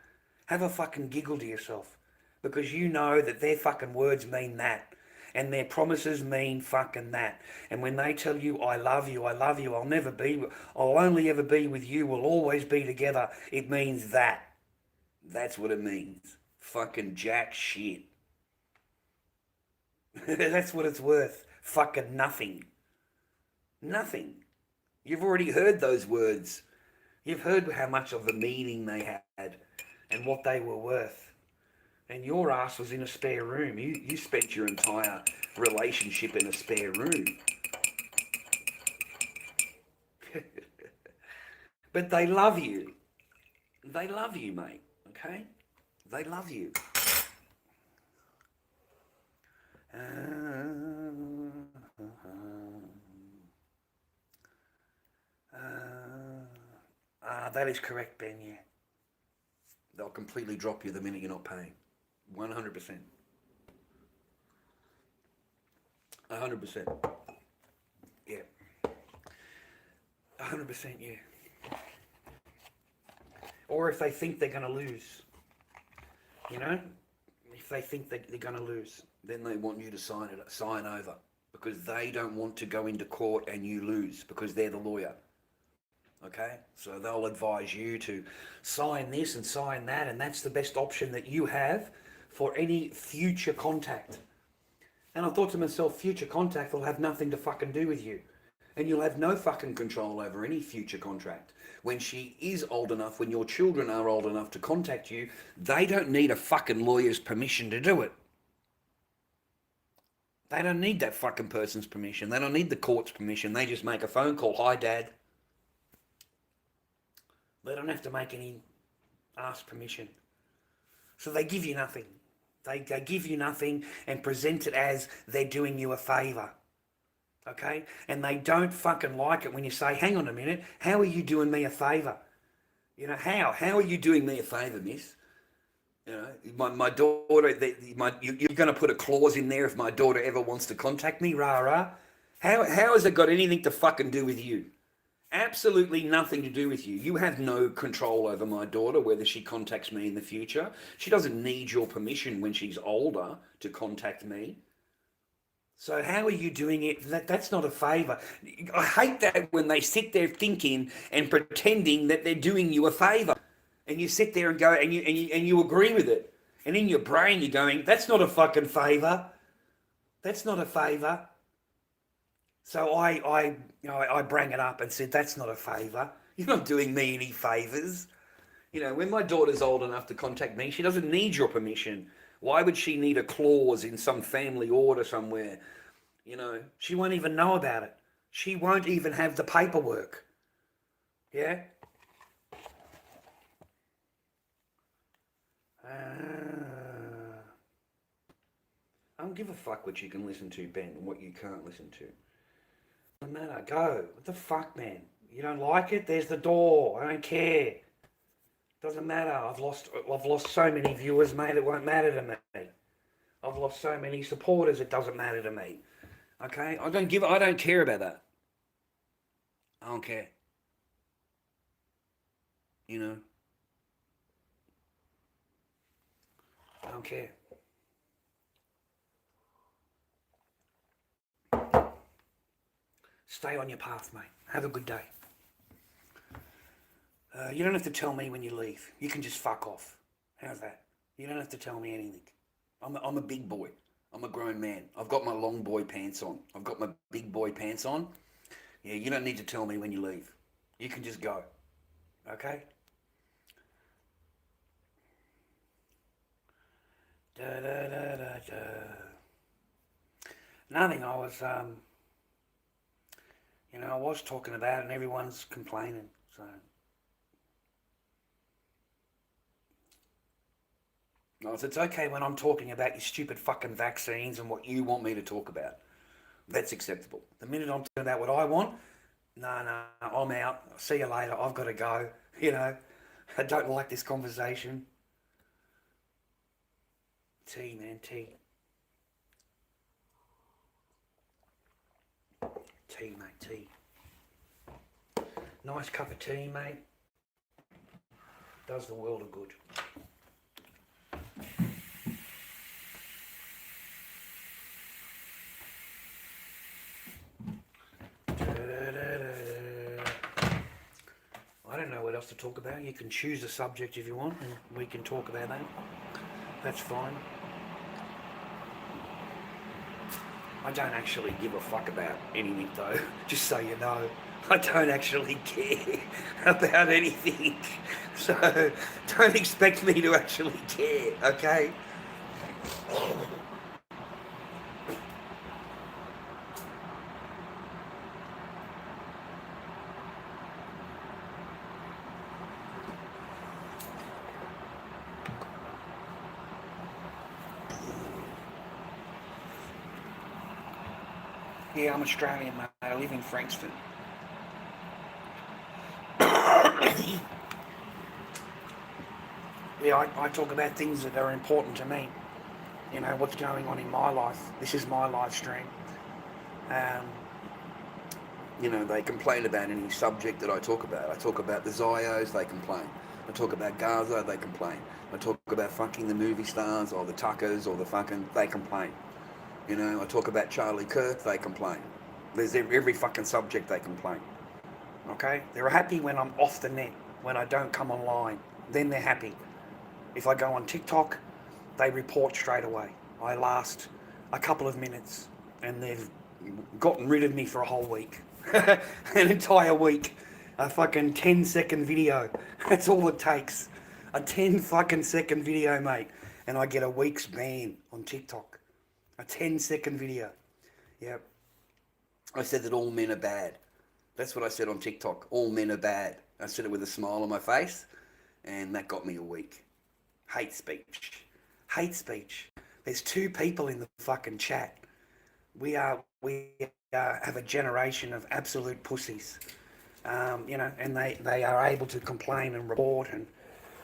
Have a fucking giggle to yourself. Because you know that their fucking words mean that. And their promises mean fucking that. And when they tell you, I love you, I'll only ever be with you, we'll always be together, it means that. That's what it means. Fucking jack shit. That's what it's worth. Fucking nothing. Nothing. You've already heard those words. You've heard how much of the meaning they had and what they were worth. And your ass was in a spare room. You spent your entire relationship in a spare room. But they love you. They love you, mate. Okay? They love you. That is correct, Ben, yeah. They'll completely drop you the minute you're not paying. 100%. 100%. Yeah. 100%, yeah. or if they think they're going to lose. You know, if they think that they're going to lose. Then they want you to sign over, because they don't want to go into court and you lose, because they're the lawyer. Okay? So they'll advise you to Sign this and sign that, and that's the best option that you have for any future contact. And I thought to myself, future contact will have nothing to fucking do with you. and you'll have no fucking control over any future contract. When she is old enough, when your children are old enough to contact you, they don't need a fucking lawyer's permission to do it. They don't need that fucking person's permission. They don't need the court's permission. They just make a phone call. Hi, Dad. They don't have to make any ask permission. So they give you nothing. They give you nothing and present it as they're doing you a favour. Okay? And they don't fucking like it when you say, hang on a minute, how are you doing me a favour? You know, how? How are you doing me a favour, miss? You know, my daughter, you're going to put a clause in there if my daughter ever wants to contact me, rah-rah. How has it got anything to fucking do with you? Absolutely nothing to do with you. You have no control over my daughter, whether she contacts me in the future. She doesn't need your permission when she's older to contact me. So how are you doing it? That's not a favour. I hate that when they sit there thinking and pretending that they're doing you a favour. And you sit there and go, and you agree with it. And in your brain you're going, that's not a fucking favour. That's not a favour. So I bring it up and said, that's not a favour. You're not doing me any favours. You know, when my daughter's old enough to contact me, she doesn't need your permission. Why would she need a clause in some family order somewhere? You know, she won't even know about it. She won't even have the paperwork. Yeah? I don't give a fuck what you can listen to, Ben, and what you can't listen to. Doesn't matter. Go. What the fuck, man? You don't like it? There's the door. I don't care. Doesn't matter. I've lost so many viewers, mate. It won't matter to me. I've lost so many supporters. It doesn't matter to me. Okay? I don't care about that. I don't care. You know? I don't care. Stay on your path, mate. Have a good day. You don't have to tell me when you leave. You can just fuck off. How's that? You don't have to tell me anything. I'm a big boy. I'm a grown man. I've got my long boy pants on. I've got my big boy pants on. Yeah, you don't need to tell me when you leave. You can just go. Okay? Nothing. I was, I was talking about it and everyone's complaining, so. No, it's okay when I'm talking about your stupid fucking vaccines and what you want me to talk about. That's acceptable. The minute I'm talking about what I want, no, I'm out. See you later. I've got to go. You know, I don't like this conversation. Tea, man, tea. Tea, mate, tea. Nice cup of tea, mate. Does the world of good. I don't know what else to talk about. You can choose a subject if you want and we can talk about that. That's fine. I don't actually give a fuck about anything though, just so you know. I don't actually care about anything. So don't expect me to actually care, okay? Yeah, I'm Australian, mate. I live in Frankston. Yeah, I talk about things that are important to me. You know, what's going on in my life. This is my live stream. You know, they complain about any subject that I talk about. I talk about the Zios, they complain. I talk about Gaza, they complain. I talk about fucking the movie stars or the Tuckers or the fucking, they complain. You know, I talk about Charlie Kirk, they complain. There's every fucking subject they complain. Okay? They're happy when I'm off the net, when I don't come online. Then they're happy. If I go on TikTok, they report straight away. I last a couple of minutes and they've gotten rid of me for a whole week. An entire week. A fucking 10-second video. That's all it takes. A 10 fucking second video, mate. And I get a week's ban on TikTok. A 10-second video. Yep. I said that all men are bad. That's what I said on TikTok. All men are bad. I said it with a smile on my face, and that got me a week. Hate speech. Hate speech. There's 2 people in the fucking chat. We have a generation of absolute pussies. You know, and they are able to complain and report,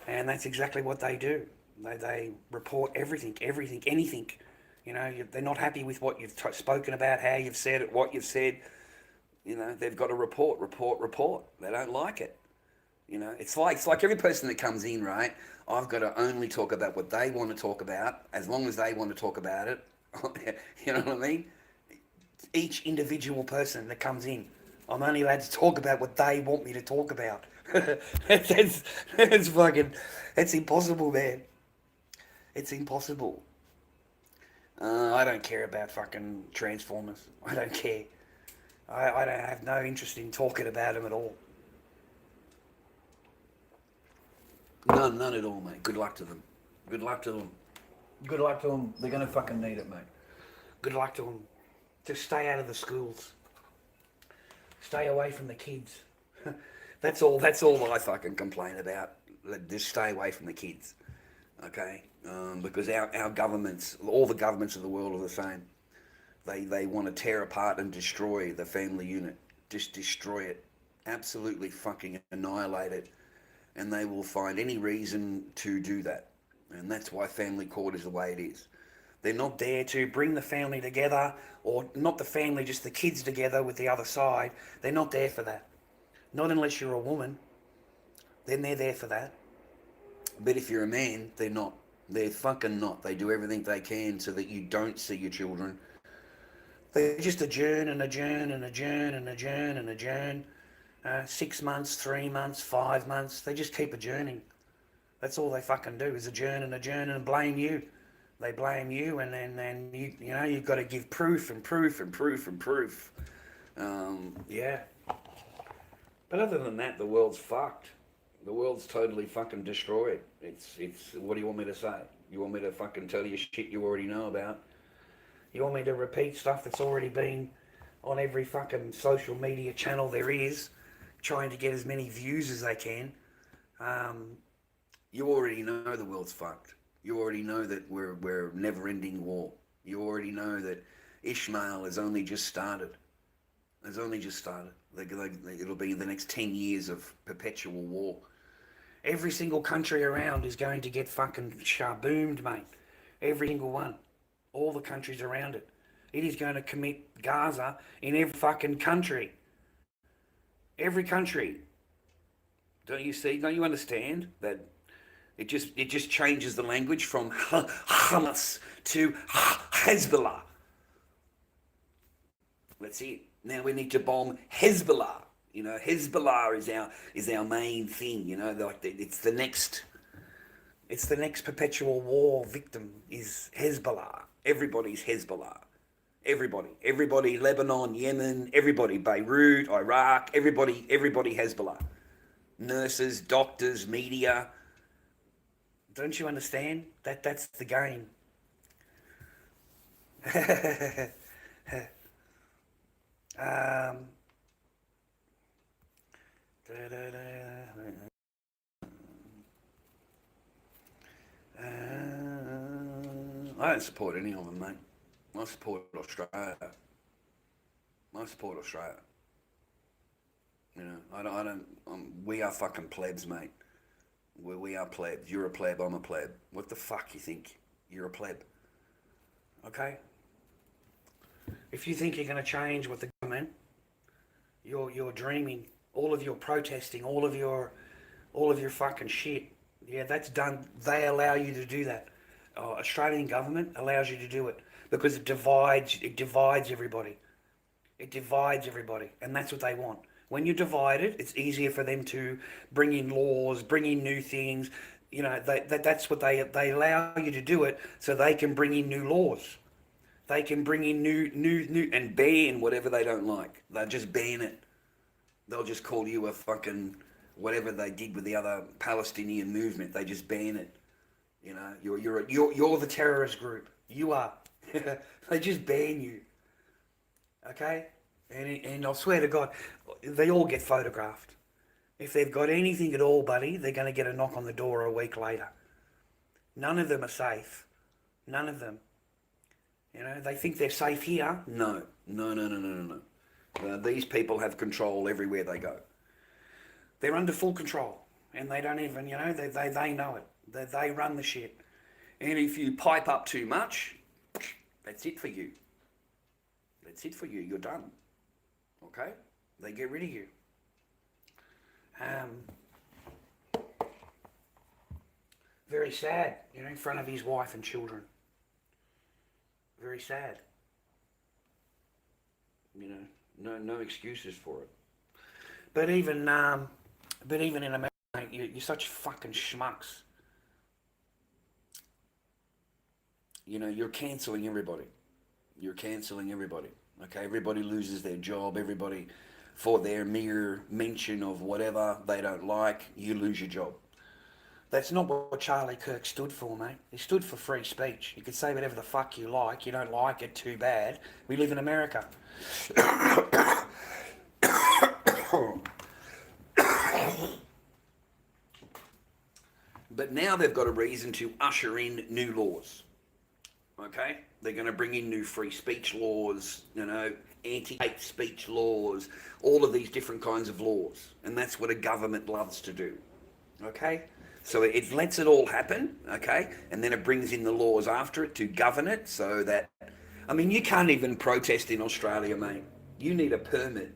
and that's exactly what they do. They report everything, anything. You know, they're not happy with what you've spoken about, how you've said it, what you've said. You know, they've got to report. They don't like it. You know, it's like every person that comes in, right? I've got to only talk about what they want to talk about, as long as they want to talk about it. You know what I mean? Each individual person that comes in, I'm only allowed to talk about what they want me to talk about. It's fucking, it's impossible, man. It's impossible. I don't care about fucking Transformers. I don't care. I don't have no interest in talking about them at all. None at all, mate. Good luck to them. Good luck to them. Good luck to them. They're going to fucking need it, mate. Good luck to them. Just stay out of the schools. Stay away from the kids. That's all I fucking complain about. Just stay away from the kids. Okay? Because our governments, all the governments of the world are the same. They want to tear apart and destroy the family unit. Just destroy it. Absolutely fucking annihilate it. And they will find any reason to do that. And that's why family court is the way it is. They're not there to bring the family together, or not the family, just the kids together with the other side. They're not there for that. Not unless you're a woman. Then they're there for that. But if you're a man, they're not. They're fucking not. They do everything they can so that you don't see your children. They just adjourn and adjourn and adjourn and adjourn and adjourn. 6 months, 3 months, 5 months. They just keep adjourning. That's all they fucking do is adjourn and blame you. They blame you, and then you know, you've got to give proof and proof and proof and proof. Yeah. But other than that, the world's fucked. The world's totally fucking destroyed. It's. What do you want me to say? You want me to fucking tell you shit you already know about? You want me to repeat stuff that's already been on every fucking social media channel there is, trying to get as many views as they can? You already know the world's fucked. You already know that we're never-ending war. You already know that Ishmael has only just started. It'll be the next 10 years of perpetual war. Every single country around is going to get fucking shaboomed, mate. Every single one. All the countries around it. It is going to commit Gaza in every fucking country. Every country. Don't you see? Don't you understand that it just changes the language from Hamas to Hezbollah? That's it. Now we need to bomb Hezbollah. You know, Hezbollah is our main thing. You know, like it's the next perpetual war victim is Hezbollah. Everybody's Hezbollah. Everybody, Lebanon, Yemen, everybody, Beirut, Iraq, everybody Hezbollah. Nurses, doctors, media. Don't you understand? That's the game. I don't support any of them, mate. I support Australia. You know, I don't. We are fucking plebs, mate. We are plebs. You're a pleb. I'm a pleb. What the fuck you think? You're a pleb. Okay. If you think you're going to change with the government, you're dreaming. All of your protesting, all of your all of your fucking shit. Yeah, that's done. They allow you to do that. Australian government allows you to do it because it divides everybody. It divides everybody, and that's what they want. When you're divided, it's easier for them to bring in laws, bring in new things. You know, that's what they allow you to do it so they can bring in new laws. They can bring in new and ban whatever they don't like. They'll just ban it. They'll just call you a fucking whatever they did with the other Palestinian movement. They just ban it. You know, you're the terrorist group. You are. They just ban you. Okay? And I swear to God, they all get photographed. If they've got anything at all, buddy, they're going to get a knock on the door a week later. None of them are safe. None of them. You know, they think they're safe here. No. These people have control everywhere they go. They're under full control. And they don't even, you know, they know it. They run the shit. And if you pipe up too much, that's it for you. That's it for you. You're done. Okay? They get rid of you. Very sad, you know, in front of his wife and children. Very sad. You know, no excuses for it. But even in America, mate, you're such fucking schmucks. You know, you're cancelling everybody. You're cancelling everybody. Okay, everybody loses their job. Everybody, for their mere mention of whatever they don't like, you lose your job. That's not what Charlie Kirk stood for, mate. He stood for free speech. You could say whatever the fuck you like. You don't like it, too bad. We live in America. But now they've got a reason to usher in new laws. Okay? They're going to bring in new free speech laws, you know, anti-hate speech laws, all of these different kinds of laws. And that's what a government loves to do. Okay? So it lets it all happen, okay? And then it brings in the laws after it to govern it so that... I mean, you can't even protest in Australia, mate. You need a permit.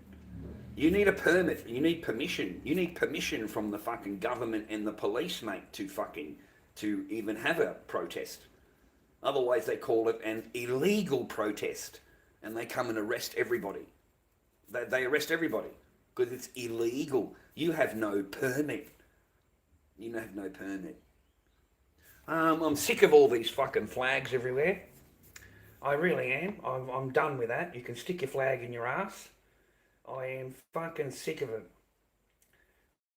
You need a permit. You need permission. You need permission from the fucking government and the police, mate, to even have a protest. Otherwise, they call it an illegal protest, and they come and arrest everybody. They arrest everybody because it's illegal. You have no permit. You have no permit. I'm sick of all these fucking flags everywhere. I really am. I'm done with that. You can stick your flag in your ass. I am fucking sick of it.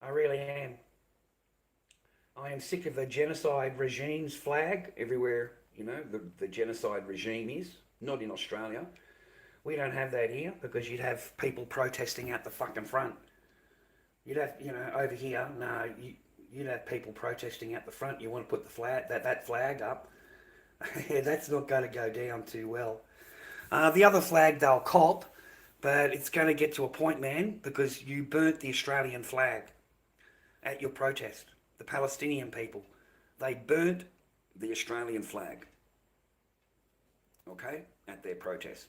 I really am. I am sick of the genocide regime's flag everywhere. You know, the genocide regime is. Not in Australia. We don't have that here because you'd have people protesting out the fucking front. You'd have, you know, over here, no, you'd have people protesting out the front. You want to put the flag, that flag up. Yeah, that's not going to go down too well. The other flag they'll cop, but it's going to get to a point, man, because you burnt the Australian flag at your protest. The Palestinian people, they burnt the Australian flag, okay, at their protest.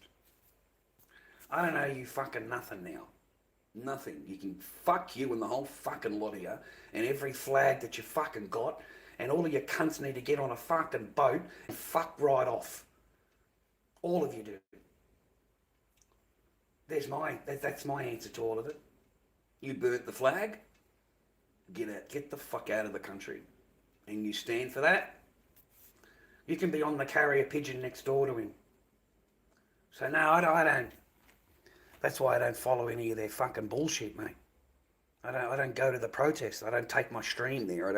I don't know you fucking nothing now. Nothing. You can fuck you and the whole fucking lot of you and every flag that you fucking got, and all of your cunts need to get on a fucking boat and fuck right off. All of you do. That's my answer to all of it. You burnt the flag, get the fuck out of the country. And you stand for that, you can be on the carrier pigeon next door to him. So no, I don't. That's why I don't follow any of their fucking bullshit, mate. I don't go to the protests. I don't take my stream there.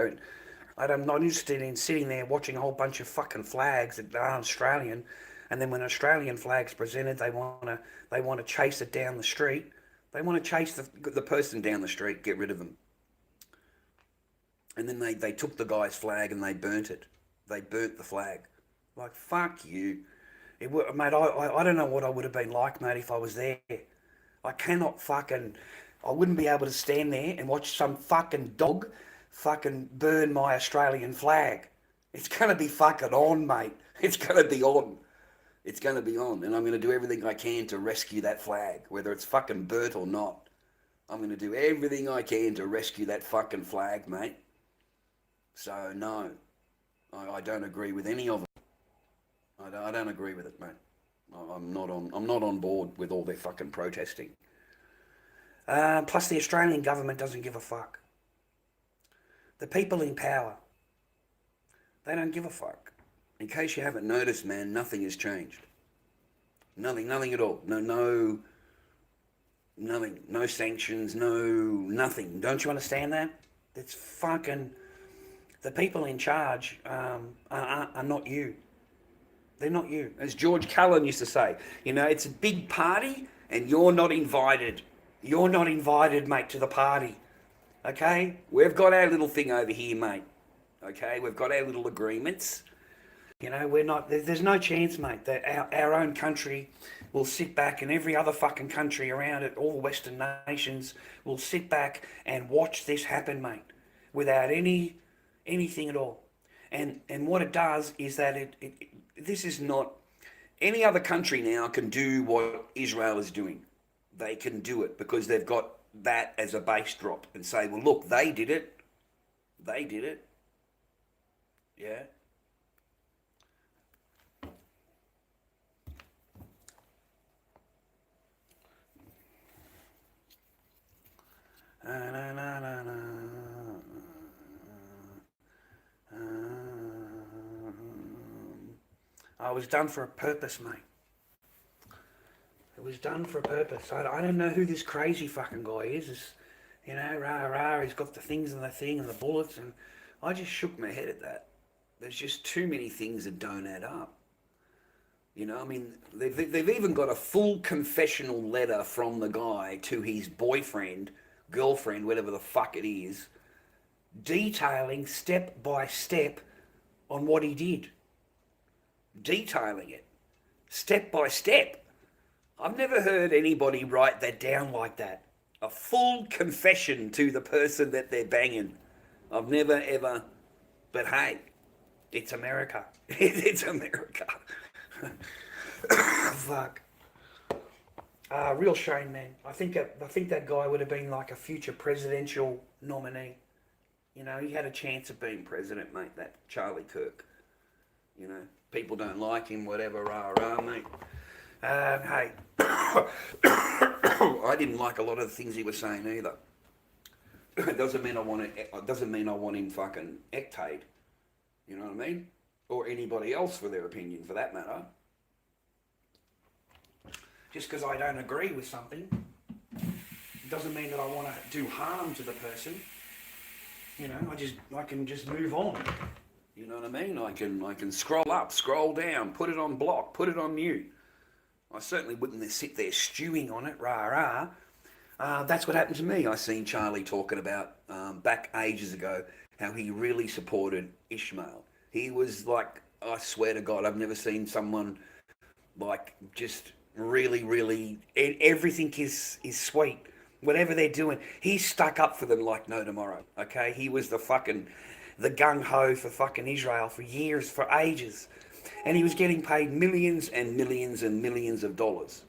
I'm not interested in sitting there watching a whole bunch of fucking flags that aren't Australian, and then when an Australian flag's presented, they want to chase it down the street. They want to chase the person down the street, get rid of them. And then they took the guy's flag and they burnt it. They burnt the flag. Like, fuck you. Mate, I don't know what I would have been like, mate, if I was there. I wouldn't be able to stand there and watch some fucking dog fucking burn my Australian flag. It's going to be fucking on, mate. It's going to be on. It's going to be on. And I'm going to do everything I can to rescue that flag, whether it's fucking burnt or not. I'm going to do everything I can to rescue that fucking flag, mate. So, no, I don't agree with any of it. I don't agree with it, mate. I'm not on board with all their fucking protesting. Plus, the Australian government doesn't give a fuck. The people in power, they don't give a fuck. In case you haven't noticed, man, nothing has changed. Nothing at all. Nothing. No sanctions, nothing. Don't you understand that? It's fucking... The people in charge are not you. They're not you. As George Cullen used to say, it's a big party and you're not invited. You're not invited, mate, to the party. Okay? We've got our little thing over here, mate. Okay? We've got our little agreements. We're not... There's no chance, mate, that our own country will sit back, and every other fucking country around it, all Western nations, will sit back and watch this happen, mate, without anything at all. And what it does is that this is not... Any other country now can do what Israel is doing. They can do it because they've got that as a base drop and say, well, look, they did it. They did it. Yeah. I was done for a purpose, mate. It was done for a purpose. I don't know who this crazy fucking guy is. It's, rah, he's got the things and the thing and the bullets, and I just shook my head at that. There's just too many things that don't add up. They've even got a full confessional letter from the guy to his boyfriend, girlfriend, whatever the fuck it is, detailing step by step on what he did. Detailing it. Step by step. I've never heard anybody write that down like that. A full confession to the person that they're banging. I've never ever... But hey, it's America. It's America. Fuck. Real shame, man. I think that guy would have been like a future presidential nominee. He had a chance of being president, mate, that Charlie Kirk. People don't like him, whatever, rah, mate. Hey. I didn't like a lot of the things he was saying either. It doesn't mean I want him fucking ectate. You know what I mean? Or anybody else for their opinion, for that matter. Just because I don't agree with something doesn't mean that I want to do harm to the person. I can just move on. You know what I mean? I can scroll up, scroll down, put it on block, put it on mute. I certainly wouldn't sit there stewing on it, rah. That's what happened to me. I seen Charlie talking about back ages ago how he really supported Ishmael. He was like, I swear to God, I've never seen someone like just really, everything is sweet. Whatever they're doing, he stuck up for them like no tomorrow, okay? He was the gung-ho for fucking Israel for years, for ages. And he was getting paid millions and millions and millions of dollars,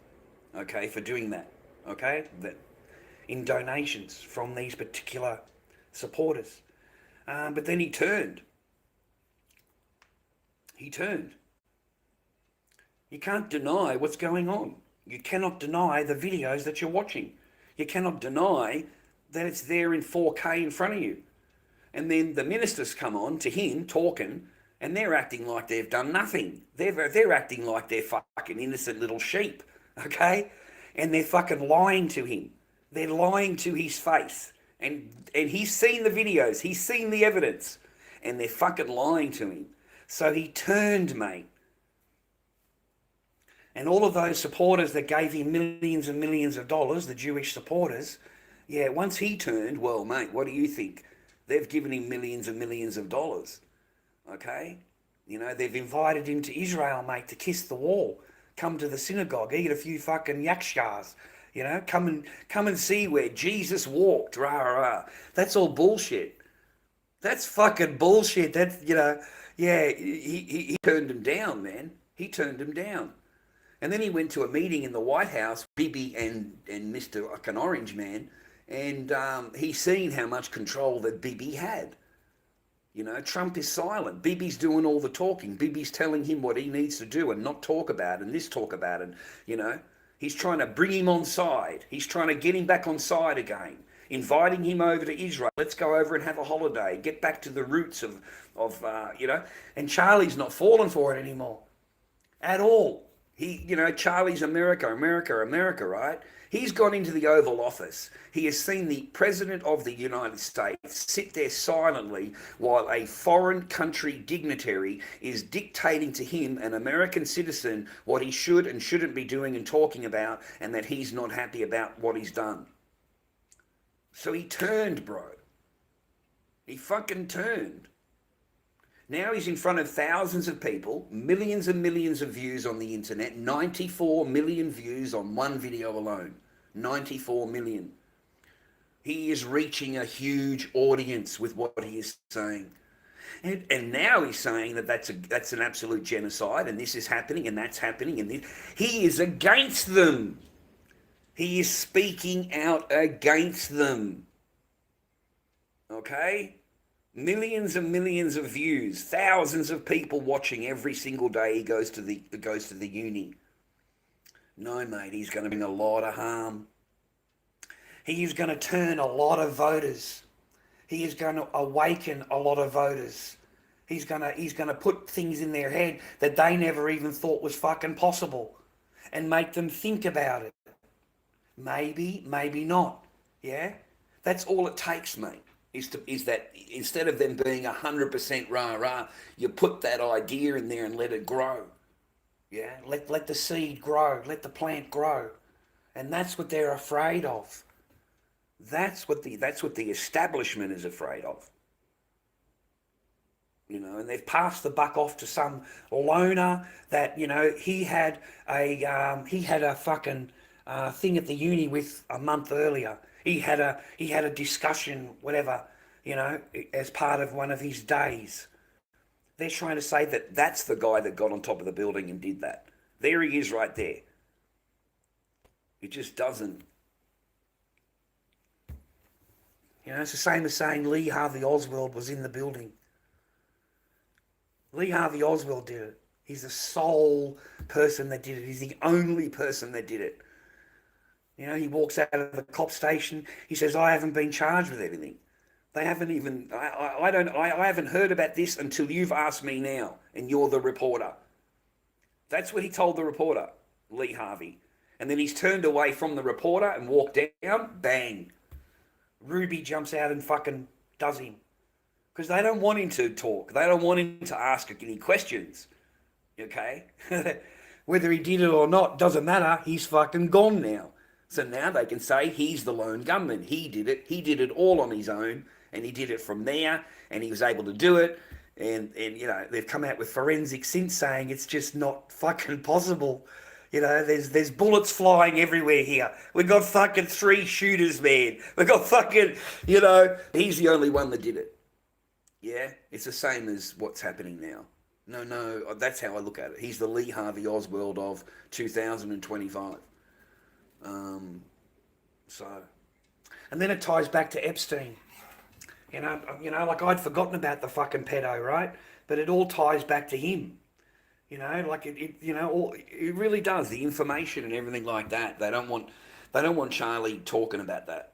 okay, for doing that, okay? In donations from these particular supporters. But then he turned. You can't deny what's going on. You cannot deny the videos that you're watching. You cannot deny that it's there in 4K in front of you. And then the ministers come on to him talking, and they're acting like they've done nothing. They're acting like they're fucking innocent little sheep, okay? And they're fucking lying to him. They're lying to his face. And he's seen the videos. He's seen the evidence. And they're fucking lying to him. So he turned, mate. And all of those supporters that gave him millions and millions of dollars, the Jewish supporters, yeah, once he turned, well, mate, what do you think? They've given him millions and millions of dollars, okay? They've invited him to Israel, mate, to kiss the wall. Come to the synagogue, eat a few fucking yakshars, come and see where Jesus walked, rah. That's all bullshit. That's fucking bullshit. That's, yeah, he turned him down, man. He turned him down. And then he went to a meeting in the White House, Bibi and Mr. like an orange man, And he's seen how much control that Bibi had. You know, Trump is silent. Bibi's doing all the talking. Bibi's telling him what he needs to do and not talk about and this talk about it. You know, he's trying to bring him on side. He's trying to get him back on side again, inviting him over to Israel. Let's go over and have a holiday, get back to the roots of you know. And Charlie's not falling for it anymore at all. You know, Charlie's America, America, America, right? He's gone into the Oval Office. He has seen the President of the United States sit there silently while a foreign country dignitary is dictating to him, an American citizen, what he should and shouldn't be doing and talking about, and that he's not happy about what he's done. So he turned, bro. He fucking turned. Now he's in front of thousands of people, millions and millions of views on the internet, 94 million views on one video alone. 94 million. He is reaching a huge audience with what he is saying. And now he's saying that that's an absolute genocide, and this is happening, and that's happening, and he is against them. He is speaking out against them. Okay? Millions and millions of views, thousands of people watching every single day he goes to the uni. No, mate, he's going to bring a lot of harm. He is going to turn a lot of voters. He is going to awaken a lot of voters. He's going to put things in their head that they never even thought was fucking possible, and make them think about it. Maybe, maybe not. Yeah, that's all it takes, mate. Is that instead of them being 100% rah-rah, you put that idea in there and let it grow. Yeah, let the seed grow, let the plant grow. And that's what they're afraid of. That's what the establishment is afraid of. You know, and they've passed the buck off to some loner that, you know, he had a fucking thing at the uni with a month earlier. He had a discussion, whatever, you know, as part of one of his days. They're trying to say that that's the guy that got on top of the building and did that. There he is right there. It just doesn't. You know, it's the same as saying Lee Harvey Oswald was in the building. Lee Harvey Oswald did it. He's the sole person that did it. He's the only person that did it. You know, he walks out of the cop station. He says, "I haven't been charged with anything. They haven't even. I haven't heard about this until you've asked me now, and you're the reporter." That's what he told the reporter, Lee Harvey. And then he's turned away from the reporter and walked down. Bang! Ruby jumps out and fucking does him, because they don't want him to talk. They don't want him to ask any questions. Okay, whether he did it or not doesn't matter. He's fucking gone now. So now they can say he's the lone gunman. He did it. He did it all on his own, and he did it from there, and he was able to do it. And you know, they've come out with forensics since saying it's just not fucking possible. You know, there's bullets flying everywhere here. We've got fucking 3 shooters, man. We've got fucking, you know, he's the only one that did it. Yeah, it's the same as what's happening now. No, that's how I look at it. He's the Lee Harvey Oswald of 2025. And then it ties back to Epstein. You know, like I'd forgotten about the fucking pedo, right? But it all ties back to him. You know, like it really does. The information and everything like that. They don't want Charlie talking about that.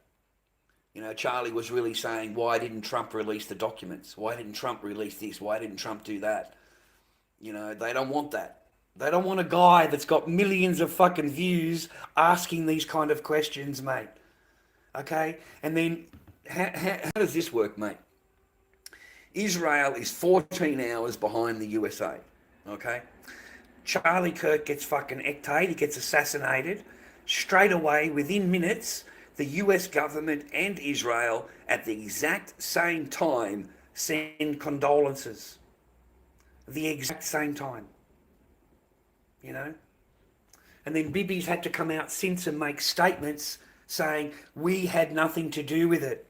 You know, Charlie was really saying, why didn't Trump release the documents? Why didn't Trump release this? Why didn't Trump do that? You know, they don't want that. They don't want a guy that's got millions of fucking views asking these kind of questions, mate. Okay? And then, how does this work, mate? Israel is 14 hours behind the USA. Okay? Charlie Kirk gets fucking ectate, he gets assassinated. Straight away, within minutes, the US government and Israel, at the exact same time, send condolences. The exact same time. You know? And then Bibi's had to come out since and make statements saying, we had nothing to do with it.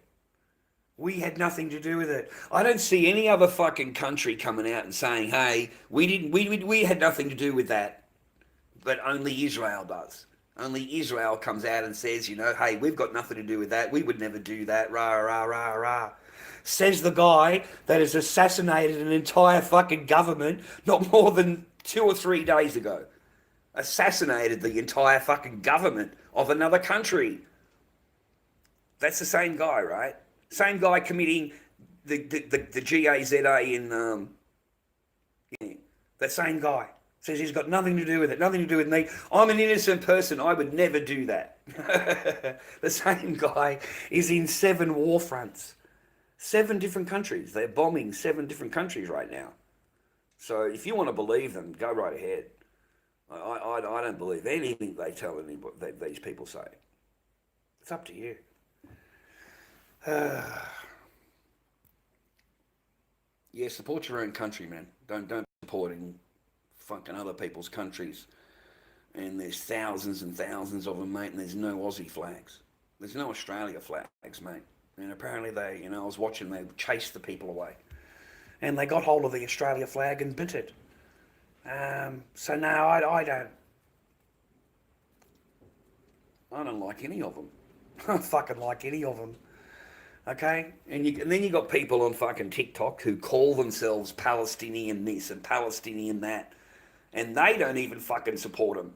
We had nothing to do with it. I don't see any other fucking country coming out and saying, hey, we had nothing to do with that, but only Israel does. Only Israel comes out and says, you know, hey, we've got nothing to do with that. We would never do that. Rah, rah, rah, rah. Says the guy that has assassinated an entire fucking government Not more than 2 or 3 days ago. Assassinated the entire fucking government of another country. That's the same guy, right? Same guy committing the GAZA in that same guy says he's got nothing to do with it, nothing to do with me. I'm an innocent person. I would never do that. The same guy is in 7 war fronts. 7 different countries. They're bombing 7 different countries right now. So if you want to believe them, go right ahead. I don't believe anything they tell anybody, these people say. It's up to you. Yeah, support your own country, man. Don't supporting fucking other people's countries. And there's thousands and thousands of them, mate, and there's no Aussie flags. There's no Australia flags, mate. And apparently they, you know, I was watching, they chased the people away. And they got hold of the Australia flag and bit it. So no, I don't like any of them. I don't fucking like any of them. Okay? And then you got people on fucking TikTok who call themselves Palestinian this and Palestinian that. And they don't even fucking support them.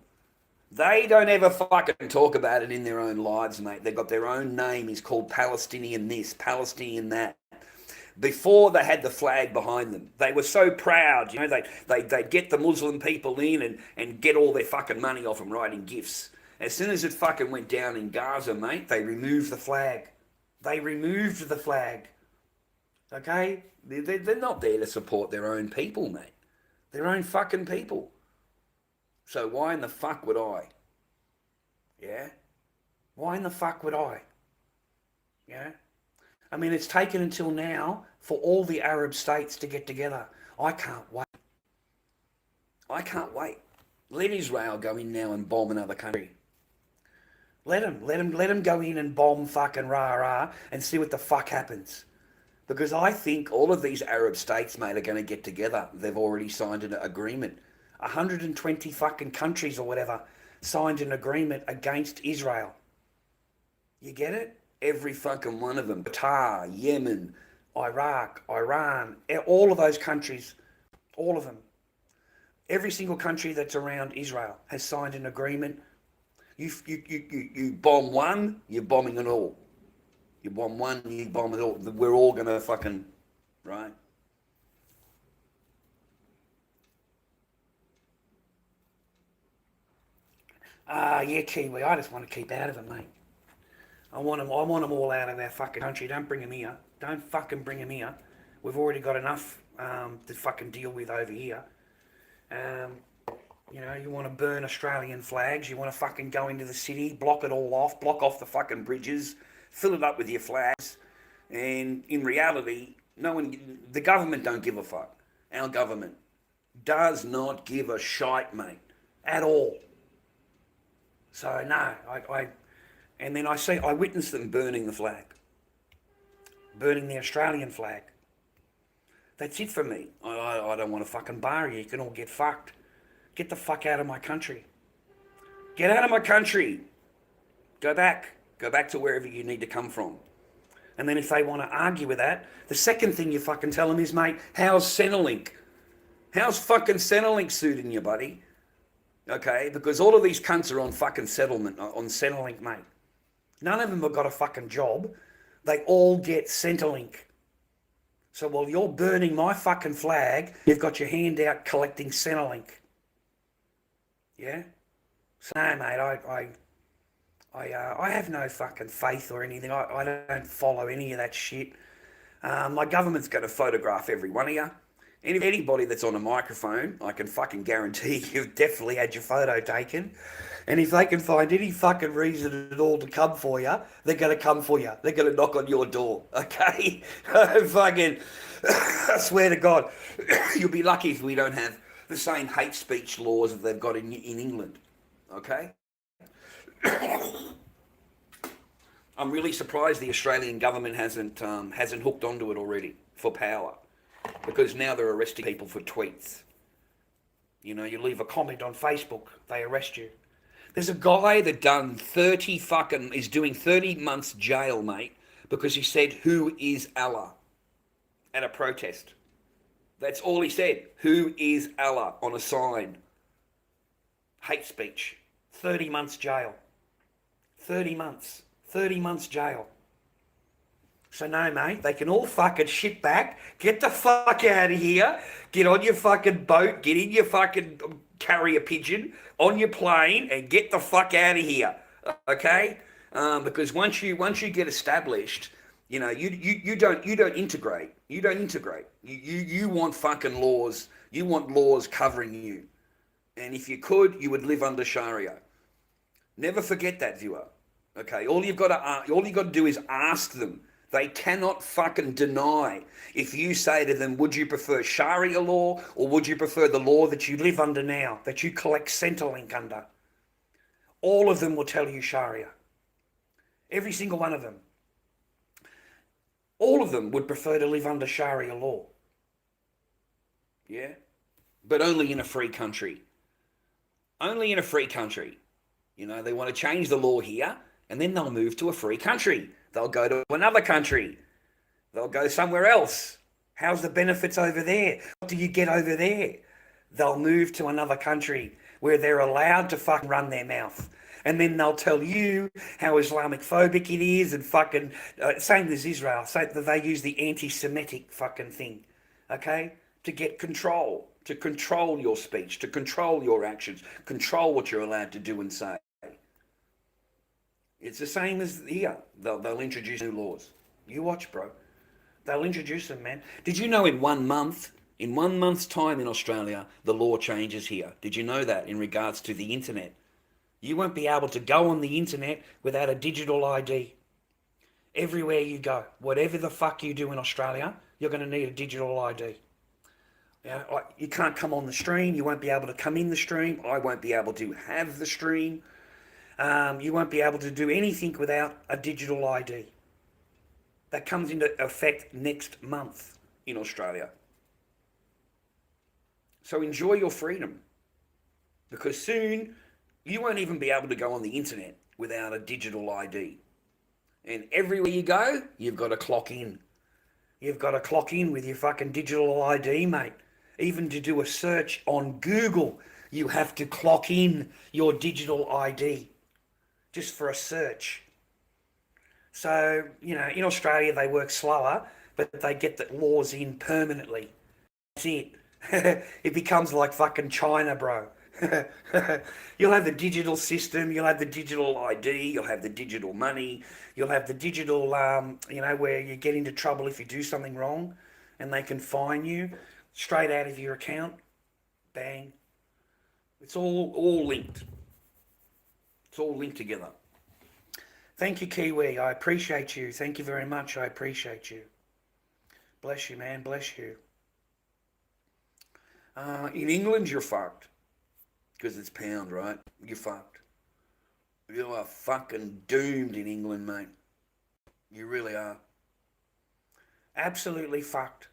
They don't ever fucking talk about it in their own lives, mate. They've got their own name. It's called Palestinian this, Palestinian that. Before they had the flag behind them, they were so proud, you know, they'd get the Muslim people in and get all their fucking money off them writing gifts. As soon as it fucking went down in Gaza, mate, they removed the flag. They removed the flag. Okay? They're not there to support their own people, mate. Their own fucking people. So why in the fuck would I? Yeah? Why in the fuck would I? Yeah? I mean, it's taken until now for all the Arab states to get together. I can't wait. I can't wait. Let Israel go in now and bomb another country. Let them go in and bomb fucking rah and see what the fuck happens. Because I think all of these Arab states, mate, are going to get together. They've already signed an agreement. 120 fucking countries or whatever signed an agreement against Israel. You get it? Every fucking one of them. Qatar, Yemen, Iraq, Iran, all of those countries, all of them. Every single country that's around Israel has signed an agreement. You bomb one, you're bombing it all. You bomb one, you bomb it all. We're all going to fucking, right? Yeah, Kiwi, I just want to keep out of it, mate. I want them all out of our fucking country. Don't bring them here. Don't fucking bring them here. We've already got enough to fucking deal with over here. You know, you want to burn Australian flags. You want to fucking go into the city, block it all off, block off the fucking bridges, fill it up with your flags. And in reality, the government don't give a fuck. Our government does not give a shite, mate, at all. So no, and then I witnessed them burning the flag. Burning the Australian flag. That's it for me. I don't want to fucking bar you. You can all get fucked. Get the fuck out of my country. Get out of my country. Go back. Go back to wherever you need to come from. And then if they want to argue with that, the second thing you fucking tell them is, mate, how's Centrelink? How's fucking Centrelink suiting you, buddy? Okay, because all of these cunts are on fucking Centrelink, mate. None of them have got a fucking job. They all get Centrelink. So while you're burning my fucking flag, you've got your hand out collecting Centrelink. Yeah? So no, mate, I have no fucking faith or anything. I don't follow any of that shit. My government's going to photograph every one of you. And anybody that's on a microphone, I can fucking guarantee you've definitely had your photo taken. And if they can find any fucking reason at all to come for you, they're going to come for you. They're going to knock on your door, okay? Fucking, I swear to God, you'll be lucky if we don't have the same hate speech laws that they've got in England, okay? I'm really surprised the Australian government hasn't hooked onto it already for power, because now they're arresting people for tweets. You know, you leave a comment on Facebook, they arrest you. There's a guy that is doing 30 months jail, mate, because he said, "Who is Allah?" at a protest. That's all he said. "Who is Allah?" on a sign. Hate speech. 30 months jail. 30 months. 30 months jail. So no, mate, they can all fucking shit back. Get the fuck out of here. Get on your fucking boat. Get in your fucking carrier pigeon on your plane and get the fuck out of here. Okay? Because once you get established, you know, you don't integrate. You don't integrate. You want fucking laws. You want laws covering you. And if you could, you would live under Sharia. Never forget that, viewer. Okay? All you've got to do is ask them. They cannot fucking deny. If you say to them, would you prefer Sharia law or would you prefer the law that you live under now, that you collect Centrelink under? All of them will tell you Sharia. Every single one of them. All of them would prefer to live under Sharia law. Yeah? But only in a free country. Only in a free country. You know, they want to change the law here and then they'll move to a free country. They'll go to another country. They'll go somewhere else. How's the benefits over there? What do you get over there? They'll move to another country where they're allowed to fucking run their mouth. And then they'll tell you how Islamic phobic it is and fucking, same as Israel, so that they use the anti-Semitic fucking thing, okay? To get control, to control your speech, to control your actions, control what you're allowed to do and say. It's the same as here. They'll introduce new laws. You watch, bro. They'll introduce them, man. Did you know in 1 month, in 1 month's time in Australia, the law changes here? Did you know that in regards to the internet? You won't be able to go on the internet without a digital ID. Everywhere you go, whatever the fuck you do in Australia, you're going to need a digital ID. You can't come on the stream. You won't be able to come in the stream. I won't be able to have the stream. You won't be able to do anything without a digital ID. That comes into effect next month in Australia. So enjoy your freedom. Because soon you won't even be able to go on the internet without a digital ID. And everywhere you go, you've got to clock in. You've got to clock in with your fucking digital ID, mate. Even to do a search on Google, you have to clock in your digital ID. Just for a search. So, you know, in Australia they work slower, but they get the laws in permanently. That's it. It becomes like fucking China, bro. You'll have the digital system, you'll have the digital ID, you'll have the digital money, you'll have the digital, you know, where you get into trouble if you do something wrong and they can fine you straight out of your account. Bang. It's all linked. It's all linked together. Thank you, Kiwi. I appreciate you. Thank you very much. I appreciate you. Bless you, man. Bless you. In England, you're fucked. Because it's pound, right? You're fucked. You are fucking doomed in England, mate. You really are. Absolutely fucked.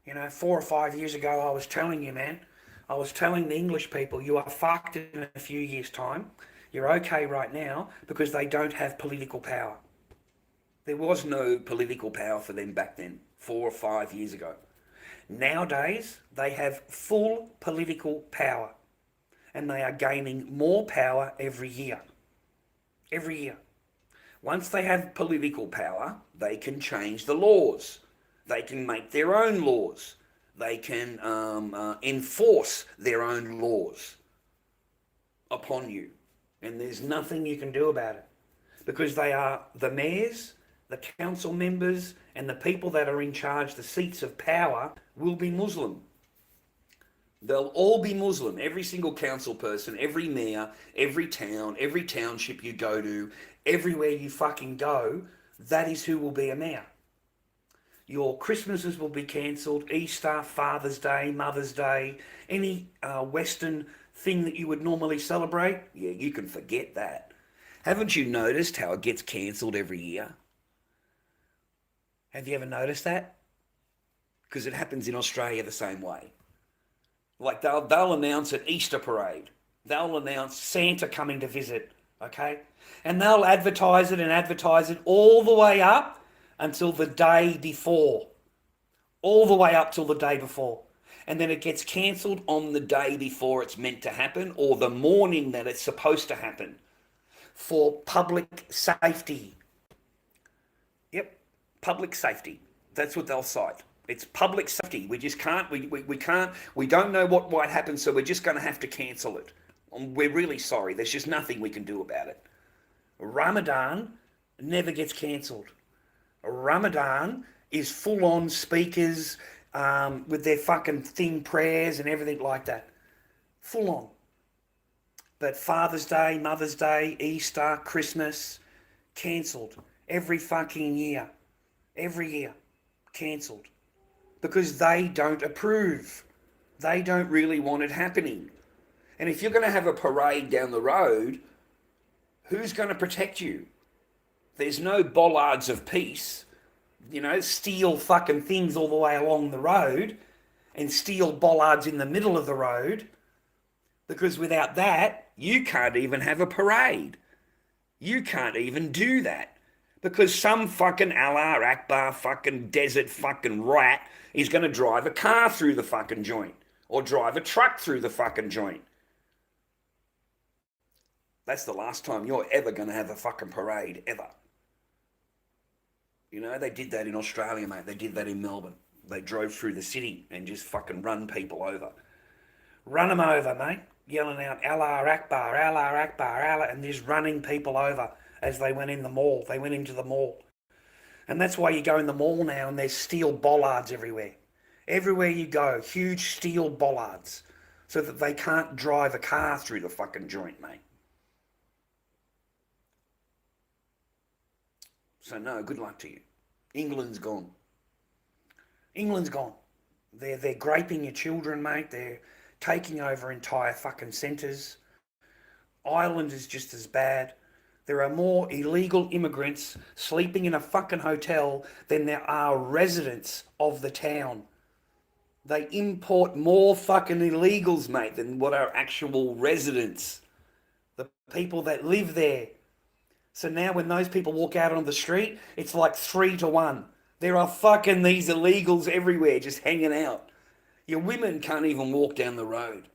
You know, 4 or 5 years ago, I was telling you, man. I was telling the English people, you are fucked in a few years' time. You're okay right now because they don't have political power. There was no political power for them back then, 4 or 5 years ago. Nowadays, they have full political power and they are gaining more power every year. Every year. Once they have political power, they can change the laws. They can make their own laws. They can enforce their own laws upon you. And there's nothing you can do about it because they are the mayors, the council members, and the people that are in charge, the seats of power, will be Muslim. They'll all be Muslim. Every single council person, every mayor, every town, every township you go to, everywhere you fucking go, that is who will be a mayor. Your Christmases will be cancelled, Easter, Father's Day, Mother's Day, any Western thing that you would normally celebrate, yeah, you can forget that. Haven't you noticed how it gets cancelled every year? Have you ever noticed that? Because it happens in Australia the same way. Like they'll announce an Easter parade. They'll announce Santa coming to visit, okay? And they'll advertise it all the way up until the day before. All the way up till the day before. And then it gets cancelled on the day before it's meant to happen or the morning that it's supposed to happen for public safety. Yep, public safety. That's what they'll cite. It's public safety. We just can't, we don't know what might happen, so we're just going to have to cancel it. We're really sorry. There's just nothing we can do about it. Ramadan never gets cancelled. Ramadan is full-on speakers with their fucking thing prayers and everything like that. Full-on. But Father's Day, Mother's Day, Easter, Christmas, cancelled. Every fucking year. Every year. Cancelled. Because they don't approve. They don't really want it happening. And if you're going to have a parade down the road, who's going to protect you? There's no bollards of peace, you know, steel fucking things all the way along the road and steel bollards in the middle of the road. Because without that, you can't even have a parade. You can't even do that. Because some fucking Allah Akbar fucking desert fucking rat is going to drive a car through the fucking joint or drive a truck through the fucking joint. That's the last time you're ever going to have a fucking parade, ever. You know, they did that in Australia, mate. They did that in Melbourne. They drove through the city and just fucking run people over. Run them over, mate. Yelling out, Allah Akbar, Allah Akbar, Allah, and just running people over as they went in the mall. They went into the mall. And that's why you go in the mall now and there's steel bollards everywhere. Everywhere you go, huge steel bollards so that they can't drive a car through the fucking joint, mate. So no, good luck to you. England's gone. England's gone. They're graping your children, mate. They're taking over entire fucking centres. Ireland is just as bad. There are more illegal immigrants sleeping in a fucking hotel than there are residents of the town. They import more fucking illegals, mate, than what are actual residents. The people that live there. So now when those people walk out on the street, it's like 3-1. There are fucking these illegals everywhere just hanging out. Your women can't even walk down the road.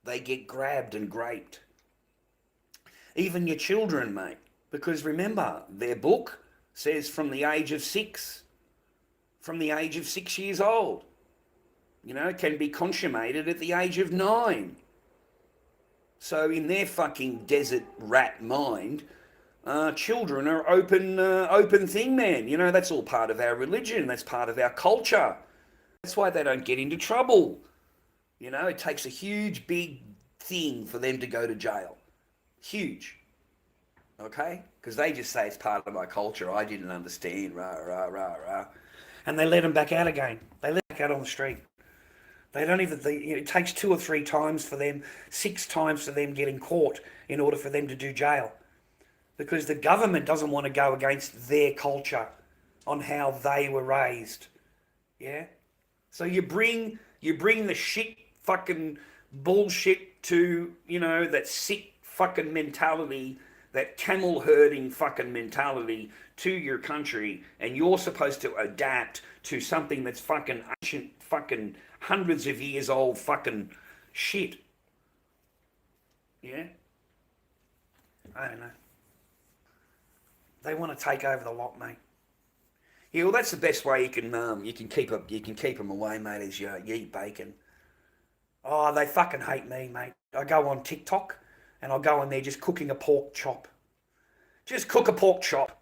They get grabbed and raped. Even your children, mate. Because remember, their book says from the age of 6. From the age of 6 years old. You know, can be consummated at the age of 9. So in their fucking desert rat mind, children are open thing, man. You know, that's all part of our religion. That's part of our culture. That's why they don't get into trouble. You know, it takes a huge, big thing for them to go to jail. Huge. Okay? Because they just say it's part of my culture. I didn't understand. Rah, rah, rah, rah. And they let them back out again. They let them back out on the street. They don't even, it takes 2 or 3 times for them, 6 times for them getting caught in order for them to do jail. Because the government doesn't want to go against their culture on how they were raised. Yeah? So you bring the shit fucking bullshit to, you know, that sick fucking mentality, that camel herding fucking mentality to your country, and you're supposed to adapt to something that's fucking ancient, fucking hundreds of years old fucking shit. Yeah? I don't know. They want to take over the lot, mate. Yeah, well, that's the best way you can keep them away, mate. Is you eat bacon. Oh, they fucking hate me, mate. I go on TikTok and I'll go on there just cooking a pork chop. Just cook a pork chop.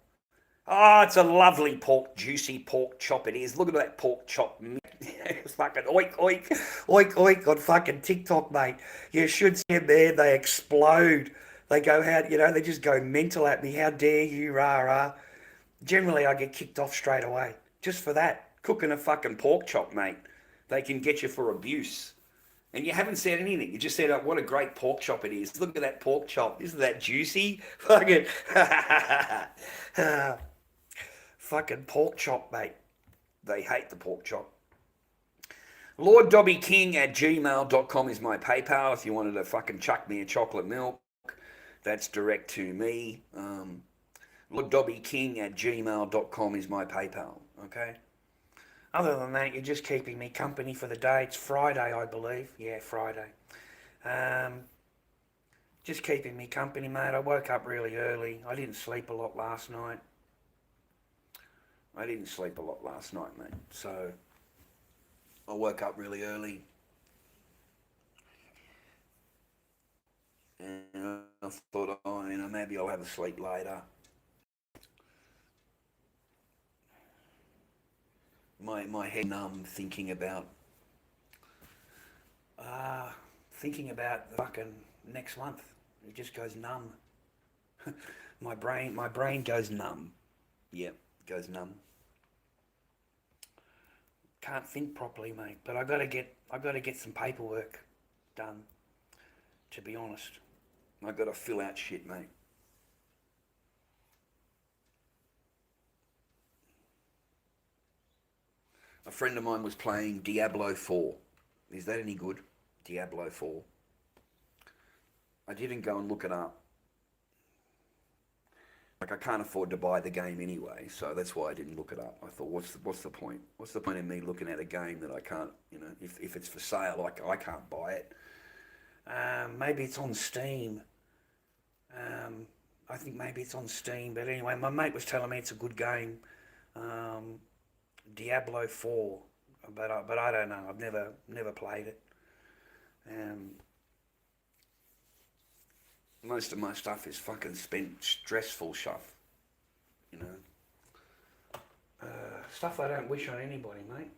Oh, it's a lovely juicy pork chop it is. Look at that pork chop. It's fucking oink, oink, oink, oink on fucking TikTok, mate. You should see them there. They explode. They go out, you know, they just go mental at me. How dare you, rah, rah. Generally, I get kicked off straight away. Just for that. Cooking a fucking pork chop, mate. They can get you for abuse. And you haven't said anything. You just said, oh, what a great pork chop it is. Look at that pork chop. Isn't that juicy? Fucking, fucking pork chop, mate. They hate the pork chop. lorddobbyking@gmail.com is my PayPal. If you wanted to fucking chuck me a chocolate milk, that's direct to me. lorddobbyking@gmail.com is my PayPal, okay? Other than that, you're just keeping me company for the day. It's Friday, I believe. Yeah, Friday. Just keeping me company, mate. I woke up really early. I didn't sleep a lot last night. Mate. So I woke up really early. And I thought, maybe I'll have a sleep later. My head numb thinking about the fucking next month. It just goes numb. my brain goes numb. Yep, goes numb. Can't think properly, mate. But I gotta get some paperwork done. To be honest, I gotta fill out shit, mate. A friend of mine was playing Diablo 4. Is that any good? Diablo 4. I didn't go and look it up. Like, I can't afford to buy the game anyway, so that's why I didn't look it up. I thought, what's the point? What's the point in me looking at a game that I can't, if it's for sale, I can't buy it. Maybe it's on Steam. I think maybe it's on Steam. But anyway, my mate was telling me it's a good game. Diablo 4. But I don't know. I've never played it. Most of my stuff is fucking spent stressful stuff, Stuff I don't wish on anybody, mate.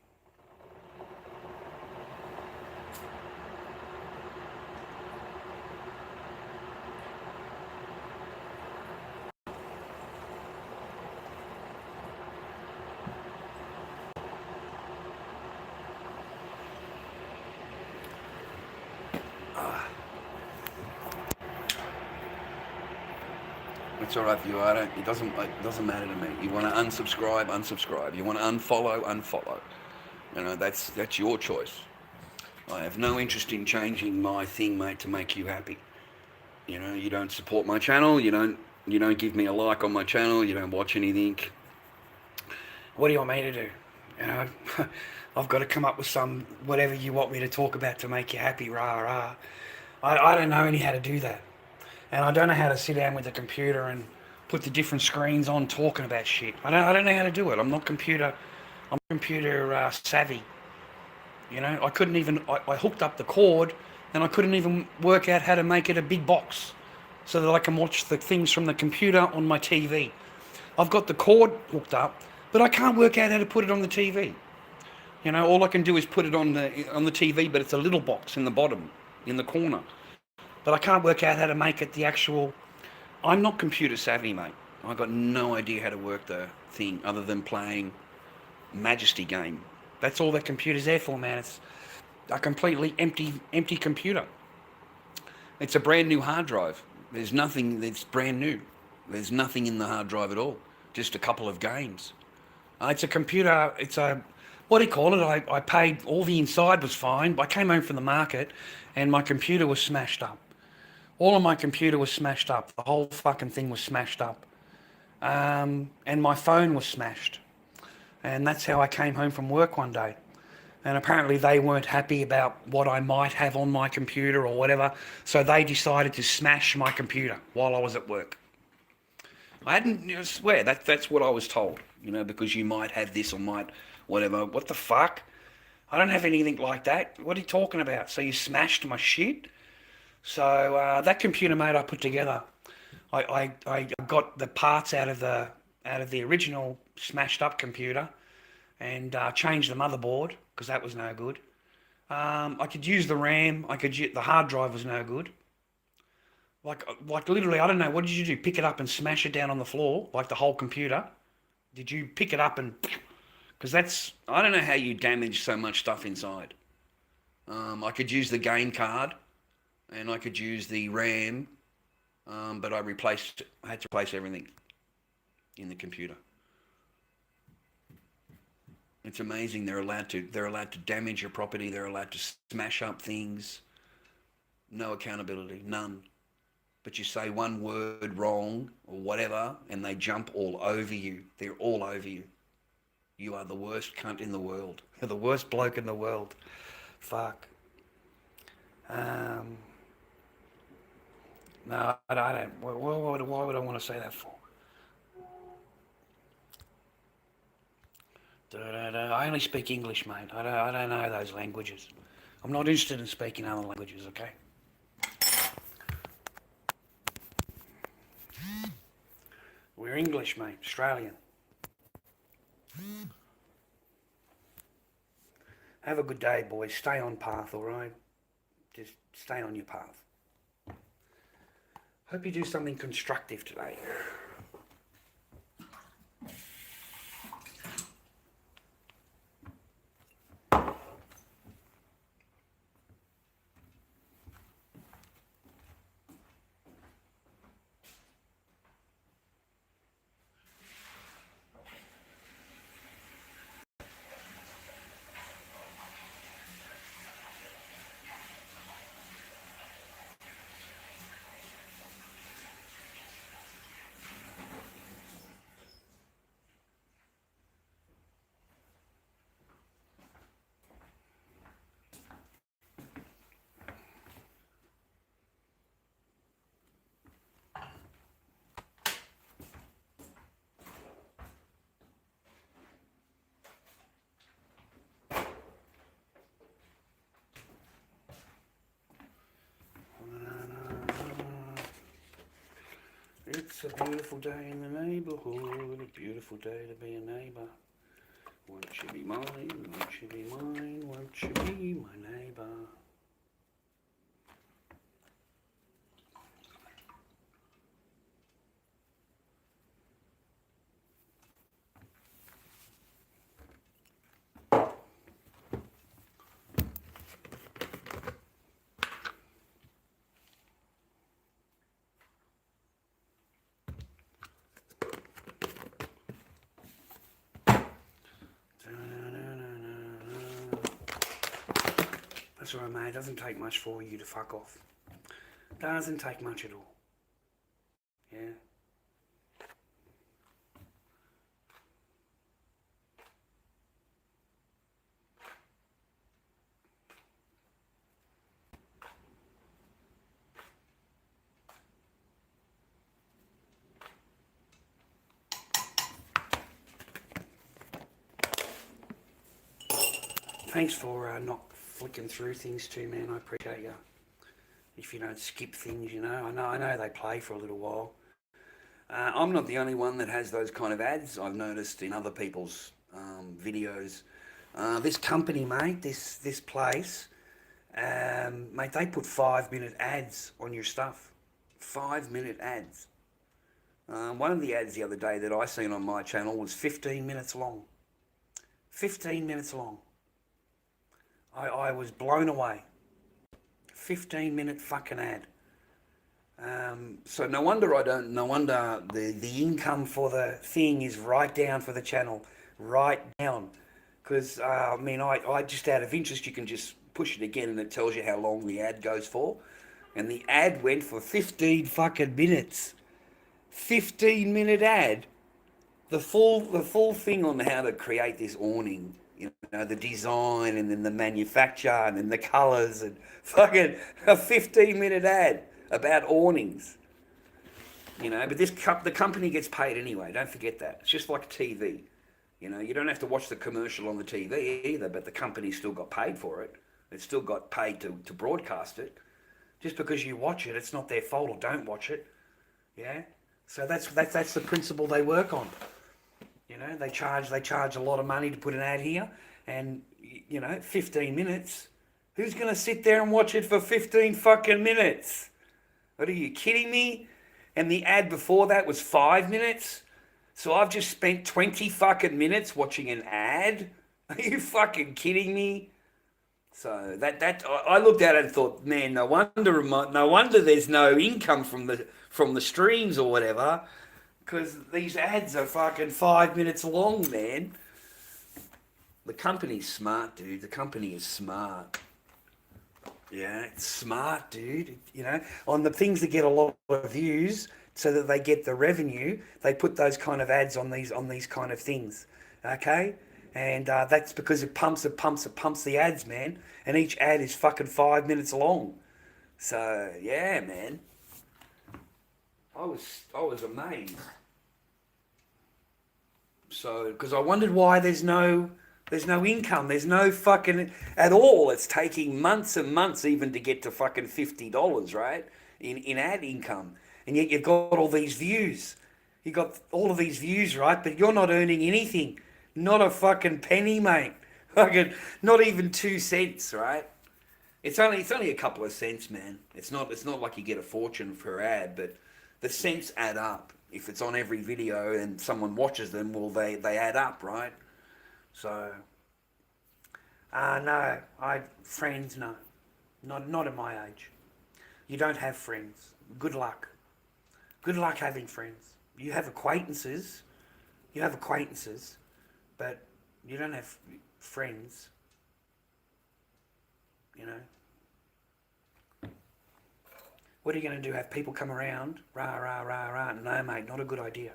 It's all right for you. It doesn't matter to me. You want to unsubscribe. You want to unfollow. That's your choice. I have no interest in changing my thing, mate, to make you happy. You don't support my channel. You don't give me a like on my channel. You don't watch anything. What do you want me to do? I've got to come up with some whatever you want me to talk about to make you happy. Rah rah. I don't know any how to do that. And I don't know how to sit down with a computer and put the different screens on talking about shit. I don't know how to do it. I'm computer savvy. I couldn't even, I hooked up the cord and I couldn't even work out how to make it a big box so that I can watch the things from the computer on my TV. I've got the cord hooked up, but I can't work out how to put it on the TV. All I can do is put it on the TV, but it's a little box in the bottom, in the corner. But I can't work out how to make it the actual... I'm not computer savvy, mate. I've got no idea how to work the thing other than playing Majesty game. That's all that computer's there for, man. It's a completely empty computer. It's a brand new hard drive. There's nothing that's brand new. There's nothing in the hard drive at all. Just a couple of games. It's a computer, what do you call it? I paid, all the inside was fine. I came home from the market and my computer was smashed up. All of my computer was smashed up. The whole fucking thing was smashed up. And my phone was smashed. And that's how I came home from work one day. And apparently they weren't happy about what I might have on my computer or whatever. So they decided to smash my computer while I was at work. I hadn't, swear, that's what I was told. Because you might have this or might whatever. What the fuck? I don't have anything like that. What are you talking about? So you smashed my shit? So that computer, mate, I put together. I got the parts out of the original smashed up computer and changed the motherboard because that was no good. I could use the RAM. The hard drive was no good. Like literally, I don't know. What did you do? Pick it up and smash it down on the floor, like the whole computer? Did you pick it up and? Because I don't know how you damage so much stuff inside. I could use the game card. And I could use the RAM, but I had to replace everything in the computer. It's amazing. They're allowed to damage your property. They're allowed to smash up things. No accountability, none. But you say one word wrong or whatever, and they jump all over you. They're all over you. You are the worst cunt in the world. You're the worst bloke in the world. Fuck. No, I don't. Why would I want to say that for? I only speak English, mate. I don't know those languages. I'm not interested in speaking other languages, okay? We're English, mate. Australian. Have a good day, boys. Stay on path, all right? Just stay on your path. Hope you do something constructive today. It's a beautiful day in the neighbourhood, a beautiful day to be a neighbour. Won't you be mine, won't you be mine, won't you be my neighbour? That's all right, mate. It doesn't take much for you to fuck off. Doesn't take much at all. Yeah? Thanks for not flicking through things too, man. I appreciate you. If you don't skip things, you know. I know they play for a little while. I'm not the only one that has those kind of ads. I've noticed in other people's videos. This company, mate, this place, mate, they put 5-minute ads on your stuff. 5-minute ads. One of the ads the other day that I seen on my channel was 15 minutes long. 15 minutes long. I was blown away. 15-minute fucking ad. So no wonder the income for the thing is right down for the channel. Right down. Because, I mean, I just out of interest, you can just push it again and it tells you how long the ad goes for. And the ad went for 15 fucking minutes. 15-minute ad. The full thing on how to create this awning. You know, the design and then the manufacture and then the colours and fucking a 15-minute ad about awnings. You know, but the company gets paid anyway. Don't forget that. It's just like TV. You know, you don't have to watch the commercial on the TV either, but the company's still got paid for it. It's still got paid to broadcast it. Just because you watch it, it's not their fault, or don't watch it. Yeah? So that's the principle they work on. You know, they charge a lot of money to put an ad here, and, you know, 15 minutes. Who's going to sit there and watch it for 15 fucking minutes? What, are you kidding me? And the ad before that was 5 minutes? So I've just spent 20 fucking minutes watching an ad? Are you fucking kidding me? So I looked at it and thought, man, no wonder there's no income from the streams or whatever. Because these ads are fucking 5 minutes long, man. The company's smart, dude. The company is smart. Yeah, it's smart, dude. You know, on the things that get a lot of views, so that they get the revenue, they put those kind of ads on these kind of things. Okay, and that's because it pumps the ads, man. And each ad is fucking 5 minutes long. So yeah, man. I was amazed. So because I wondered why there's no income, there's no fucking at all. It's taking months and months even to get to fucking $50, right? In ad income. And yet you've got all these views. You got all of these views, right? But you're not earning anything. Not a fucking penny, mate. Fucking not even 2 cents, right? It's only a couple of cents, man. It's not like you get a fortune per ad, but the cents add up. If it's on every video and someone watches them, well, they add up, right? So, no, friends, no, not at my age. You don't have friends. Good luck. Good luck having friends. You have acquaintances. But you don't have friends. You know. What are you going to do? Have people come around? Rah, rah, rah, rah. No, mate, not a good idea.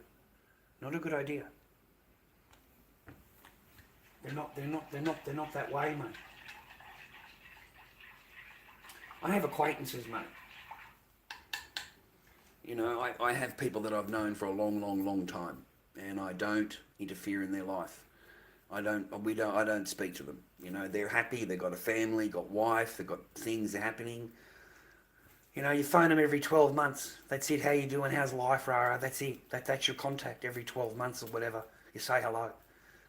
Not a good idea. They're not that way, mate. I have acquaintances, mate. You know, I have people that I've known for a long time, and I don't interfere in their life. I don't speak to them. You know, they're happy, they've got a family, got wife, they've got things happening. You know, you phone them every 12 months. That's it. How you doing? How's life? Rah, rah. That's it. That's your contact every 12 months or whatever. You say hello.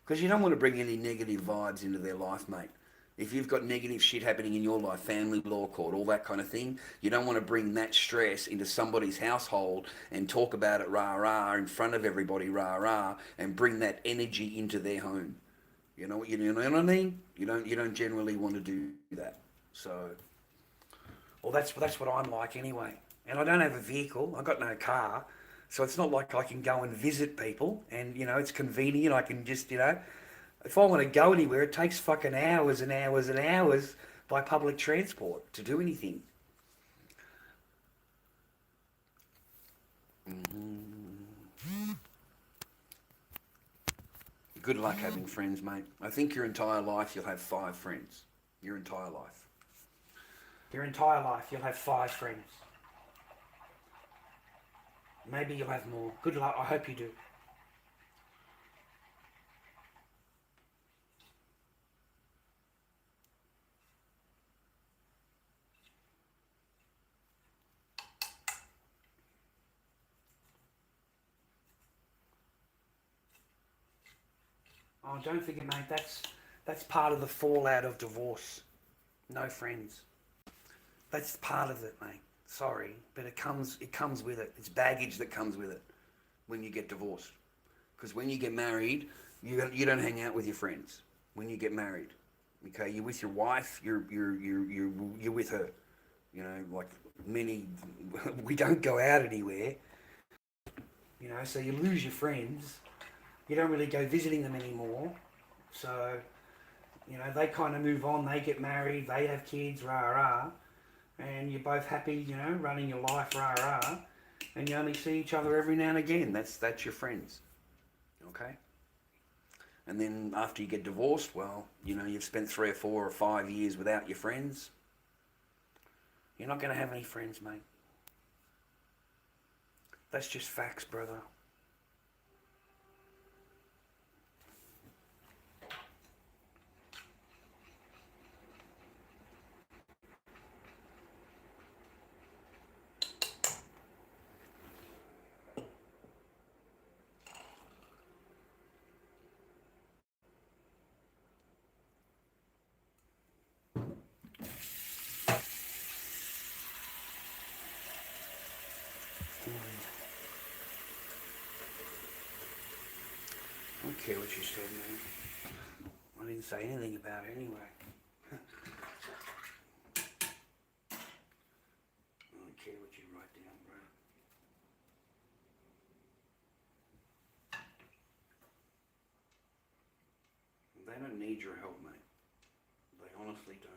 Because you don't want to bring any negative vibes into their life, mate. If you've got negative shit happening in your life, family, law court, all that kind of thing, you don't want to bring that stress into somebody's household and talk about it rah rah in front of everybody rah rah and bring that energy into their home. You know what I mean? You don't generally want to do that. So, well, that's what I'm like anyway. And I don't have a vehicle. I've got no car. So it's not like I can go and visit people and, you know, it's convenient. I can just, you know, if I want to go anywhere, it takes fucking hours and hours and hours by public transport to do anything. Good luck having friends, mate. I think your entire life you'll have 5 friends. Your entire life. Your entire life you'll have 5 friends. Maybe you'll have more. Good luck. I hope you do. Oh, don't forget, mate, that's part of the fallout of divorce. No friends. That's part of it, mate. Sorry, but it comes with it. It's baggage that comes with it when you get divorced. Because when you get married, you don't hang out with your friends. When you get married, okay, you're with your wife. You're with her. You know, like many, we don't go out anywhere. You know, so you lose your friends. You don't really go visiting them anymore. So, you know, they kind of move on. They get married. They have kids. Rah rah. And you're both happy, you know, running your life, rah rah, and you only see each other every now and again. That's your friends, okay? And then after you get divorced, well, you know, you've spent 3 or 4 or 5 years without your friends. You're not going to have any friends, mate. That's just facts, brother. I don't care what you said, man. I didn't say anything about it anyway. I don't care what you write down, bro. They don't need your help, mate. They honestly don't.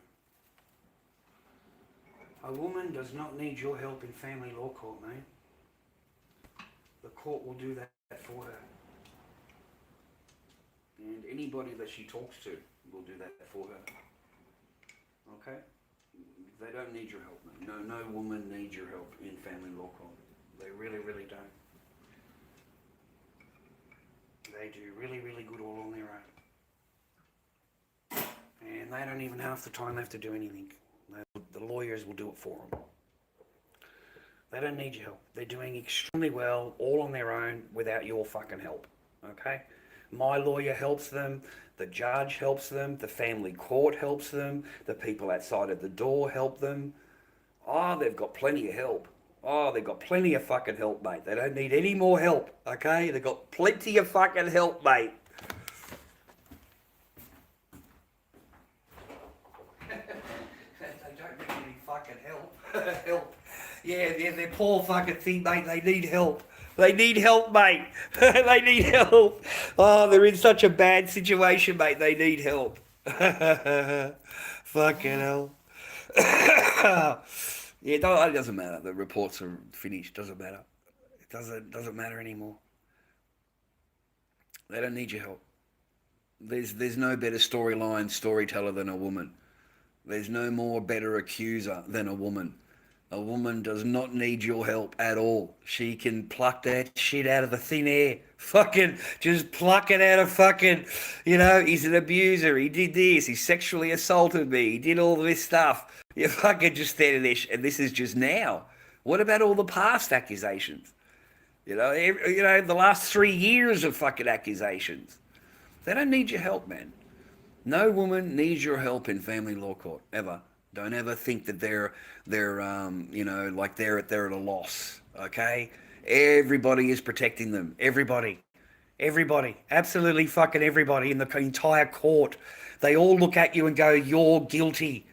A woman does not need your help in family law court, mate. The court will do that for her. And anybody that she talks to will do that for her. Okay? They don't need your help, mate. No woman needs your help in family law court. They really, really don't. They do really, really good all on their own. And they don't even half the time have to do anything. The lawyers will do it for them. They don't need your help. They're doing extremely well all on their own without your fucking help. Okay? My lawyer helps them. The judge helps them. The family court helps them. The people outside of the door help them. Oh, they've got plenty of help. Oh, they've got plenty of fucking help, mate. They don't need any more help, okay? They've got plenty of fucking help, mate. They don't need any fucking help. Help. Yeah, their poor fucking thing, mate. They need help. They need help, mate. They need help. Oh, they're in such a bad situation, mate. They need help. Fucking hell. Yeah, it doesn't matter. The reports are finished. Doesn't matter. It doesn't matter anymore. They don't need your help. There's no better storyteller than a woman. There's no more better accuser than a woman. A woman does not need your help at all. She can pluck that shit out of the thin air. Fucking just pluck it out of fucking, he's an abuser. He did this. He sexually assaulted me. He did all this stuff. You fucking just standing there, and this is just now. What about all the past accusations? The last 3 years of fucking accusations. They don't need your help, man. No woman needs your help in family law court, ever. Don't ever think that they're at a loss, okay? Everybody is protecting them. Everybody, absolutely fucking everybody in the entire court. They all look at you and go, you're guilty.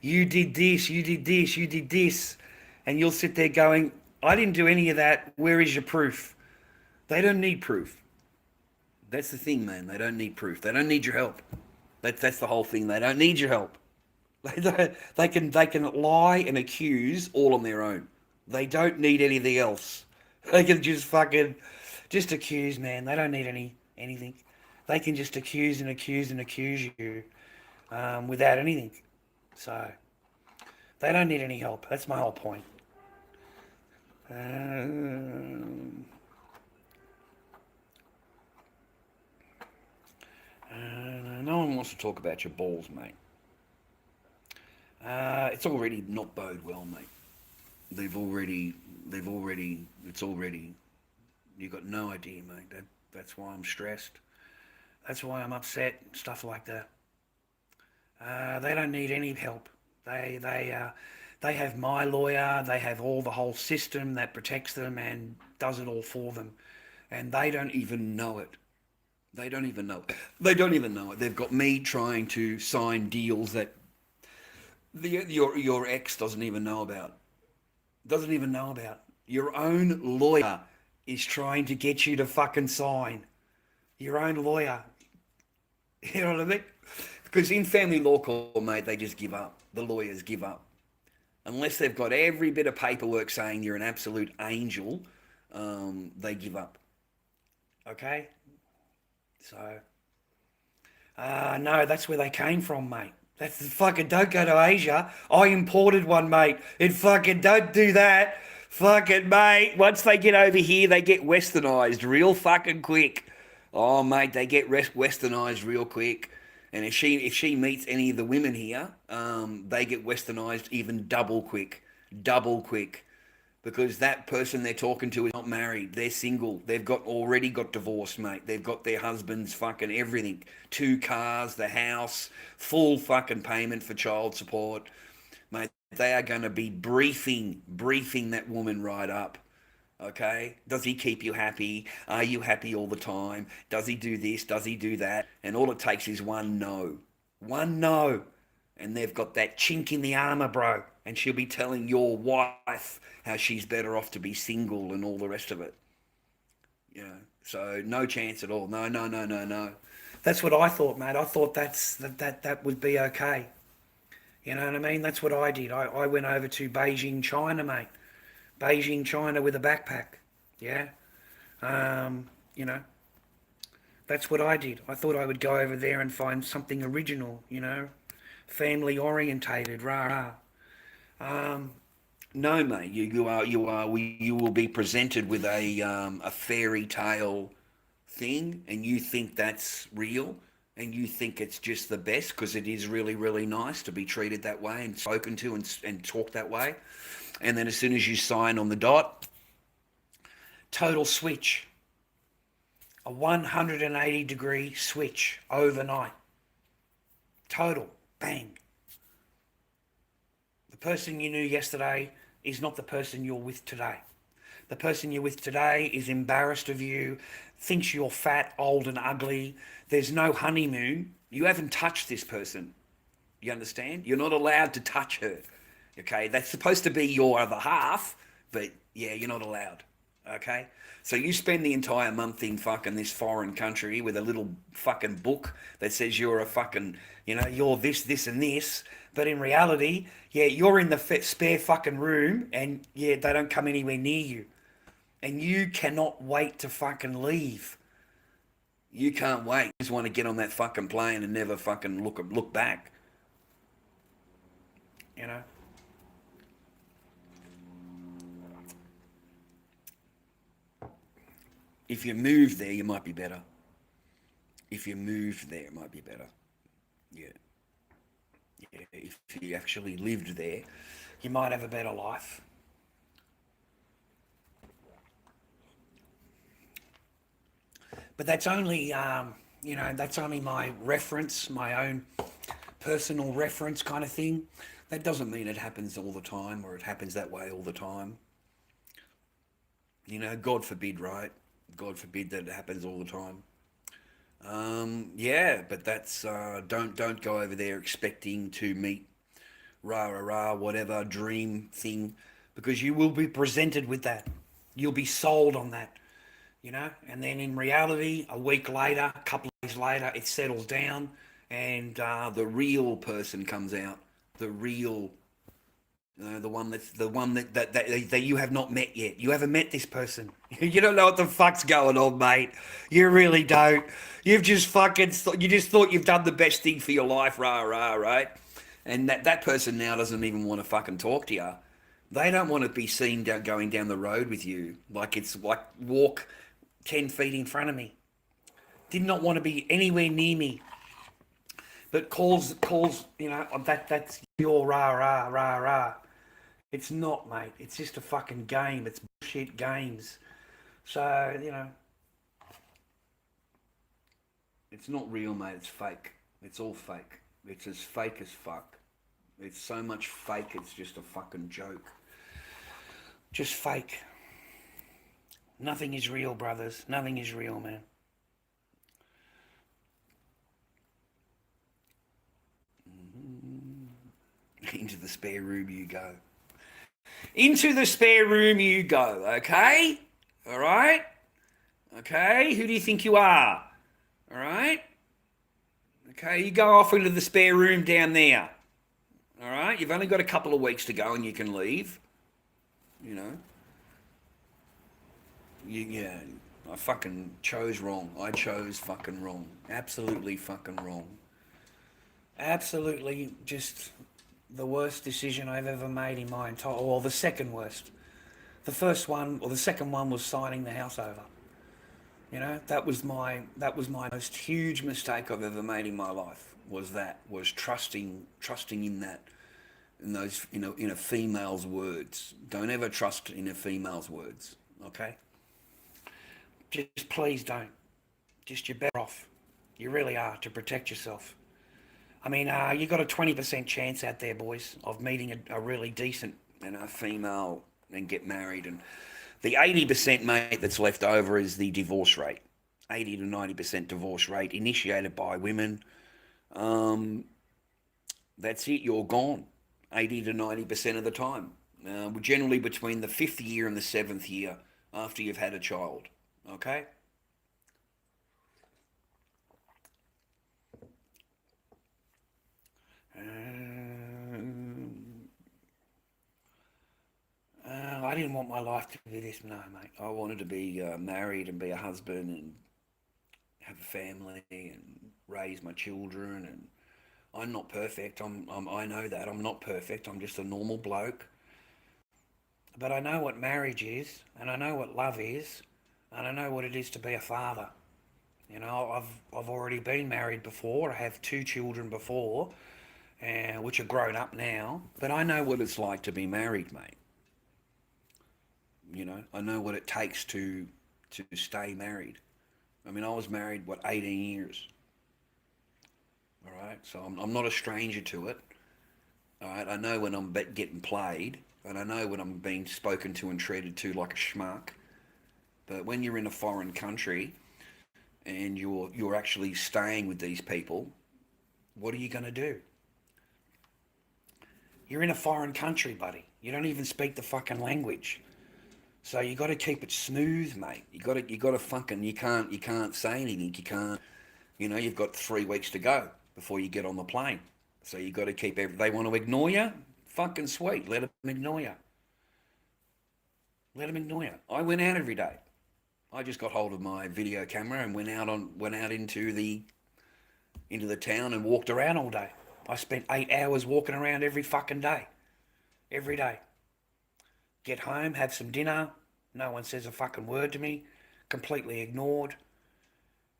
You did this, you did this, you did this. And you'll sit there going, I didn't do any of that. Where is your proof? They don't need proof. That's the thing, man. They don't need proof. They don't need your help. That's the whole thing. They don't need your help. They can lie and accuse all on their own. They don't need anything else. They can just accuse, man. They don't need anything. They can just accuse and accuse and accuse you without anything. So they don't need any help. That's my whole point. No one wants to talk about your balls, mate. It's already not bode well, mate. You've got no idea, mate. That's why I'm stressed. That's why I'm upset, stuff like that. They don't need any help. They have my lawyer, they have the whole system that protects them and does it all for them. And they don't even know it. They don't even know it. They've got me trying to sign deals that your ex doesn't even know about. Your own lawyer is trying to get you to fucking sign. Your own lawyer. You know what I mean? Because in family law court, mate, they just give up. The lawyers give up. Unless they've got every bit of paperwork saying you're an absolute angel, they give up. Okay? So, no, that's where they came from, mate. That's the fucking, don't go to Asia. I imported one, mate. Don't do that. Fucking, mate, once they get over here, they get westernized real fucking quick. Oh, mate, they get westernized real quick. And if she meets any of the women here, they get westernized even double quick. Because that person they're talking to is not married. They're single. They've already got divorced, mate. They've got their husband's fucking everything. 2 cars, the house, full fucking payment for child support. Mate, they are going to be briefing that woman right up. Okay? Does he keep you happy? Are you happy all the time? Does he do this? Does he do that? And all it takes is one no. One no. And they've got that chink in the armour, bro. And she'll be telling your wife how she's better off to be single and all the rest of it. So no chance at all. No. That's what I thought, mate. I thought that would be okay. You know what I mean? That's what I did. I went over to Beijing, China, mate. Beijing, China with a backpack. Yeah. You know, that's what I did. I thought I would go over there and find something original, you know, family orientated, rah rah. No, mate. You will be presented with a fairy tale thing, and you think that's real, and you think it's just the best because it is really, really nice to be treated that way and spoken to and talk that way. And then as soon as you sign on the dot, Total switch. A 180-degree switch overnight. Total. Bang. The person you knew yesterday is not the person you're with today. The person you're with today is embarrassed of you, thinks you're fat, old and ugly. There's no honeymoon. You haven't touched this person. You understand? You're not allowed to touch her. Okay? That's supposed to be your other half, but yeah, you're not allowed. Okay? So you spend the entire month in fucking this foreign country with a little fucking book that says you're a fucking, you know, you're this, this and this. But in reality, yeah, you're in the spare fucking room and yeah, they don't come anywhere near you. And you cannot wait to fucking leave. You can't wait. You just want to get on that fucking plane and never fucking look back. You know? If you move there, you might be better. If you moved there, it might be better. Yeah. Yeah, if you actually lived there, You might have a better life. But that's only, you know, that's only my reference, my own personal reference kind of thing. that doesn't mean it happens all the time or it happens that way all the time. You know, God forbid, right? God forbid that it happens all the time. Yeah, but that's don't go over there expecting to meet rah rah rah whatever dream thing, because you will be presented with that. You'll be sold on that, you know. And then in reality, a week later, a couple of days later, it settles down, and The real person comes out. The real, you know, the one that you have not met yet. You haven't met this person. you don't know what the fuck's going on, mate. You really don't. You've just fucking you just thought you've done the best thing for your life, rah rah, right? And that person now doesn't even want to fucking talk to you. They don't want to be seen going down the road with you. Like it's like walk 10 feet in front of me. Did not want to be anywhere near me. But calls, you know, that's your rah rah rah rah. It's not, mate. It's just a fucking game. It's bullshit games. So, you know. It's not real, mate. It's fake. It's all fake. It's as fake as fuck. It's so much fake, it's just a fucking joke. Just fake. Nothing is real, brothers. Nothing is real, man. Into the spare room you go. Into the spare room you go, okay? All right? Okay, who do you think you are? All right? Okay, you go off into the spare room down there. All right? You've only got a couple of weeks to go and you can leave. You know? Yeah, I fucking chose wrong. I chose fucking wrong. Absolutely fucking wrong. Absolutely just the worst decision I've ever made in my entire, or the second worst. The first one, or the second one, was signing the house over. You know, that was my most huge mistake I've ever made in my life. Was trusting in that, in those, you know, in a female's words. Don't ever trust in a female's words. Okay? Just please don't. Just you're better off. You really are, to protect yourself. I mean, you got a 20% chance out there, boys, of meeting a really decent, you know, female and get married. And the 80%, mate, that's left over is the divorce rate. 80 to 90% divorce rate initiated by women. That's it. You're gone. 80 to 90% of the time. Generally between the 5th year and the 7th year after you've had a child. Okay? I didn't want my life to be this. No, mate. I wanted to be married and be a husband and have a family and raise my children. And I'm not perfect. I know that I'm not perfect. I'm just a normal bloke. But I know what marriage is, and I know what love is, and I know what it is to be a father. You know, I've already been married before. I have 2 children before, which are grown up now. But I know what it's like to be married, mate. You know, I know what it takes to stay married. I mean, I was married, 18 years. All right, so I'm not a stranger to it. All right, I know when I'm getting played, and I know when I'm being spoken to and treated to like a schmuck. But when you're in a foreign country and you're actually staying with these people, what are you going to do? You're in a foreign country, buddy. You don't even speak the fucking language. So you got to keep it smooth, mate. You got to fucking, you can't say anything. You can't, you've got 3 weeks to go before you get on the plane. So you got to keep they want to ignore you? Fucking sweet. Let them ignore you. Let them ignore you. I went out every day. I just got hold of my video camera and went out into the town and walked around all day. I spent 8 hours walking around every fucking day. Every day. Get home, have some dinner. No one says a fucking word to me. Completely ignored.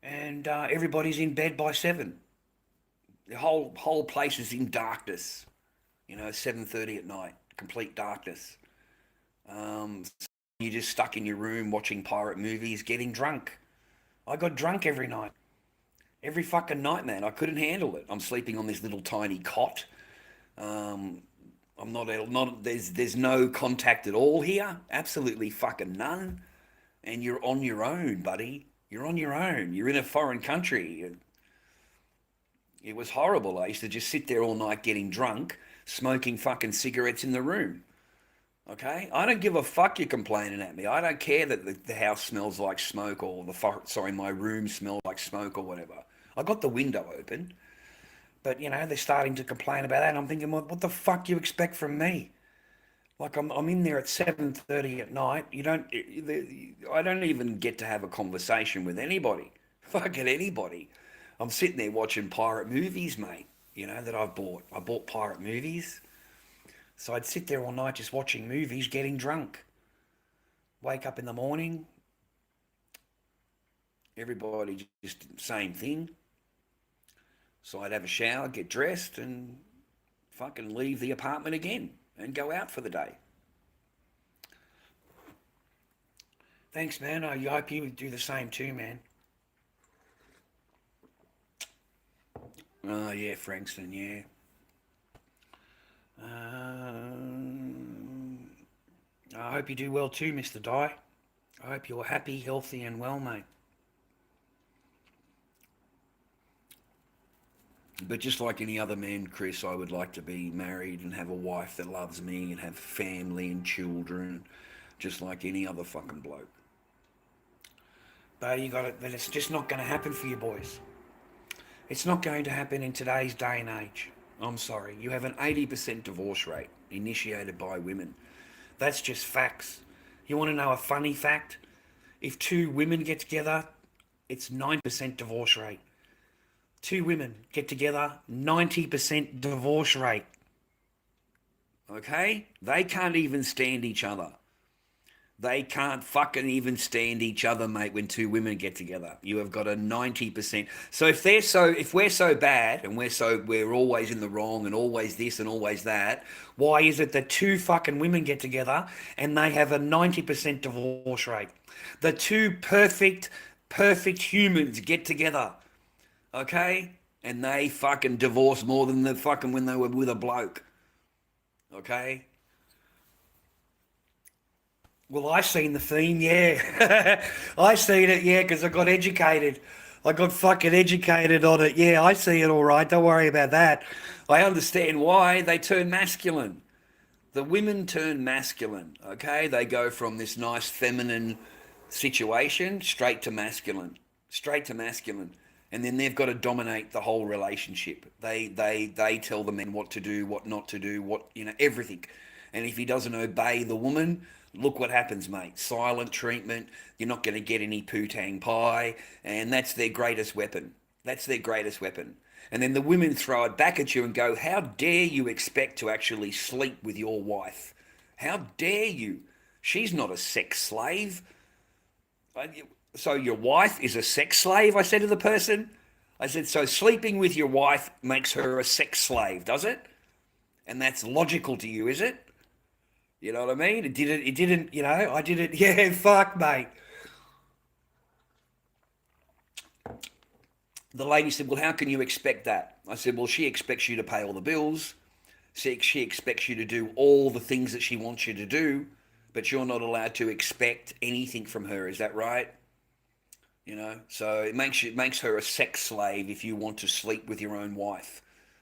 And everybody's in bed by 7. The whole place is in darkness. 7:30 at night. Complete darkness. You're just stuck in your room watching pirate movies, getting drunk. I got drunk every night. Every fucking night, man. I couldn't handle it. I'm sleeping on this little tiny cot. I'm not. There's no contact at all here. Absolutely fucking none. And you're on your own, buddy. You're on your own. You're in a foreign country. It was horrible. I used to just sit there all night getting drunk, smoking fucking cigarettes in the room. Okay? I don't give a fuck you're complaining at me. I don't care that the house smells like smoke or my room smells like smoke or whatever. I got the window open. But, they're starting to complain about that. And I'm thinking, what the fuck you expect from me? Like, I'm in there at 7:30 at night. I don't even get to have a conversation with anybody. Fucking anybody. I'm sitting there watching pirate movies, mate, that I've bought. I bought pirate movies. So I'd sit there all night just watching movies, getting drunk. Wake up in the morning. Everybody just same thing. So I'd have a shower, get dressed, and fucking leave the apartment again and go out for the day. Thanks, man. I hope you do the same too, man. Oh, yeah, Frankston, yeah. I hope you do well too, Mr. Dye. I hope you're happy, healthy and well, mate. But just like any other man, Chris, I would like to be married and have a wife that loves me and have family and children, just like any other fucking bloke. But it's just not going to happen for you boys. It's not going to happen in today's day and age. I'm sorry. You have an 80% divorce rate initiated by women. That's just facts. You want to know a funny fact? If 2 women get together, it's 9% divorce rate. 2 women get together, 90% divorce rate. Okay? They can't even stand each other. They can't fucking even stand each other, mate, when 2 women get together. You have got a 90%. So if we're so bad and we're always in the wrong and always this and always that, why is it that 2 fucking women get together and they have a 90% divorce rate? The 2 perfect humans get together, okay? And they fucking divorce more than the fucking when they were with a bloke, okay? Well, I seen the theme, yeah. I seen it, yeah, because I got educated. I got fucking educated on it. Yeah, I see it all right. Don't worry about that. I understand why they turn masculine. The women turn masculine, okay? They go from this nice feminine situation straight to masculine. Straight to masculine. And then they've got to dominate the whole relationship. They tell the men what to do, what not to do, everything. And if he doesn't obey the woman, Look what happens, mate. Silent treatment. You're not going to get any poo-tang pie. And that's their greatest weapon. That's their greatest weapon. And then the women throw it back at you and go, how dare you expect to actually sleep with your wife? How dare you? She's not a sex slave. So your wife is a sex slave, I said to the person. I said, so sleeping with your wife makes her a sex slave, does it? And that's logical to you, is it? You know what I mean? It didn't, you know, I didn't, yeah, fuck, mate. The lady said, well, how can you expect that? I said, well, she expects you to pay all the bills. She expects you to do all the things that she wants you to do, but you're not allowed to expect anything from her. Is that right? You know, so it makes her a sex slave if you want to sleep with your own wife.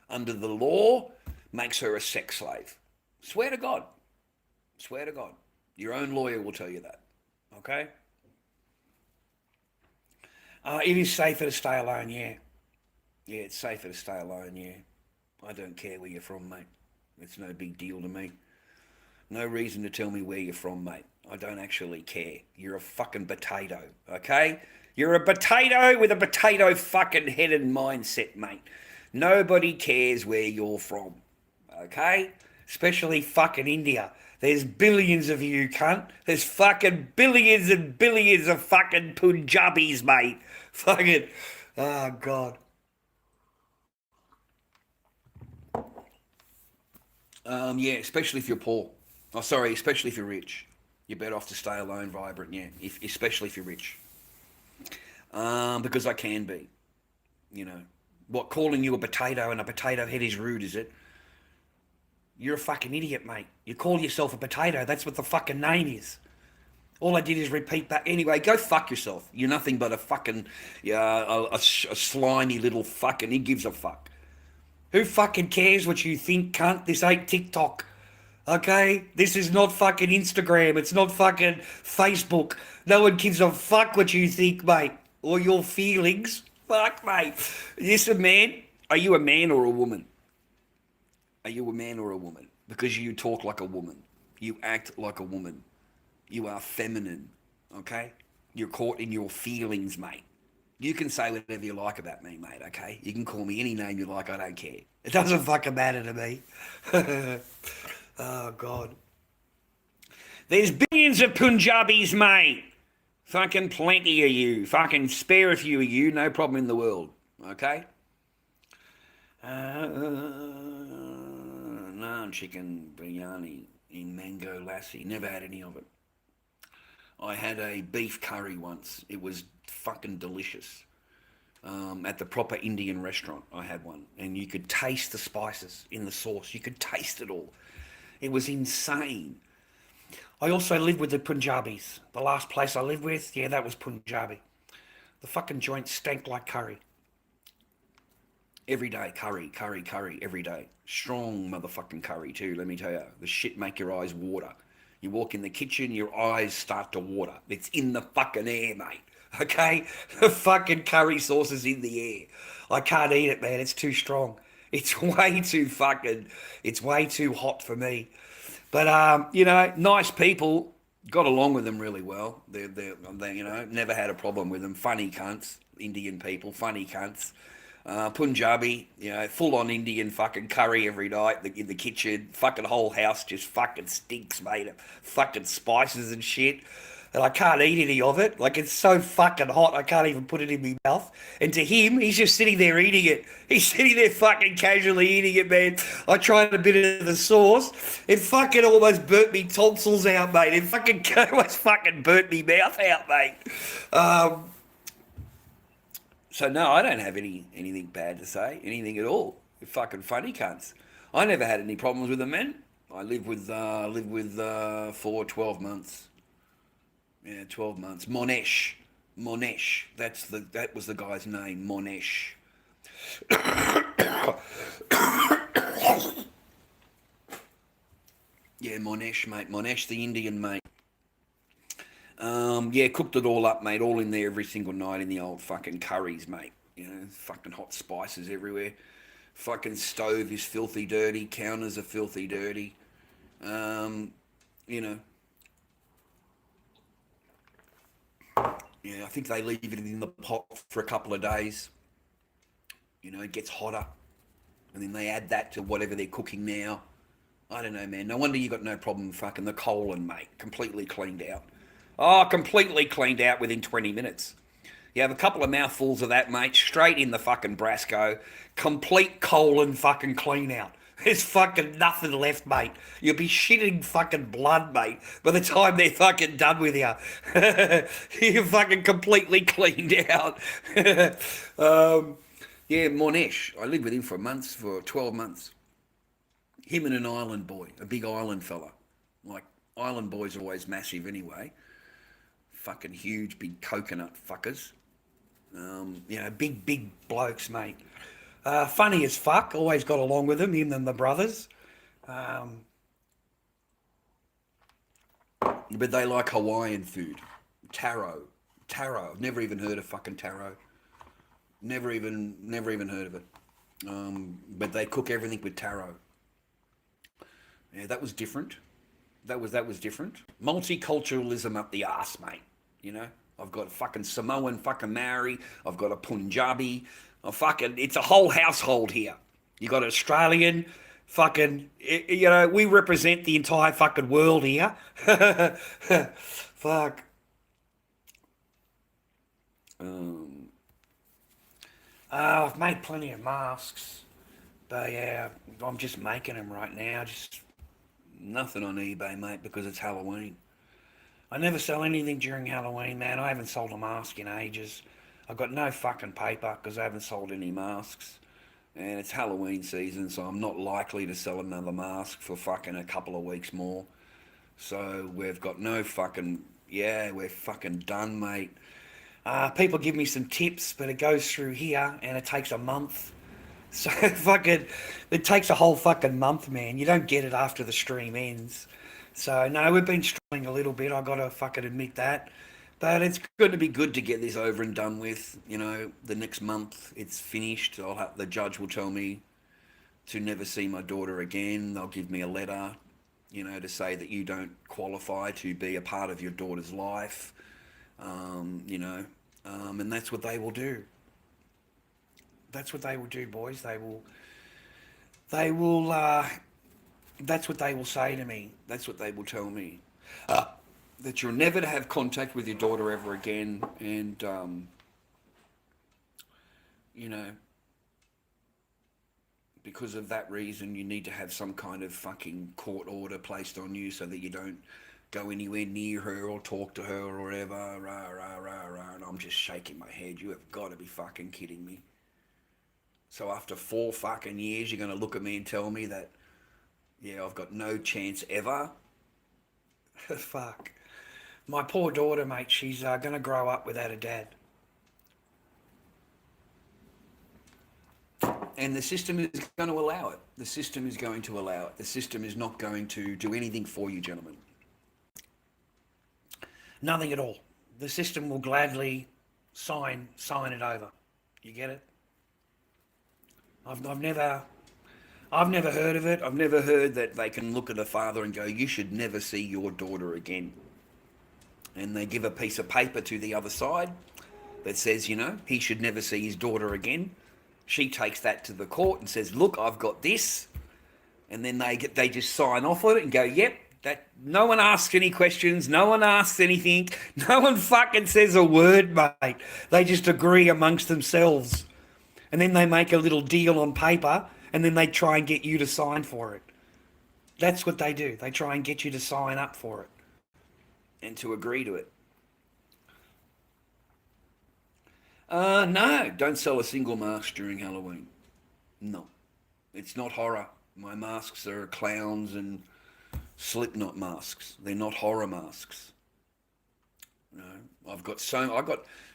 Under the law, makes her a sex slave. Swear to God. Swear to God. Your own lawyer will tell you that. Okay? It is safer to stay alone, yeah. Yeah, it's safer to stay alone, yeah. I don't care where you're from, mate. It's no big deal to me. No reason to tell me where you're from, mate. I don't actually care. You're a fucking potato, okay? You're a potato with a potato fucking head and mindset, mate. Nobody cares where you're from, okay? Especially fucking India. There's billions of you, cunt. There's fucking billions and billions of fucking Punjabis, mate. Fucking, oh, God. Yeah, especially if you're poor. Oh, sorry, especially if you're rich. You're better off to stay alone, vibrant, yeah. Especially if you're rich. Because I can be, you know. What, calling you a potato and a potato head is rude, is it? You're a fucking idiot, mate. You call yourself a potato. That's what the fucking name is. All I did is repeat that. Anyway, go fuck yourself. You're nothing but a fucking, a slimy little fucking, who gives a fuck? Who fucking cares what you think, cunt? This ain't TikTok. Okay? This is not fucking Instagram. It's not fucking Facebook. No one gives a fuck what you think, mate. Or your feelings. Fuck, mate. This a man? Are you a man or a woman? Are you a man or a woman? Because you talk like a woman. You act like a woman. You are feminine. Okay? You're caught in your feelings, mate. You can say whatever you like about me, mate, okay? You can call me any name you like, I don't care. It doesn't fucking matter to me. Oh, God. There's billions of Punjabis, mate. Fucking plenty of you. Fucking spare a few of you, no problem in the world, okay? Naan chicken biryani in mango lassi. Never had any of it. I had a beef curry once. It was fucking delicious. At the proper Indian restaurant, I had one. And you could taste the spices in the sauce. You could taste it all. It was insane. I also lived with the Punjabis. The last place I lived with, yeah, that was Punjabi. The fucking joint stank like curry. Every day, curry, every day. Strong motherfucking curry too, let me tell you. The shit make your eyes water. You walk in the kitchen, your eyes start to water. It's in the fucking air, mate. Okay? The fucking curry sauce is in the air. I can't eat it, man. It's too strong. It's way too hot for me. But, you know, nice people. Got along with them really well. They you know, never had a problem with them. Funny cunts. Indian people, funny cunts. Punjabi, you know, full on Indian fucking curry every night in the kitchen. Fucking whole house just fucking stinks, mate. Of fucking spices and shit. And I can't eat any of it. Like, it's so fucking hot, I can't even put it in my mouth. And to him, he's just sitting there eating it. He's sitting there fucking casually eating it, man. I tried a bit of the sauce. It fucking almost burnt me tonsils out, mate. It fucking almost fucking burnt me mouth out, mate. So no, I don't have anything bad to say, anything at all. They're fucking funny cunts. I never had any problems with them, man. I lived with for 12 months. Yeah, 12 months. Monesh. That was the guy's name, Monesh. Yeah, Monesh, mate. Monesh, the Indian, mate. Yeah, cooked it all up, mate. All in there every single night in the old fucking curries, mate. You know, fucking hot spices everywhere. Fucking stove is filthy dirty. Counters are filthy dirty. You know, Yeah, I think they leave it in the pot for a couple of days. It gets hotter, and then they add that to whatever they're cooking now. I don't know, man. No wonder you got no problem fucking the colon, mate. Completely cleaned out. Oh, completely cleaned out within 20 minutes. You have a couple of mouthfuls of that, mate, straight in the fucking Brasco. Complete colon fucking clean out. There's fucking nothing left, mate. You'll be shitting fucking blood, mate, by the time they're fucking done with you. You're fucking completely cleaned out. Yeah, Monesh. I lived with him for 12 months. Him and an island boy, a big island fella. Like, island boys are always massive anyway. Fucking huge, big coconut fuckers. Big blokes, mate. Funny as fuck. Always got along with them, him and the brothers. But they like Hawaiian food. Taro. I've never even heard of fucking taro. Never even heard of it. But they cook everything with taro. Yeah, that was different. That was different. Multiculturalism up the arse, mate. I've got fucking Samoan, fucking Maori. I've got a Punjabi. It's a whole household here. You got Australian, fucking, we represent the entire fucking world here. Fuck. I've made plenty of masks, but yeah, I'm just making them right now. Just nothing on eBay, mate, because it's Halloween. I never sell anything during Halloween, man. I haven't sold a mask in ages. I've got no fucking paper because I haven't sold any masks. And it's Halloween season, so I'm not likely to sell another mask for fucking a couple of weeks more. So we've got no fucking, we're fucking done, mate. People give me some tips, but it goes through here and it takes a month. So it takes a whole fucking month, man. You don't get it after the stream ends. So no, we've been struggling a little bit. I gotta fucking admit that. But it's going to be good to get this over and done with. The next month it's finished. The judge will tell me to never see my daughter again. They'll give me a letter, to say that you don't qualify to be a part of your daughter's life. And that's what they will do. That's what they will do, boys. They will, that's what they will say to me. That's what they will tell me. That you're never to have contact with your daughter ever again. And, because of that reason, you need to have some kind of fucking court order placed on you so that you don't go anywhere near her or talk to her or whatever. Rah, rah, rah, rah. And I'm just shaking my head. You have got to be fucking kidding me. So after 4 fucking years, you're going to look at me and tell me that, I've got no chance ever? Fuck. My poor daughter, mate, she's going to grow up without a dad. And the system is going to allow it. The system is going to allow it. The system is not going to do anything for you, gentlemen. Nothing at all. The system will gladly sign it over. You get it? I've never heard of it. I've never heard that they can look at a father and go, you should never see your daughter again. And they give a piece of paper to the other side that says, he should never see his daughter again. She takes that to the court and says, look, I've got this. And then they just sign off on it and go, yep, that no one asks any questions. No one asks anything. No one fucking says a word, mate. They just agree amongst themselves. And then they make a little deal on paper and then they try and get you to sign for it. That's what they do. They try and get you to sign up for it and to agree to it. No, don't sell a single mask during Halloween. No, it's not horror. My masks are clowns and Slipknot masks. They're not horror masks. No, I've got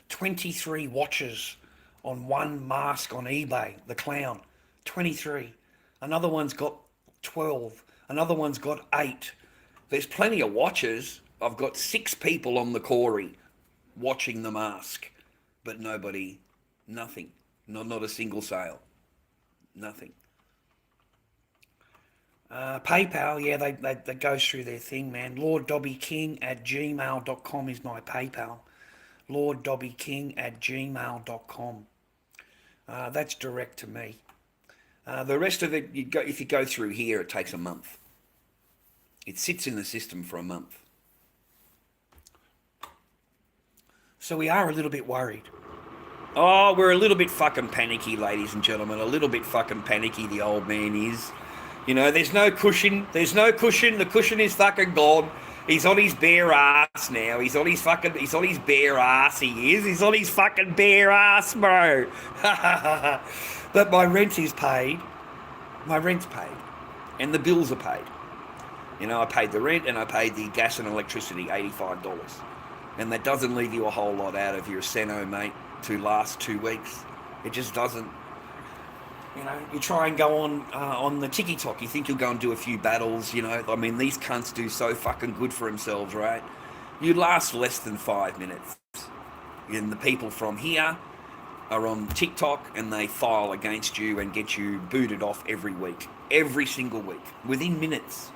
23 watches on one mask on eBay, the clown. 23. Another one's got 12. Another one's got 8. There's plenty of watches. I've got 6 people on the Corey watching the mask, but nothing. Not a single sale. Nothing. PayPal, yeah, that goes through their thing, man. lorddobbyking@gmail.com is my PayPal. lorddobbyking@gmail.com. That's direct to me. The rest of it, if you go through here, it takes a month. It sits in the system for a month. So we are a little bit worried. Oh, we're a little bit fucking panicky, ladies and gentlemen. A little bit fucking panicky, the old man is. You know, there's no cushion. There's no cushion. The cushion is fucking gone. He's on his bare ass now. He's on his bare ass, he is. He's on his fucking bare ass, bro. But my rent is paid. My rent's paid. And the bills are paid. You know, I paid the rent and I paid the gas and electricity, $85. And that doesn't leave you a whole lot out of your Seno, mate, to last 2 weeks. It just doesn't. You know, you try and go on the TikTok, you think you'll go and do a few battles, you know. I mean, these cunts do so fucking good for themselves, right? You last less than 5 minutes. And the people from here are on TikTok and they file against you and get you booted off every week. Every single week. Within minutes.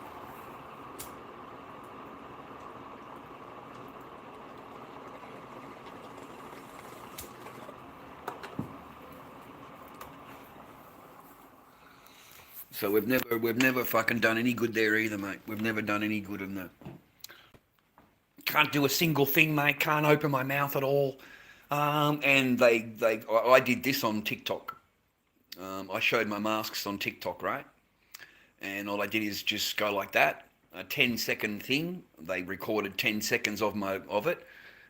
So we've never fucking done any good there either, mate. We've never done any good in that. Can't do a single thing, mate. Can't open my mouth at all. And I did this on TikTok. I showed my masks on TikTok, right? And all I did is just go like that, a 10-second thing. They recorded 10 seconds of it,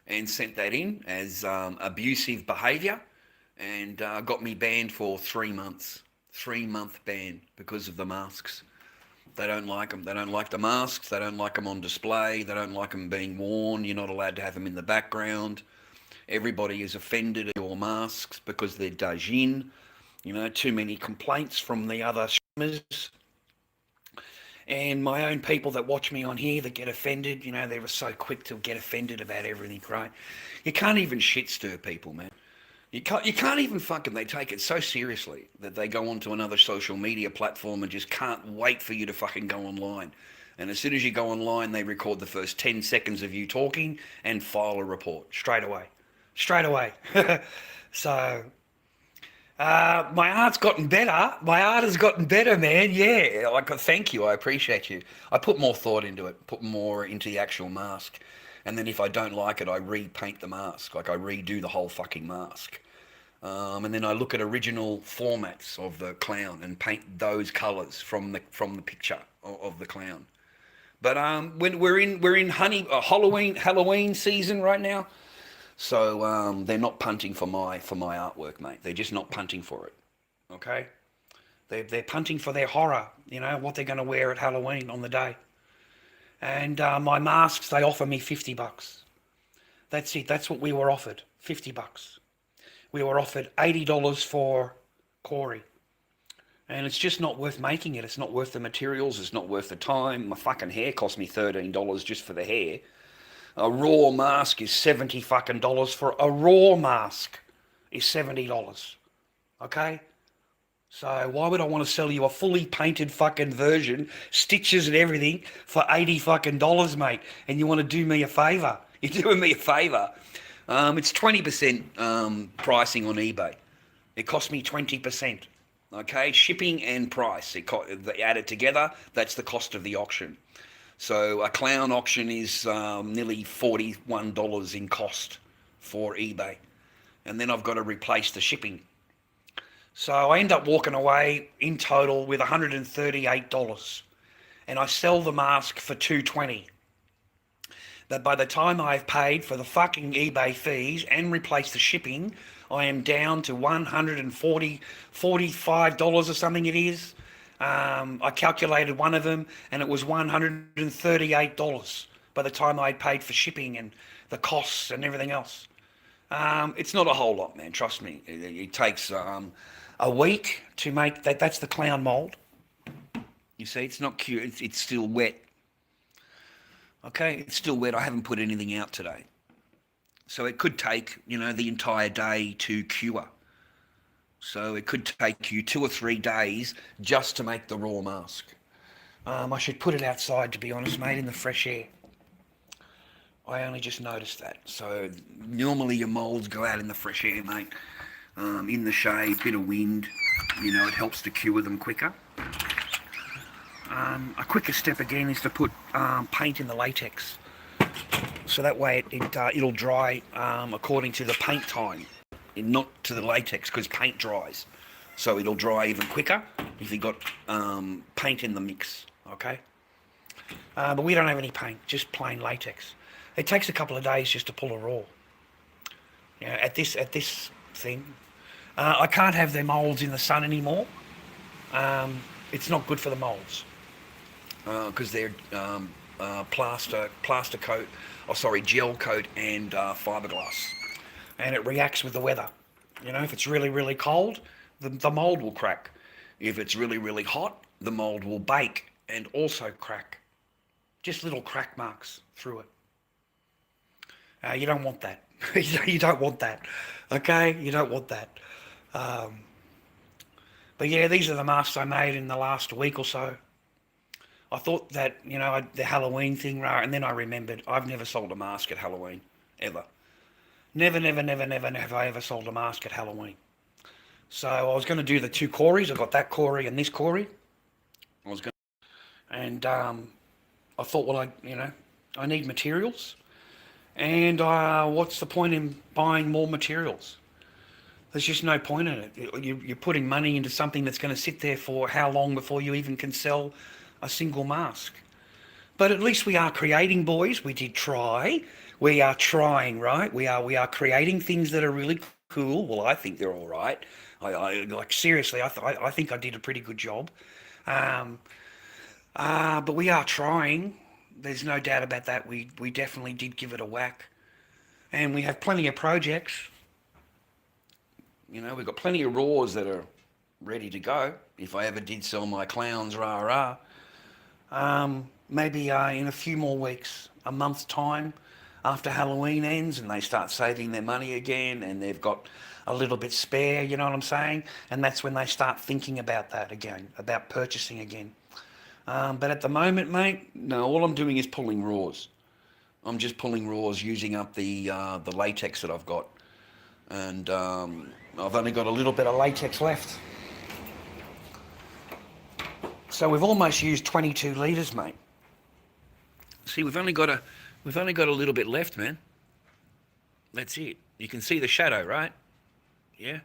and sent that in as abusive behaviour, and got me banned for 3 months. 3-month ban because of the masks. They don't like them. They don't like the masks. They don't like them on display. They don't like them being worn. You're not allowed to have them in the background. Everybody is offended at your masks because they're dajin. You know, too many complaints from the other streamers. And my own people that watch me on here that get offended, you know, they were so quick to get offended about everything, right? You can't even shit stir people, man. You can't even fucking, they take it so seriously that they go onto another social media platform and just can't wait for you to fucking go online. And as soon as you go online, they record the first 10 seconds of you talking and file a report straight away. So, my art's gotten better. My art has gotten better, man. Yeah, thank you. I appreciate you. I put more thought into it, put more into the actual mask. And then if I don't like it, I repaint the mask. Like I redo the whole fucking mask. And then I look at original formats of the clown and paint those colours from the picture of the clown. But when we're in Halloween season right now, so they're not punting for my artwork, mate. They're just not punting for it. Okay, they're punting for their horror. You know what they're going to wear at Halloween on the day. And my masks, they offer me $50. That's it. That's what we were offered, $50. We were offered $80 for Corey. And it's just not worth making it. It's not worth the materials. It's not worth the time. My fucking hair cost me $13 just for the hair. A raw mask is $70 fucking dollars. For a raw mask is $70. Okay? So why would I want to sell you a fully painted fucking version, stitches and everything, for $80 fucking dollars, mate? And you want to do me a favour? You're doing me a favour. It's 20% pricing on eBay. It cost me 20%. Okay, shipping and price. They added together. That's the cost of the auction. So a clown auction is nearly $41 in cost for eBay, and then I've got to replace the shipping. So I end up walking away in total with $138, and I sell the mask for $220. But by the time I've paid for the fucking eBay fees and replaced the shipping, I am down to $145 or something it is. I calculated one of them and it was $138 by the time I'd paid for shipping and the costs and everything else. It's not a whole lot, man, trust me. It takes a week to make that. That's the clown mold. You see, it's not cute. It's still wet. Okay, it's still wet. I haven't put anything out today. So it could take, the entire day to cure. So it could take you 2 or 3 days just to make the raw mask. I should put it outside, to be honest, mate, in the fresh air. I only just noticed that. So normally your moulds go out in the fresh air, mate. In the shade, bit of wind, it helps to cure them quicker. A quicker step again is to put paint in the latex. So that way it'll dry according to the paint time, and not to the latex, because paint dries. So it'll dry even quicker if you've got paint in the mix, okay? But we don't have any paint, just plain latex. It takes a couple of days just to pull a raw. At this thing, I can't have their moulds in the sun anymore. It's not good for the moulds because they're gel coat and fiberglass, and it reacts with the weather. If it's really, really cold, the mould will crack. If it's really, really hot, the mould will bake and also crack. Just little crack marks through it. You don't want that. You don't want that. Okay? You don't want that. But yeah, these are the masks I made in the last week or so. I thought that, the Halloween thing, and then I remembered I've never sold a mask at Halloween, ever. Never have I ever sold a mask at Halloween. So I was going to do the two Corys. I got that Cory and this Cory. And I thought, well, I need materials. And what's the point in buying more materials? There's just no point in it. You're putting money into something that's going to sit there for how long before you even can sell a single mask? But at least we are creating, boys. We did try. We are trying, right? We are creating things that are really cool. Well, I think they're all right. Seriously, I think I did a pretty good job. But we are trying. There's no doubt about that. We definitely did give it a whack. And we have plenty of projects. We've got plenty of raws that are ready to go. If I ever did sell my clowns, maybe in a few more weeks, a month's time after Halloween ends and they start saving their money again and they've got a little bit spare, you know what I'm saying? And that's when they start thinking about that again, about purchasing again. But at the moment, mate, no, all I'm doing is pulling raws. I'm just pulling raws using up the latex that I've got. And I've only got a little bit of latex left. So we've almost used 22 litres, mate. See, we've only got a little bit left, man. That's it. You can see the shadow, right? Yeah.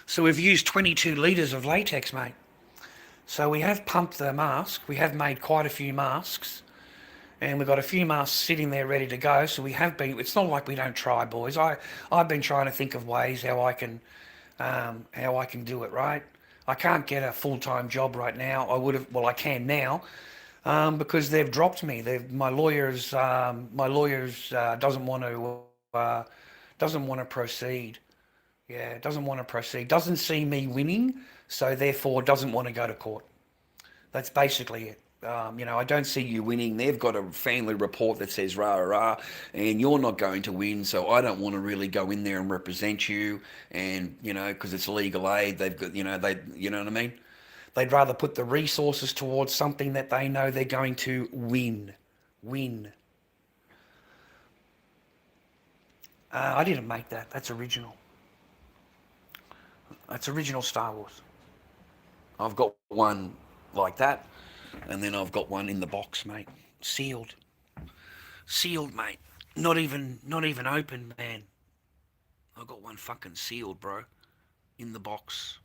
So we've used 22 litres of latex, mate. So we have pumped the mask. We have made quite a few masks. And we've got a few masks sitting there ready to go. So we have been, it's not like we don't try, boys. I've been trying to think of ways how I can do it, right? I can't get a full-time job right now. I can now, because they've dropped me. My lawyers doesn't want to proceed. Yeah, doesn't want to proceed. Doesn't see me winning, so therefore doesn't want to go to court. That's basically it. I don't see you winning. They've got a family report that says and you're not going to win, so I don't want to really go in there and represent you. And because it's legal aid, they've got you know what I mean. They'd rather put the resources towards something that they know they're going to win. I didn't make that. That's original. That's original Star Wars. I've got one like that. And then I've got one in the box, mate. Sealed, mate. Not even open, man. I've got one fucking sealed, bro. In the box.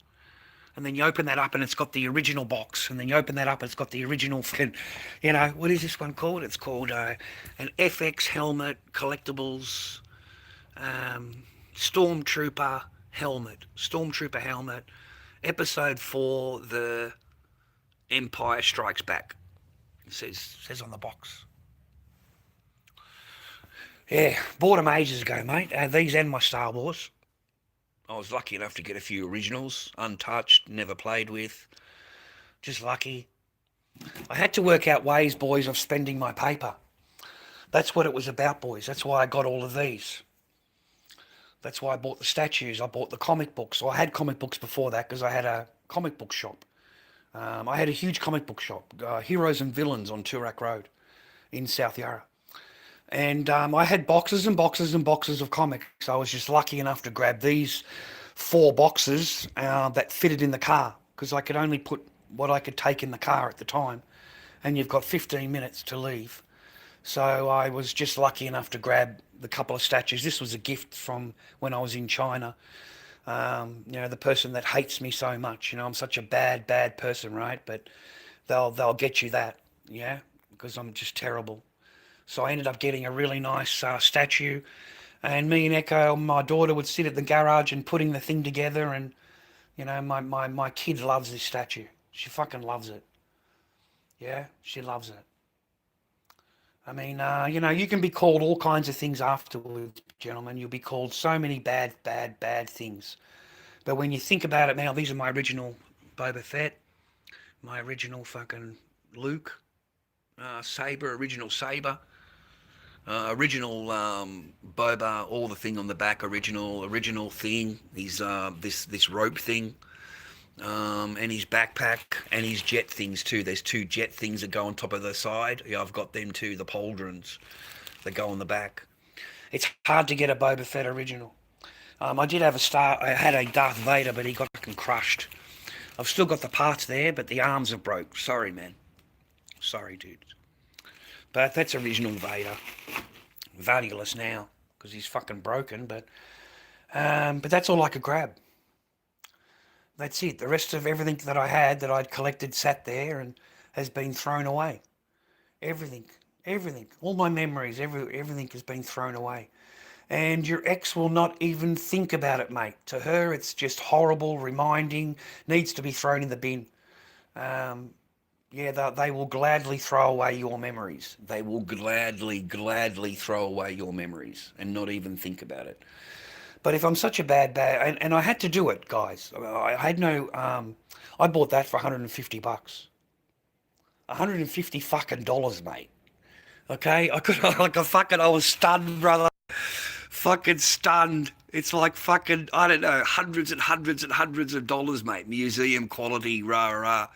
And then you open that up and it's got the original box. And then you open that up and it's got the original fucking, what is this one called? It's called an FX helmet, collectibles, Stormtrooper helmet. Episode 4, the Empire Strikes Back. It says on the box. Yeah, bought them ages ago, mate. These and my Star Wars. I was lucky enough to get a few originals, untouched, never played with. Just lucky. I had to work out ways, boys, of spending my paper. That's what it was about, boys. That's why I got all of these. That's why I bought the statues. I bought the comic books. So I had comic books before that because I had a comic book shop. I had a huge comic book shop, Heroes and Villains on Toorak Road in South Yarra. And I had boxes and boxes and boxes of comics. I was just lucky enough to grab these 4 boxes that fitted in the car, because I could only put what I could take in the car at the time. And you've got 15 minutes to leave. So I was just lucky enough to grab the couple of statues. This was a gift from when I was in China. The person that hates me so much, I'm such a bad person, right? But they'll get you that, yeah, because I'm just terrible. So I ended up getting a really nice statue, and me and Echo, my daughter, would sit at the garage and putting the thing together. And my kid loves this statue. She fucking loves it. Yeah, she loves it. I mean, you can be called all kinds of things afterwards, gentlemen. You'll be called so many bad things. But when you think about it now, these are my original Boba Fett, my original fucking Luke, Saber, original Saber, original Boba, all the thing on the back, original thing. He's this rope thing, and his backpack and his jet things too. There's 2 jet things that go on top of the side. Yeah, I've got them too. The pauldrons that go on the back. It's hard to get a Boba Fett original. I did have I had a Darth Vader, but he got fucking crushed. I've still got the parts there, but the arms are broke. Sorry, man. Sorry, dude. But that's original Vader. Valueless now, because he's fucking broken, but that's all I could grab. That's it. The rest of everything that I had, that I'd collected, sat there and has been thrown away. Everything. All my memories, everything has been thrown away. And your ex will not even think about it, mate. To her, it's just horrible, reminding, needs to be thrown in the bin. They will gladly throw away your memories. They will gladly throw away your memories and not even think about it. But if I'm such a bad, and I had to do it, guys. I had no, I bought that for $150. $150 fucking dollars, mate. Okay? I was stunned, brother. Fucking stunned. It's like fucking, I don't know, hundreds and hundreds and hundreds of dollars, mate. Museum quality, rah.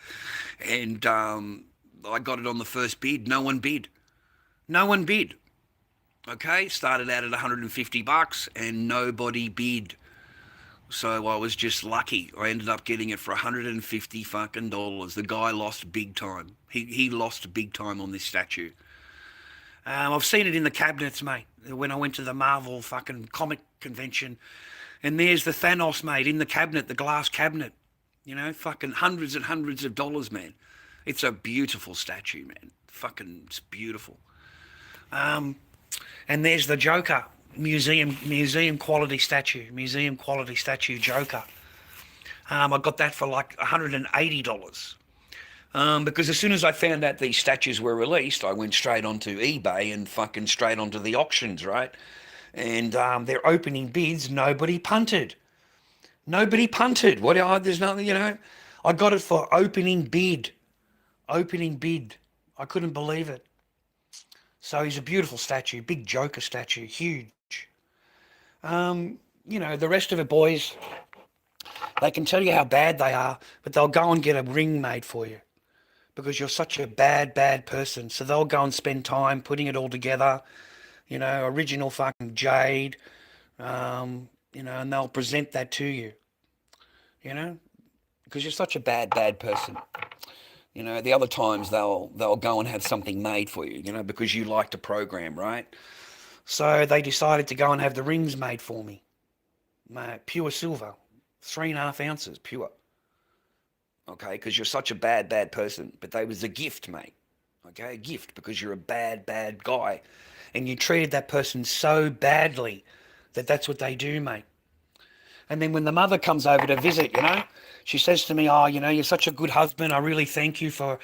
And I got it on the first bid. No one bid. Okay, started out at $150 and nobody bid. So I was just lucky. I ended up getting it for $150 fucking dollars. The guy lost big time. He lost big time on this statue. I've seen it in the cabinets, mate. When I went to the Marvel fucking comic convention, and there's the Thanos, mate, in the cabinet, the glass cabinet. Fucking hundreds and hundreds of dollars, man. It's a beautiful statue, man. Fucking, it's beautiful. And there's the Joker, museum quality statue Joker. I got that for like $180. Because as soon as I found out these statues were released, I went straight onto eBay and fucking straight onto the auctions, right? And their opening bids, nobody punted. There's nothing, I got it for opening bid. I couldn't believe it. So he's a beautiful statue, big Joker statue, huge. The rest of it, boys, they can tell you how bad they are, but they'll go and get a ring made for you because you're such a bad person. So they'll go and spend time putting it all together, original fucking jade, and they'll present that to you, because you're such a bad person. The other times they'll go and have something made for you, because you like to program, right? So they decided to go and have the rings made for me. Pure silver, 3.5 ounces, pure. Okay, because you're such a bad person. But they was a gift, mate. Okay, a gift, because you're a bad guy. And you treated that person so badly that's what they do, mate. And then when the mother comes over to visit, she says to me, "Oh, you're such a good husband. I really thank you for,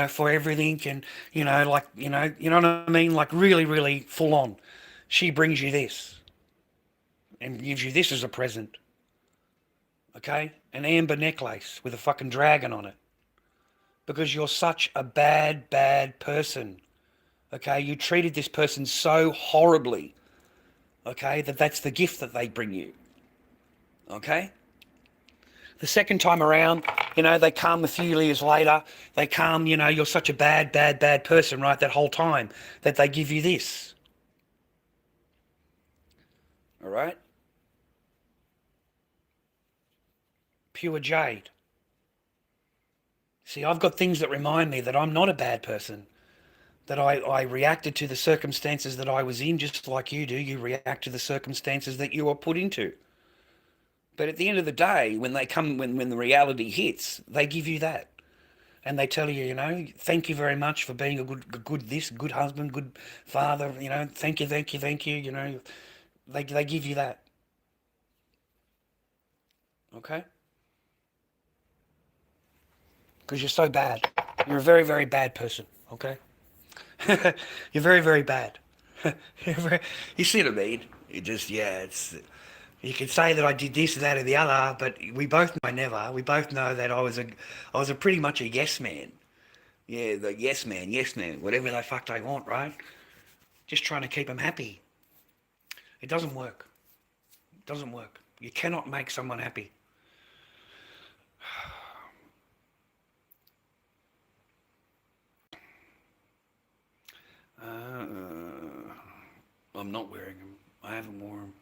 for everything." And, you know what I mean? Like really, really full on. She brings you this and gives you this as a present. Okay? An amber necklace with a fucking dragon on it. Because you're such a bad person. Okay? You treated this person so horribly. Okay? That's the gift that they bring you. Okay? The second time around, they come a few years later. They come, you're such a bad person, right? That whole time that they give you this. All right? Pure jade. See, I've got things that remind me that I'm not a bad person, that I reacted to the circumstances that I was in just like you do. You react to the circumstances that you are put into. But at the end of the day, when they come, when the reality hits, they give you that. And they tell you, thank you very much for being a good husband, good father, thank you, they give you that. Okay? Because you're so bad. You're a very, very bad person. Okay? You're very, very bad. You see what I mean? It just, it's. You could say that I did this, that, or the other, but we both know I never. We both know that I was a pretty much a yes man. Yeah, the yes man, whatever the fuck they want, right? Just trying to keep them happy. It doesn't work. It doesn't work. You cannot make someone happy. I'm not wearing them. I haven't worn them.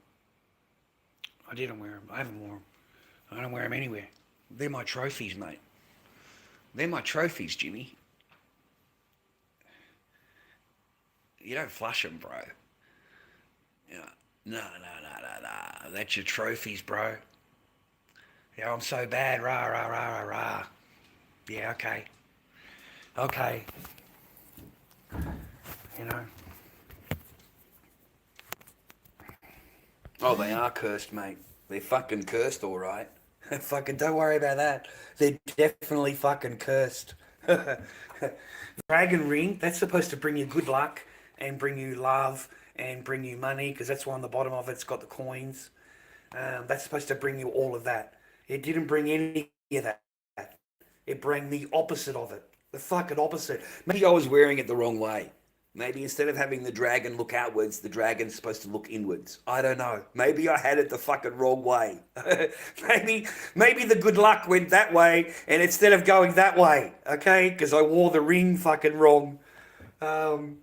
I didn't wear them. I haven't worn them. I don't wear them anywhere. They're my trophies, mate. They're my trophies, Jimmy. You don't flush them, bro. Yeah. No. That's your trophies, bro. Yeah, I'm so bad. Rah, rah, rah, rah, rah. Yeah, okay. Okay. Oh, they are cursed, mate. They're fucking cursed, all right. Fucking don't worry about that. They're definitely fucking cursed. Dragon ring, that's supposed to bring you good luck and bring you love and bring you money, because that's why on the bottom of it's got the coins. That's supposed to bring you all of that. It didn't bring any of that. It bring the opposite of it. The fucking opposite. Maybe I was wearing it the wrong way. Maybe instead of having the dragon look outwards, the dragon's supposed to look inwards. I don't know. Maybe I had it the fucking wrong way. maybe the good luck went that way, and instead of going that way, okay? Because I wore the ring fucking wrong. The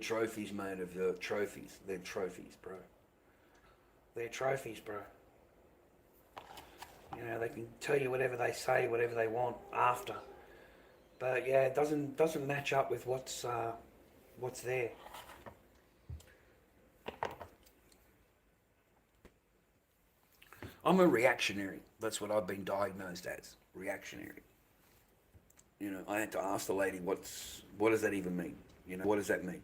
trophies, mate, of the trophies. They're trophies, bro. They're trophies, bro. They can tell you whatever they say, whatever they want after. But yeah, it doesn't match up with what's there. I'm a reactionary. That's what I've been diagnosed as. Reactionary. I had to ask the lady, what does that even mean? What does that mean?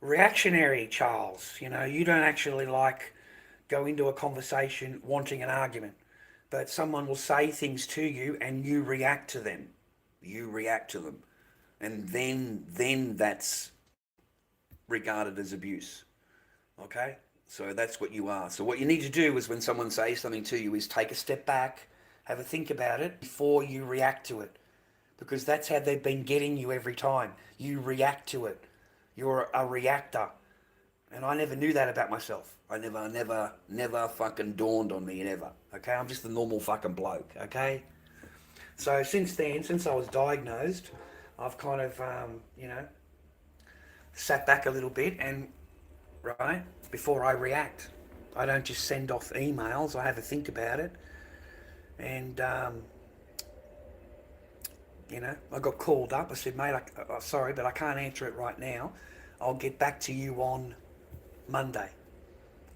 Reactionary, Charles. You don't actually go into a conversation wanting an argument. But someone will say things to you and you react to them. You react to them. And then that's regarded as abuse. Okay? So that's what you are. So what you need to do is when someone says something to you is take a step back, have a think about it before you react to it. Because that's how they've been getting you every time. You react to it. You're a reactor. And I never knew that about myself. I never fucking dawned on me, never. Okay, I'm just a normal fucking bloke, okay? So since I was diagnosed, I've kind of, sat back a little bit and, right, before I react. I don't just send off emails, I have a think about it. And, I got called up. I said, mate, sorry, but I can't answer it right now. I'll get back to you on Monday.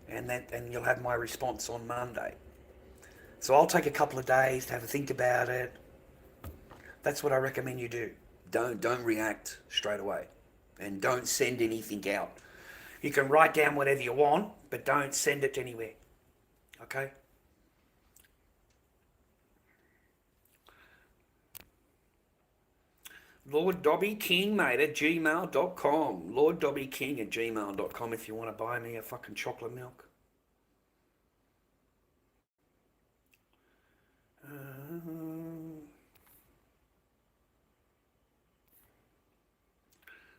And you'll have my response on Monday. So I'll take a couple of days to have a think about it. That's what I recommend you do. Don't react straight away. And don't send anything out. You can write down whatever you want, but don't send it anywhere. Okay? lorddobbyking, mate, at gmail.com. lorddobbyking at gmail.com if you want to buy me a fucking chocolate milk.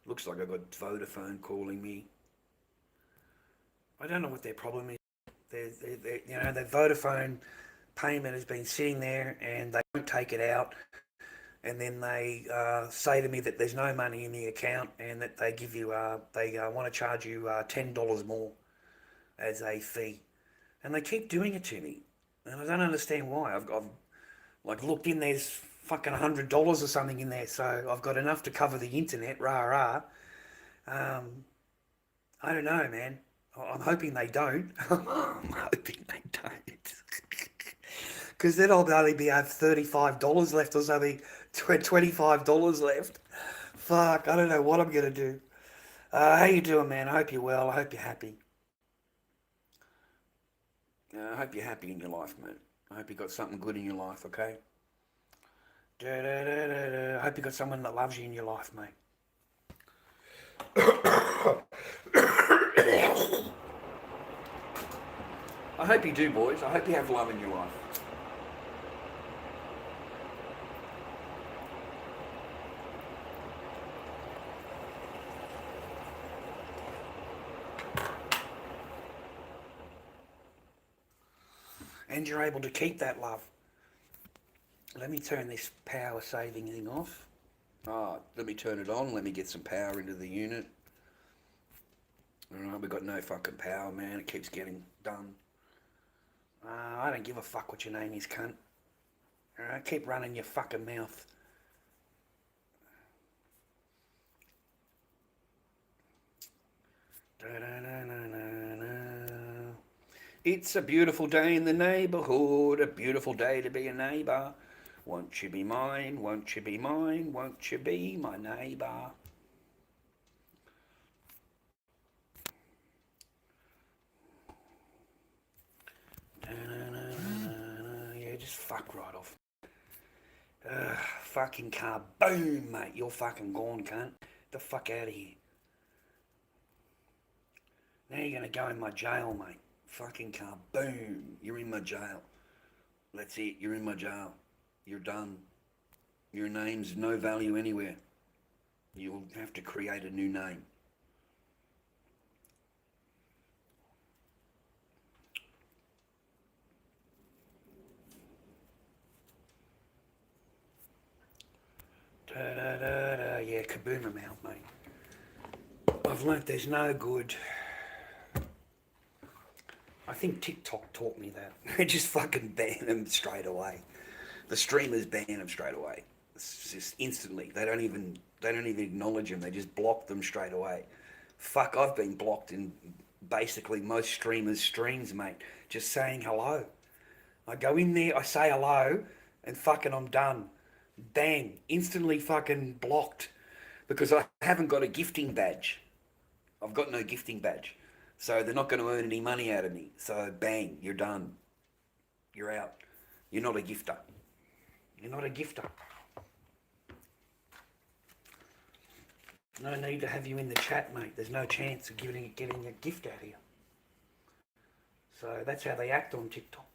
Looks like I got Vodafone calling me. I don't know what their problem is. The Vodafone payment has been sitting there and they won't take it out. and then they say to me that there's no money in the account and that they give you they want to charge you $10 more as a fee, and they keep doing it to me, and I don't understand why. I've like looked in, there's fucking $100 or something in there, so I've got enough to cover the internet. Rah rah. I don't know, man. I'm hoping they don't. I'm hoping they don't. Because then I'll only have $35 left or something, $25 left. Fuck, I don't know what I'm going to do. How you doing, man? I hope you're well. I hope you're happy. I hope you're happy in your life, mate. I hope you got something good in your life, okay? I hope you got someone that loves you in your life, mate. I hope you do, boys. I hope you have love in your life. And you're able to keep that love. Let me turn this power saving thing off. Let me turn it on. Let me get some power into the unit. Alright, we've got no fucking power, man. It keeps getting done. I don't give a fuck what your name is, cunt. Alright, keep running your fucking mouth. It's a beautiful day in the neighbourhood, a beautiful day to be a neighbour. Won't you be mine, won't you be mine, won't you be my neighbour? Yeah, just fuck right off. Fucking car, boom, mate, you're fucking gone, cunt. Get the fuck out of here. Now you're going to go in my jail, mate. Fucking car, boom, you're in my jail. That's it, you're in my jail. You're done. Your name's no value anywhere. You'll have to create a new name. Yeah, kaboom them out, mate. I've learnt there's no good. I think TikTok taught me that. They just fucking ban them straight away. The streamers ban them straight away. It's just instantly. They don't even acknowledge them. They just block them straight away. Fuck, I've been blocked in basically most streamers' streams, mate. Just saying hello. I go in there, I say hello, and fucking I'm done. Bang, instantly fucking blocked because I haven't got a gifting badge. I've got no gifting badge. So they're not going to earn any money out of me. So bang, you're done. You're out. You're not a gifter. You're not a gifter. No need to have you in the chat, mate. There's no chance of getting a gift out of you. So that's how they act on TikTok.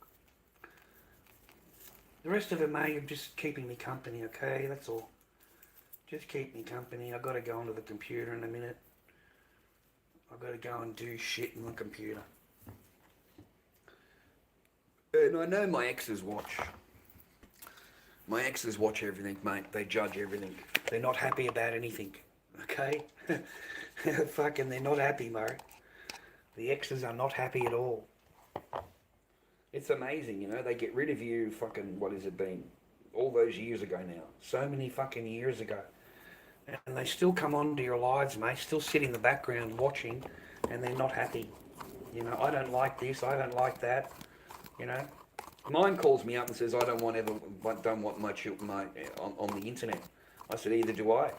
The rest of it, mate, you're just keeping me company, okay? That's all. Just keep me company. I've got to go onto the computer in a minute. I've got to go and do shit on the computer. And I know my exes watch. My exes watch everything, mate. They judge everything. They're not happy about anything, okay? Fucking, they're not happy, mate. The exes are not happy at all. It's amazing, you know, they get rid of you fucking, what has it been? All those years ago now. So many fucking years ago. And they still come onto your lives, mate, still sit in the background watching, and they're not happy. You know, I don't like this, I don't like that, you know. Mine calls me up and says, I don't want my on the internet. I said, either do I. I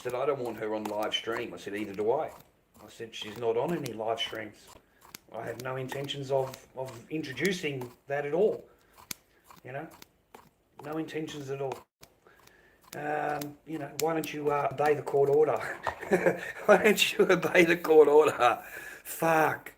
said, I don't want her on live stream. I said, either do I. I said, she's not on any live streams. I have no intentions of introducing that at all. You know, no intentions at all. You know, why don't you obey the court order? Why don't you obey the court order? Fuck.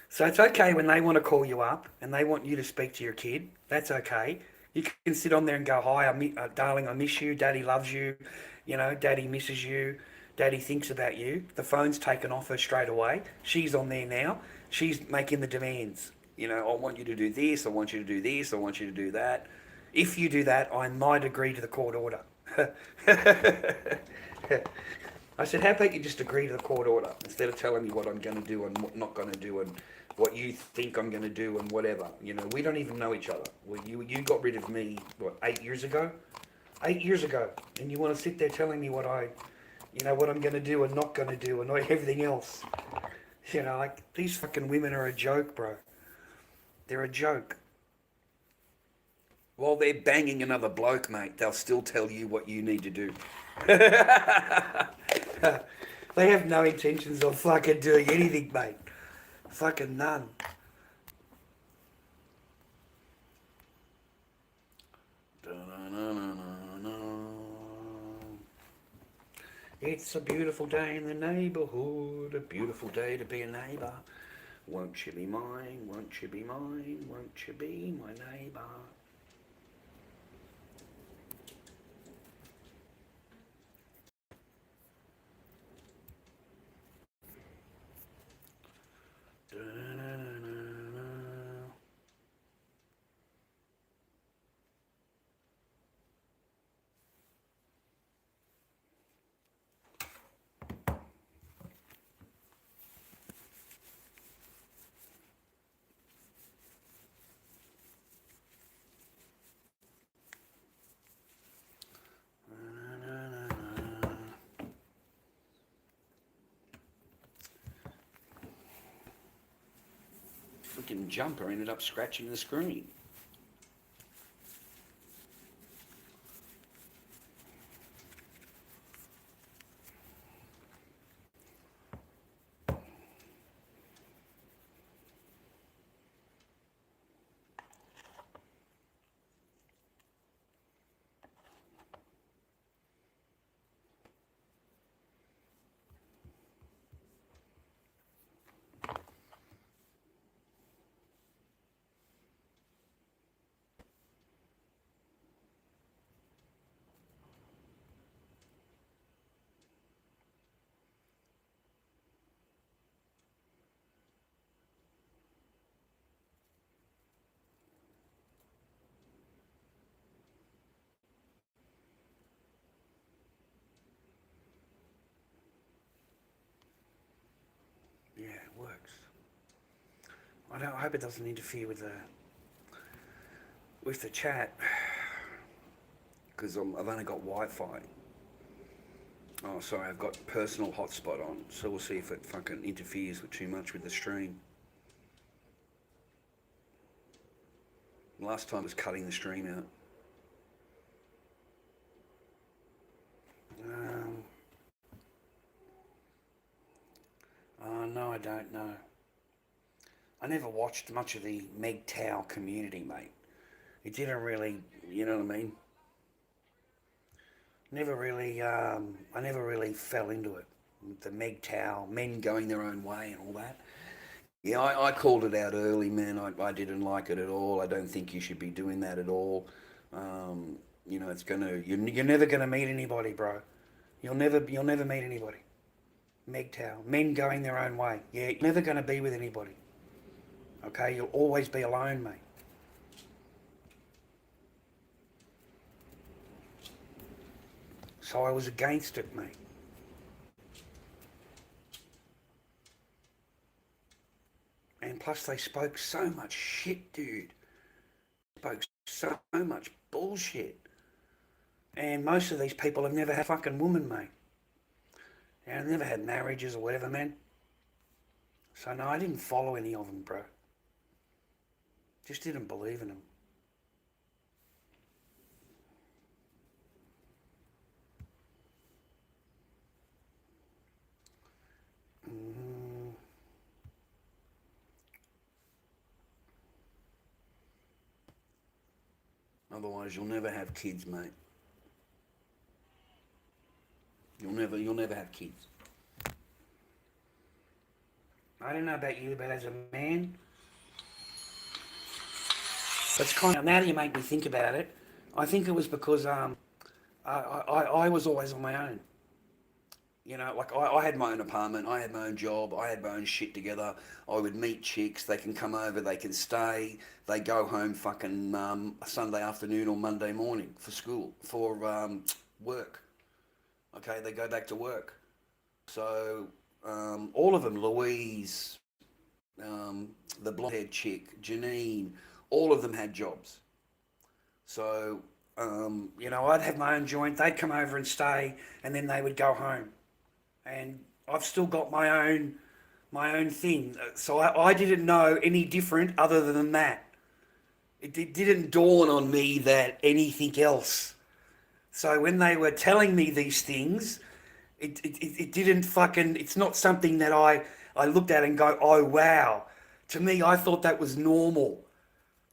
So it's okay when they want to call you up and they want you to speak to your kid. That's okay. You can sit on there and go, hi, darling, I miss you. Daddy loves you. You know, Daddy misses you. Daddy thinks about you. The phone's taken off her straight away. She's on there now. She's making the demands. You know, I want you to do this. I want you to do this. I want you to do that. If you do that, I might agree to the court order. I said, how about you just agree to the court order instead of telling me what I'm going to do and what not going to do and what you think I'm going to do and whatever. You know, we don't even know each other. Well, you got rid of me, what, 8 years ago? 8 years ago. And you want to sit there telling me what what I'm going to do and not going to do and everything else. You know, like, these fucking women are a joke, bro. They're a joke. While they're banging another bloke, mate, they'll still tell you what you need to do. They have no intentions of fucking doing anything, mate. Fucking none. It's a beautiful day in the neighbourhood, a beautiful day to be a neighbour. Won't you be mine, won't you be mine, won't you be my neighbour? Freaking jumper ended up scratching the screen. Yeah, it works. I hope it doesn't interfere with the chat, because I've only got Wi-Fi. Oh, sorry, I've got personal hotspot on, so we'll see if it fucking interferes with too much with the stream. Last time it was cutting the stream out. Oh, no, I don't know. I never watched much of the MGTOW community, mate. It didn't really, you know what I mean? I never really fell into it. The MGTOW, men going their own way and all that. Yeah, I called it out early, man. I didn't like it at all. I don't think you should be doing that at all. You're never gonna meet anybody, bro. You'll never meet anybody. MGTOW, men going their own way. Yeah, you're never gonna be with anybody. Okay, you'll always be alone, mate. So I was against it, mate. And plus they spoke so much shit, dude. Spoke so much bullshit. And most of these people have never had a fucking woman, mate. And never had marriages or whatever, man. So no, I didn't follow any of them, bro. Just didn't believe in them. Otherwise, you'll never have kids, mate. You'll never have kids. I don't know about you, but as a man, that's kind of, now that you make me think about it, I think it was because I was always on my own. You know, like I had my own apartment, I had my own job, I had my own shit together. I would meet chicks, they can come over, they can stay, they go home fucking Sunday afternoon or Monday morning for school, for work. Okay, they go back to work. So all of them, Louise, the blonde haired chick, Janine, all of them had jobs. So, You know, I'd have my own joint, they'd come over and stay, and then they would go home. And I've still got my own thing. So I didn't know any different other than that. It didn't dawn on me that anything else. So when they were telling me these things, it didn't fucking, it's not something that I looked at and go, oh wow. To me, I thought that was normal.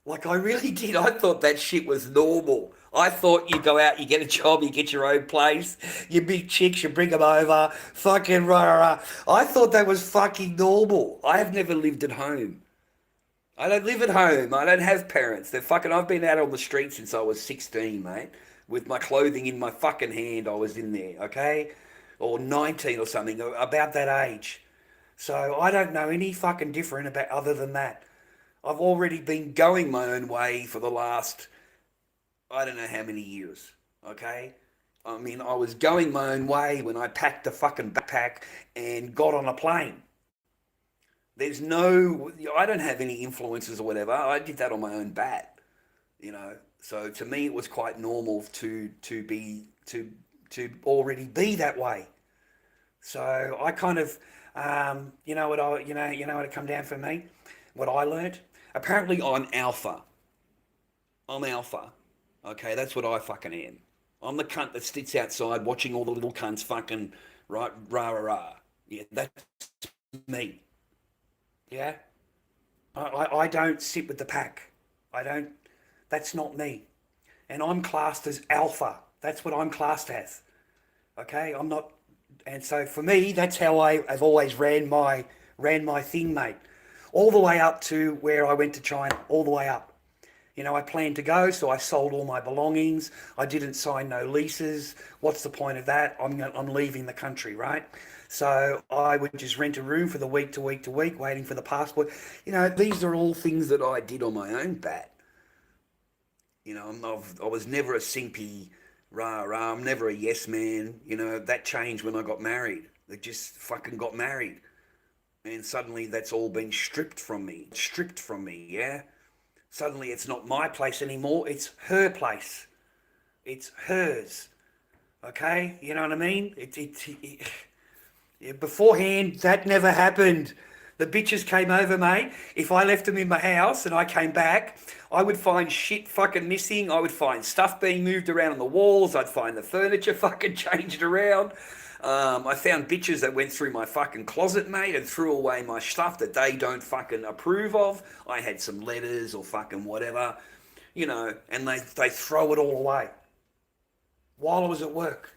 Like I really did. I thought that shit was normal. I thought you go out, you get a job, you get your own place, you meet chicks, you bring them over, fucking rah rah rah. I thought that was fucking normal. I have never lived at home. I don't live at home. I don't have parents. They're fucking. I've been out on the street since I was 16, mate. With my clothing in my fucking hand, I was in there, okay? Or 19 or something, about that age. So I don't know any fucking different about other than that. I've already been going my own way for the last, I don't know how many years, okay? I mean, I was going my own way when I packed a fucking backpack and got on a plane. There's no, I don't have any influences or whatever. I did that on my own bat, you know. So to me, it was quite normal to already be that way. So I kind of, you know what it come down for me, what I learnt. Apparently, I'm alpha. I'm alpha. Okay, that's what I fucking am. I'm the cunt that sits outside watching all the little cunts fucking right rah rah rah. Yeah, that's me. Yeah, I don't sit with the pack. I don't. That's not me. And I'm classed as alpha. That's what I'm classed as. Okay, I'm not. And so for me, that's how I've always ran my thing, mate. All the way up to where I went to China. All the way up. You know, I planned to go, so I sold all my belongings. I didn't sign no leases. What's the point of that? I'm leaving the country, right? So I would just rent a room for the week to week to week, waiting for the passport. You know, these are all things that I did on my own bat. You know, I was never a simpy rah rah. I'm never a yes man. You know, that changed when I got married. They just fucking got married. And suddenly that's all been stripped from me. Stripped from me, yeah? Suddenly it's not my place anymore. It's her place. It's hers. Okay? You know what I mean? Yeah, beforehand, that never happened. The bitches came over, mate. If I left them in my house and I came back, I would find shit fucking missing. I would find stuff being moved around on the walls. I'd find the furniture fucking changed around. I found bitches that went through my fucking closet, mate, and threw away my stuff that they don't fucking approve of. I had some letters or fucking whatever, you know, and they throw it all away while I was at work.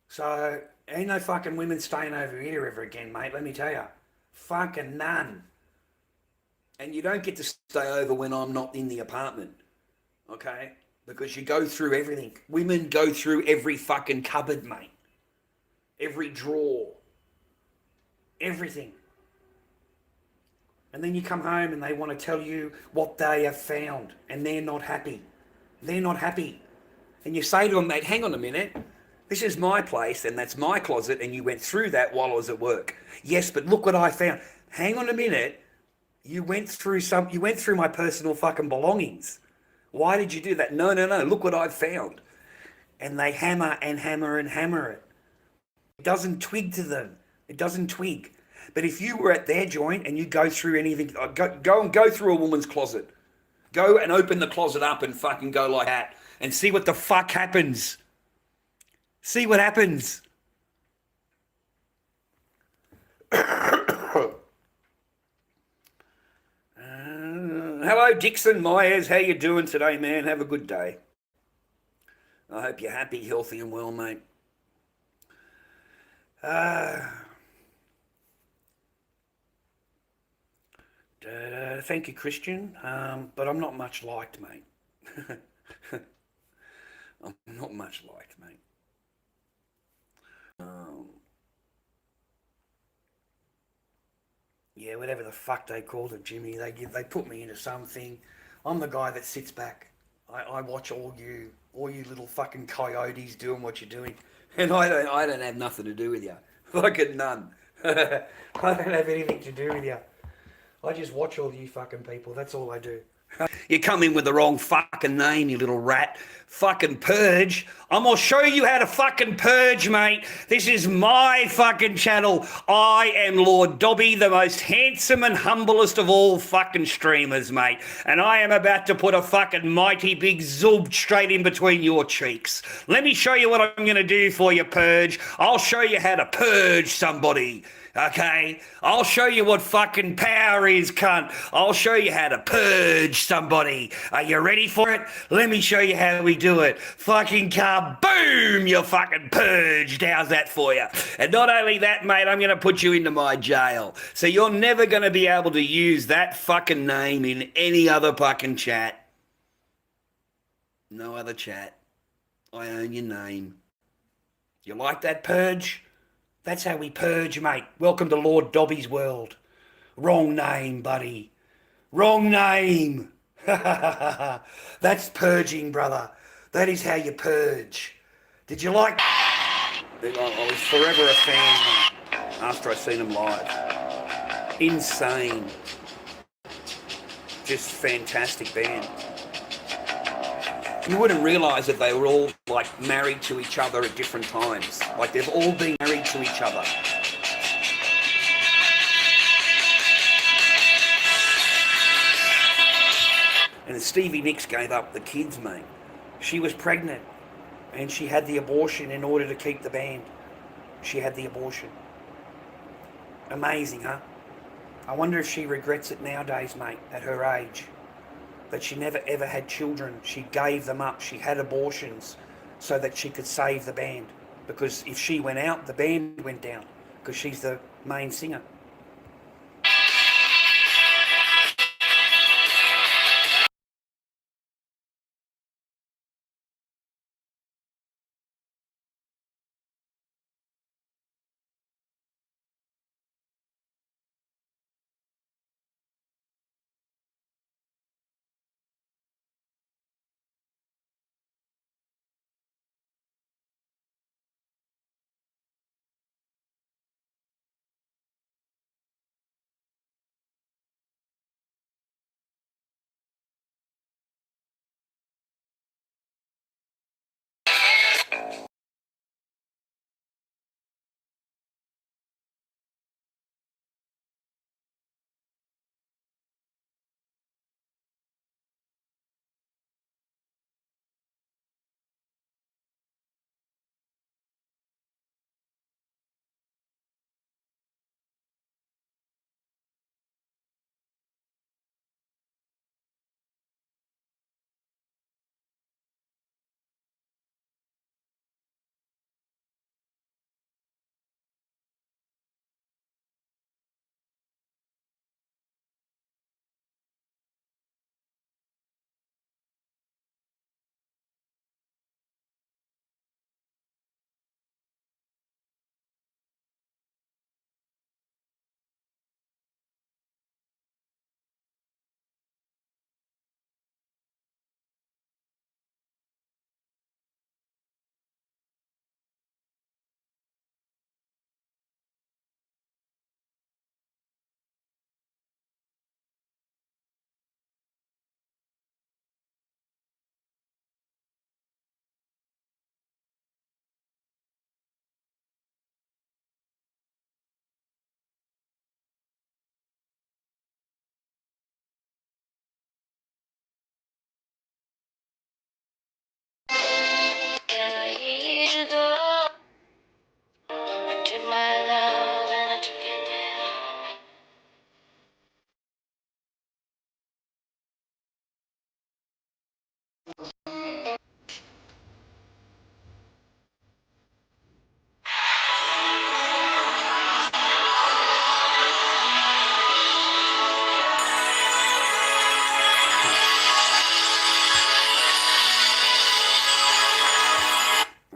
So ain't no fucking women staying over here ever again, mate, let me tell you. Fucking none. And you don't get to stay over when I'm not in the apartment, okay? Because you go through everything. Women go through every fucking cupboard, mate. Every drawer. Everything. And then you come home and they want to tell you what they have found, and they're not happy. They're not happy. And you say to them, mate, hang on a minute. This is my place and that's my closet, and you went through that while I was at work. Yes, but look what I found. Hang on a minute. You went through my personal fucking belongings. Why did you do that? No. Look what I've found. And they hammer and hammer and hammer it. It doesn't twig to them. It doesn't twig. But if you were at their joint and you go through anything, go through a woman's closet. Go and open the closet up and fucking go like that and see what the fuck happens. See what happens. Hello, Dixon Myers. How you doing today, man? Have a good day. I hope you're happy, healthy and well, mate. Thank you, Christian. But I'm not much liked, mate. I'm not much liked, mate. Yeah, whatever the fuck they called it, Jimmy. They put me into something. I'm the guy that sits back. I watch all you little fucking coyotes doing what you're doing, And I don't have nothing to do with you. Fucking none. I don't have anything to do with you. I just watch all you fucking people. That's all I do. You come in with the wrong fucking name, you little rat. Fucking purge. I'm gonna show you how to fucking purge, mate. This is my fucking channel. I am Lord Dobby, the most handsome and humblest of all fucking streamers, mate. And I am about to put a fucking mighty big zoob straight in between your cheeks. Let me show you what I'm gonna do for you, purge. I'll show you how to purge somebody. Okay, I'll show you what fucking power is, cunt. I'll show you how to purge somebody. Are you ready for it? Let me show you how we do it. Fucking kaboom, you're fucking purged. How's that for you? And not only that, mate, I'm going to put you into my jail. So you're never going to be able to use that fucking name in any other fucking chat. No other chat. I own your name. You like that, purge? That's how we purge, mate. Welcome to Lord Dobby's world. Wrong name, buddy. Wrong name. That's purging, brother. That is how you purge. Did you like... I was forever a fan after I seen them live. Insane. Just fantastic band. You wouldn't realise that they were all like married to each other at different times. Like they've all been married to each other. And Stevie Nicks gave up the kids, mate. She was pregnant and she had the abortion in order to keep the band. She had the abortion. Amazing, huh? I wonder if she regrets it nowadays, mate, at her age. That she never ever had children. She gave them up. She had abortions so that she could save the band. Because if she went out, the band went down. Because she's the main singer.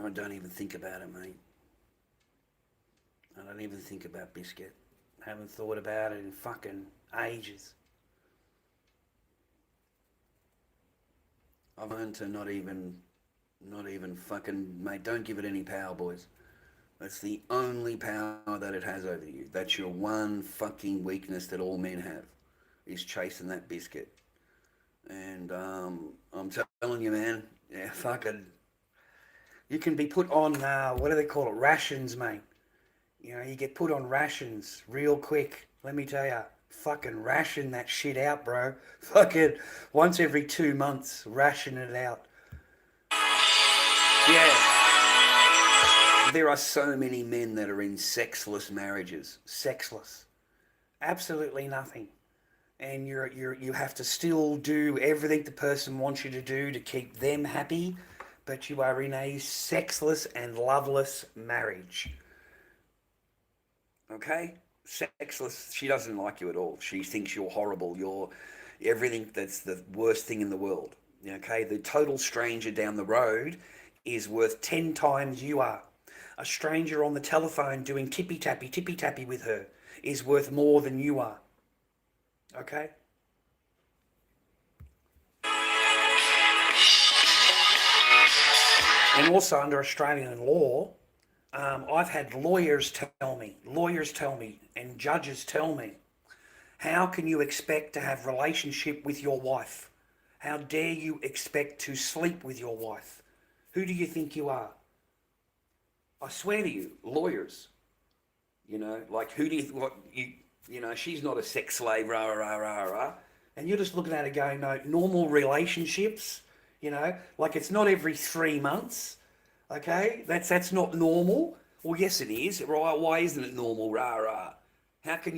I don't even think about it, mate. don't even think about biscuit. Haven't thought about it in fucking ages. I've learned to not even fucking, mate, don't give it any power, boys. That's the only power that it has over you. That's your one fucking weakness that all men have, is chasing that biscuit. And I'm telling you, man, yeah, fucking, you can be put on, what do they call it, rations, mate. You know, you get put on rations real quick. Let me tell you, fucking ration that shit out, bro. Fucking once every 2 months, ration it out. Yeah. There are so many men that are in sexless marriages. Sexless. Absolutely nothing. And you have to still do everything the person wants you to do to keep them happy, but you are in a sexless and loveless marriage. Okay? Sexless. She doesn't like you at all. She thinks you're horrible. You're everything that's the worst thing in the world. Okay? The total stranger down the road is worth 10 times you are. A stranger on the telephone doing tippy-tappy with her is worth more than you are. Okay? And also under Australian law, I've had lawyers tell me, and judges tell me, how can you expect to have relationship with your wife? How dare you expect to sleep with your wife? Who do you think you are? I swear to you, lawyers. You know, like who do you know, she's not a sex slave, rah, rah, rah, rah. And you're just looking at it going, no, normal relationships, you know, like it's not every 3 months. Okay, that's not normal. Well, yes, it is. Right? Why isn't it normal? Rah rah. How do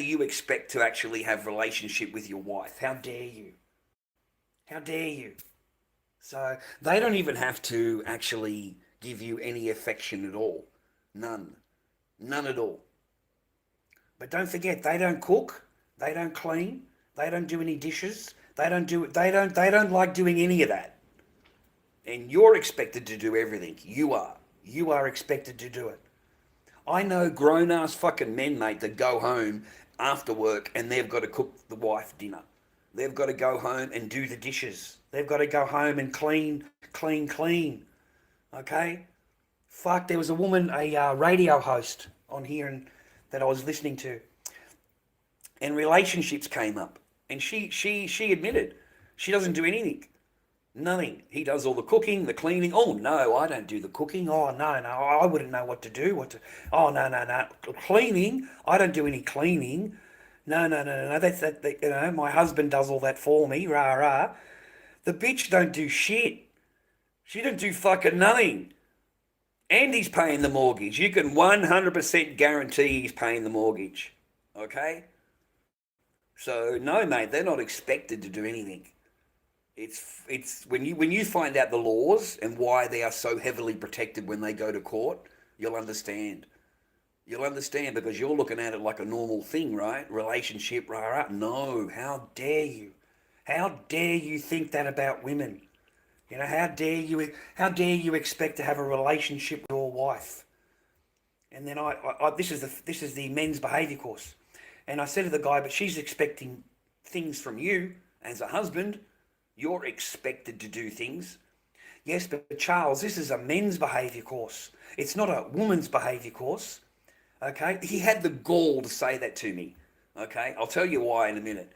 you expect to actually have relationship with your wife? How dare you? How dare you? So they don't even have to actually give you any affection at all. None at all. But don't forget, they don't cook, they don't clean, they don't do any dishes, they don't like doing any of that. And you're expected to do everything. You are expected to do it. I know grown-ass fucking men, mate, that go home after work and they've got to cook the wife dinner. They've got to go home and do the dishes. They've got to go home and clean. Okay? Fuck, there was a woman, a radio host on here that I was listening to. And relationships came up. And she admitted she doesn't do anything. Nothing. He does all the cooking, the cleaning. Oh, no, I don't do the cooking. Oh, no, I wouldn't know what to do. Oh, no. Cleaning, I don't do any cleaning. No. That's that. You know, my husband does all that for me. Rah, rah. The bitch don't do shit. She don't do fucking nothing. And he's paying the mortgage. You can 100% guarantee he's paying the mortgage. Okay? So, no, mate, they're not expected to do anything. It's when you find out the laws and why they are so heavily protected when they go to court, you'll understand. You'll understand because you're looking at it like a normal thing, right? Relationship, rah, rah. No, how dare you? How dare you think that about women? You know, how dare you expect to have a relationship with your wife? And then this is the men's behaviour course. And I said to the guy, but she's expecting things from you as a husband. You're expected to do things. Yes, but Charles, this is a men's behaviour course. It's not a woman's behaviour course. Okay? He had the gall to say that to me. Okay? I'll tell you why in a minute.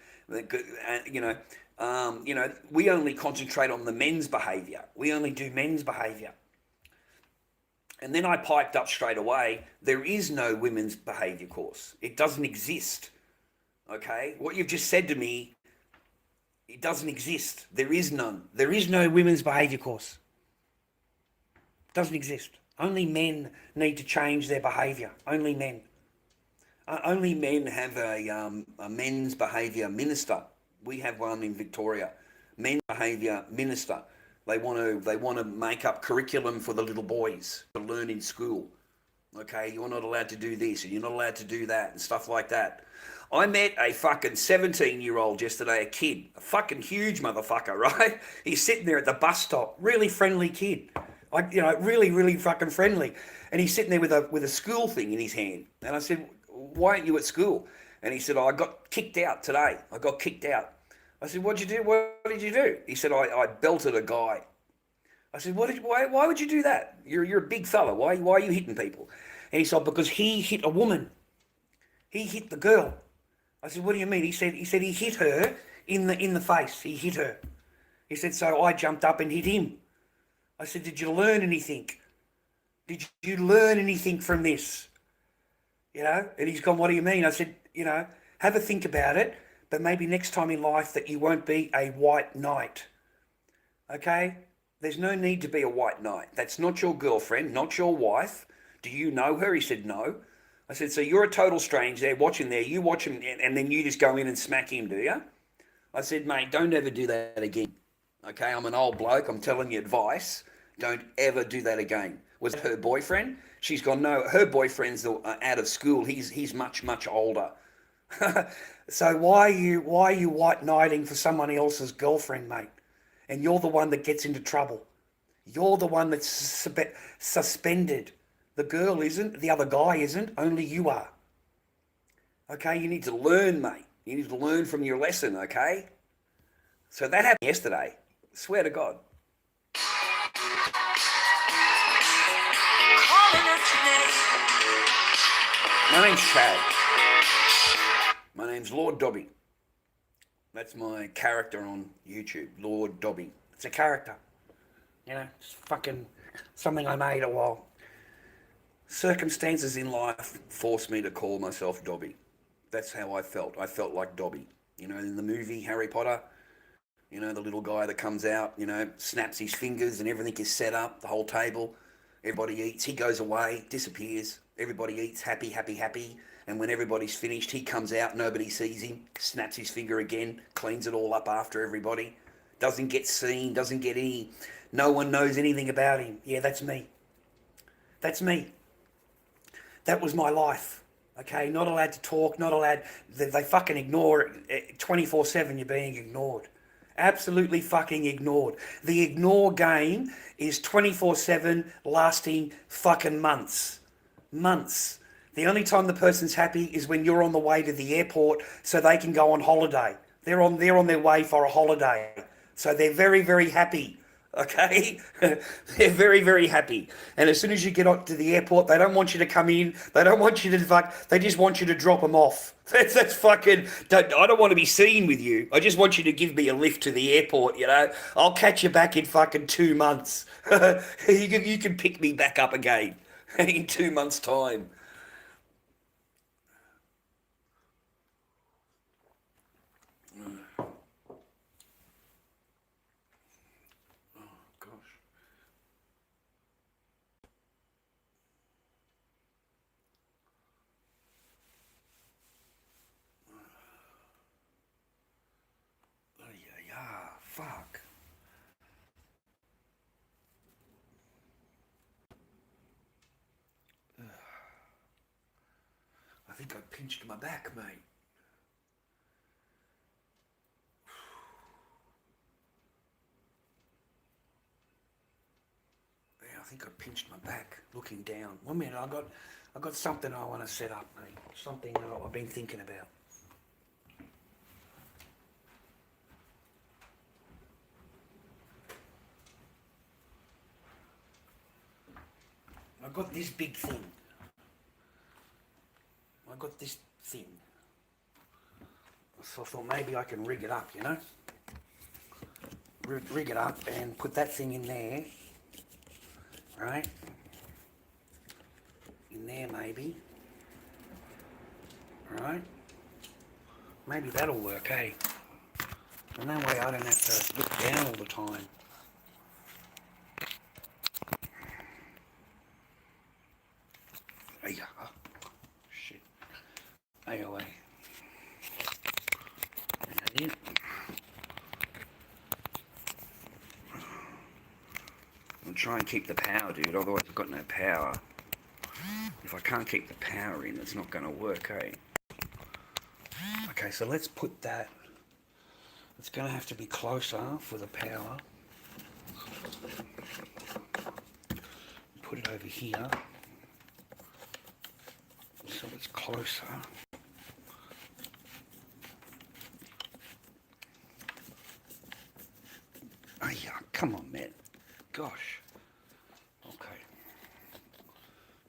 You know, we only concentrate on the men's behaviour. We only do men's behaviour. And then I piped up straight away, there is no women's behaviour course. It doesn't exist. Okay? What you've just said to me, it doesn't exist. There is none. There is no women's behaviour course. It doesn't exist. Only men need to change their behaviour. Only men. Only men have a men's behaviour minister. We have one in Victoria. Men's behaviour minister. They want to make up curriculum for the little boys to learn in school. Okay, you're not allowed to do this and you're not allowed to do that and stuff like that. I met a fucking 17-year-old yesterday, a kid, a fucking huge motherfucker, right? He's sitting there at the bus stop, really friendly kid. Really, really fucking friendly. And he's sitting there with a school thing in his hand. And I said, why aren't you at school? And he said, I got kicked out today. I got kicked out. I said, what'd you do? What did you do? He said, I belted a guy. I said, why would you do that? You're a big fella. Why are you hitting people? And he said, because he hit a woman. He hit the girl. I said, what do you mean? He said he hit her in the face. He hit her. He said, so I jumped up and hit him. I said, did you learn anything? Did you learn anything from this? And he's gone, what do you mean? I said, have a think about it, but maybe next time in life that you won't be a white knight. Okay? There's no need to be a white knight. That's not your girlfriend, not your wife. Do you know her? He said, no. I said, so you're a total stranger there watching there. You watch him and then you just go in and smack him, do you? I said, mate, don't ever do that again. Okay, I'm an old bloke. I'm telling you advice. Don't ever do that again. Was her boyfriend? She's gone, no, her boyfriend's out of school. He's much, much older. So why are you white knighting for someone else's girlfriend, mate? And you're the one that gets into trouble. You're the one that's suspended. The girl isn't, the other guy isn't, only you are. Okay, you need to learn, mate. You need to learn from your lesson, okay? So that happened yesterday. Swear to God. My name's Chad. My name's Lord Dobby. That's my character on YouTube, Lord Dobby. It's a character. It's fucking something I made a while. Circumstances in life forced me to call myself Dobby. That's how I felt. I felt like Dobby. In the movie Harry Potter, the little guy that comes out, snaps his fingers and everything is set up, the whole table. Everybody eats. He goes away, disappears. Everybody eats, happy, happy, happy. And when everybody's finished, he comes out, nobody sees him, snaps his finger again, cleans it all up after everybody. Doesn't get seen, no one knows anything about him. Yeah, that's me. That's me. That was my life. Okay, not allowed to talk, not allowed. They fucking ignore it. 24/7 you're being ignored. Absolutely fucking ignored. The ignore game is 24/7 lasting fucking months. Months. The only time the person's happy is when you're on the way to the airport so they can go on holiday. They're on their way for a holiday. So they're very, very happy. Okay? They're very, very happy. And as soon as you get up to the airport, they don't want you to come in. They don't want you to they just want you to drop them off. That's fucking, I don't want to be seen with you. I just want you to give me a lift to the airport, I'll catch you back in fucking 2 months. You can pick me back up again in 2 months' time. Fuck. I think I pinched my back, mate. Yeah, I think I pinched my back looking down. 1 minute, I got something I want to set up, mate. Something I've been thinking about. I got this big thing. I got this thing. So I thought maybe I can rig it up, Rig it up and put that thing in there. Right? In there maybe. Right? Maybe that'll work, eh? And that way I don't have to look down all the time. Shit. AOA. I'll try and keep the power, dude, otherwise I've got no power. If I can't keep the power in, it's not going to work, eh? Okay, so let's put that. It's going to have to be closer for the power. put it over here so it's closer. Oh yeah, come on, Matt. Gosh. Okay.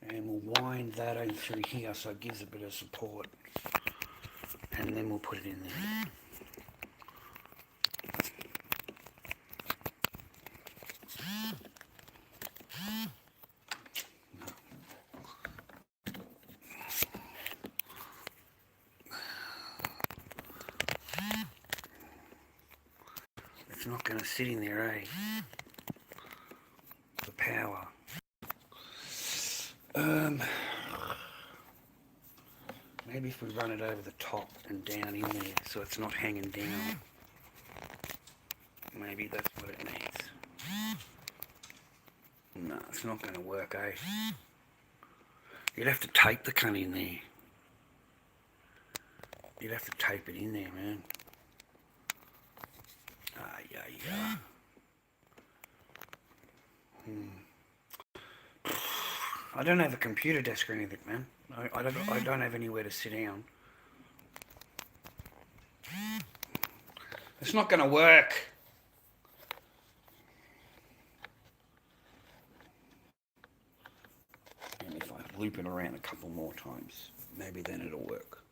And we'll wind that in through here so it gives a bit of support. And then we'll put it in there. It's not going to sit in there, eh? The power. Maybe if we run it over the top and down in there so it's not hanging down. Maybe that's what it needs. No, it's not going to work, eh? You'd have to tape the cunt in there. You'd have to tape it in there, man. Ah, yeah. I don't have a computer desk or anything, man. I don't have anywhere to sit down. It's not going to work. And if I loop it around a couple more times, maybe then it'll work.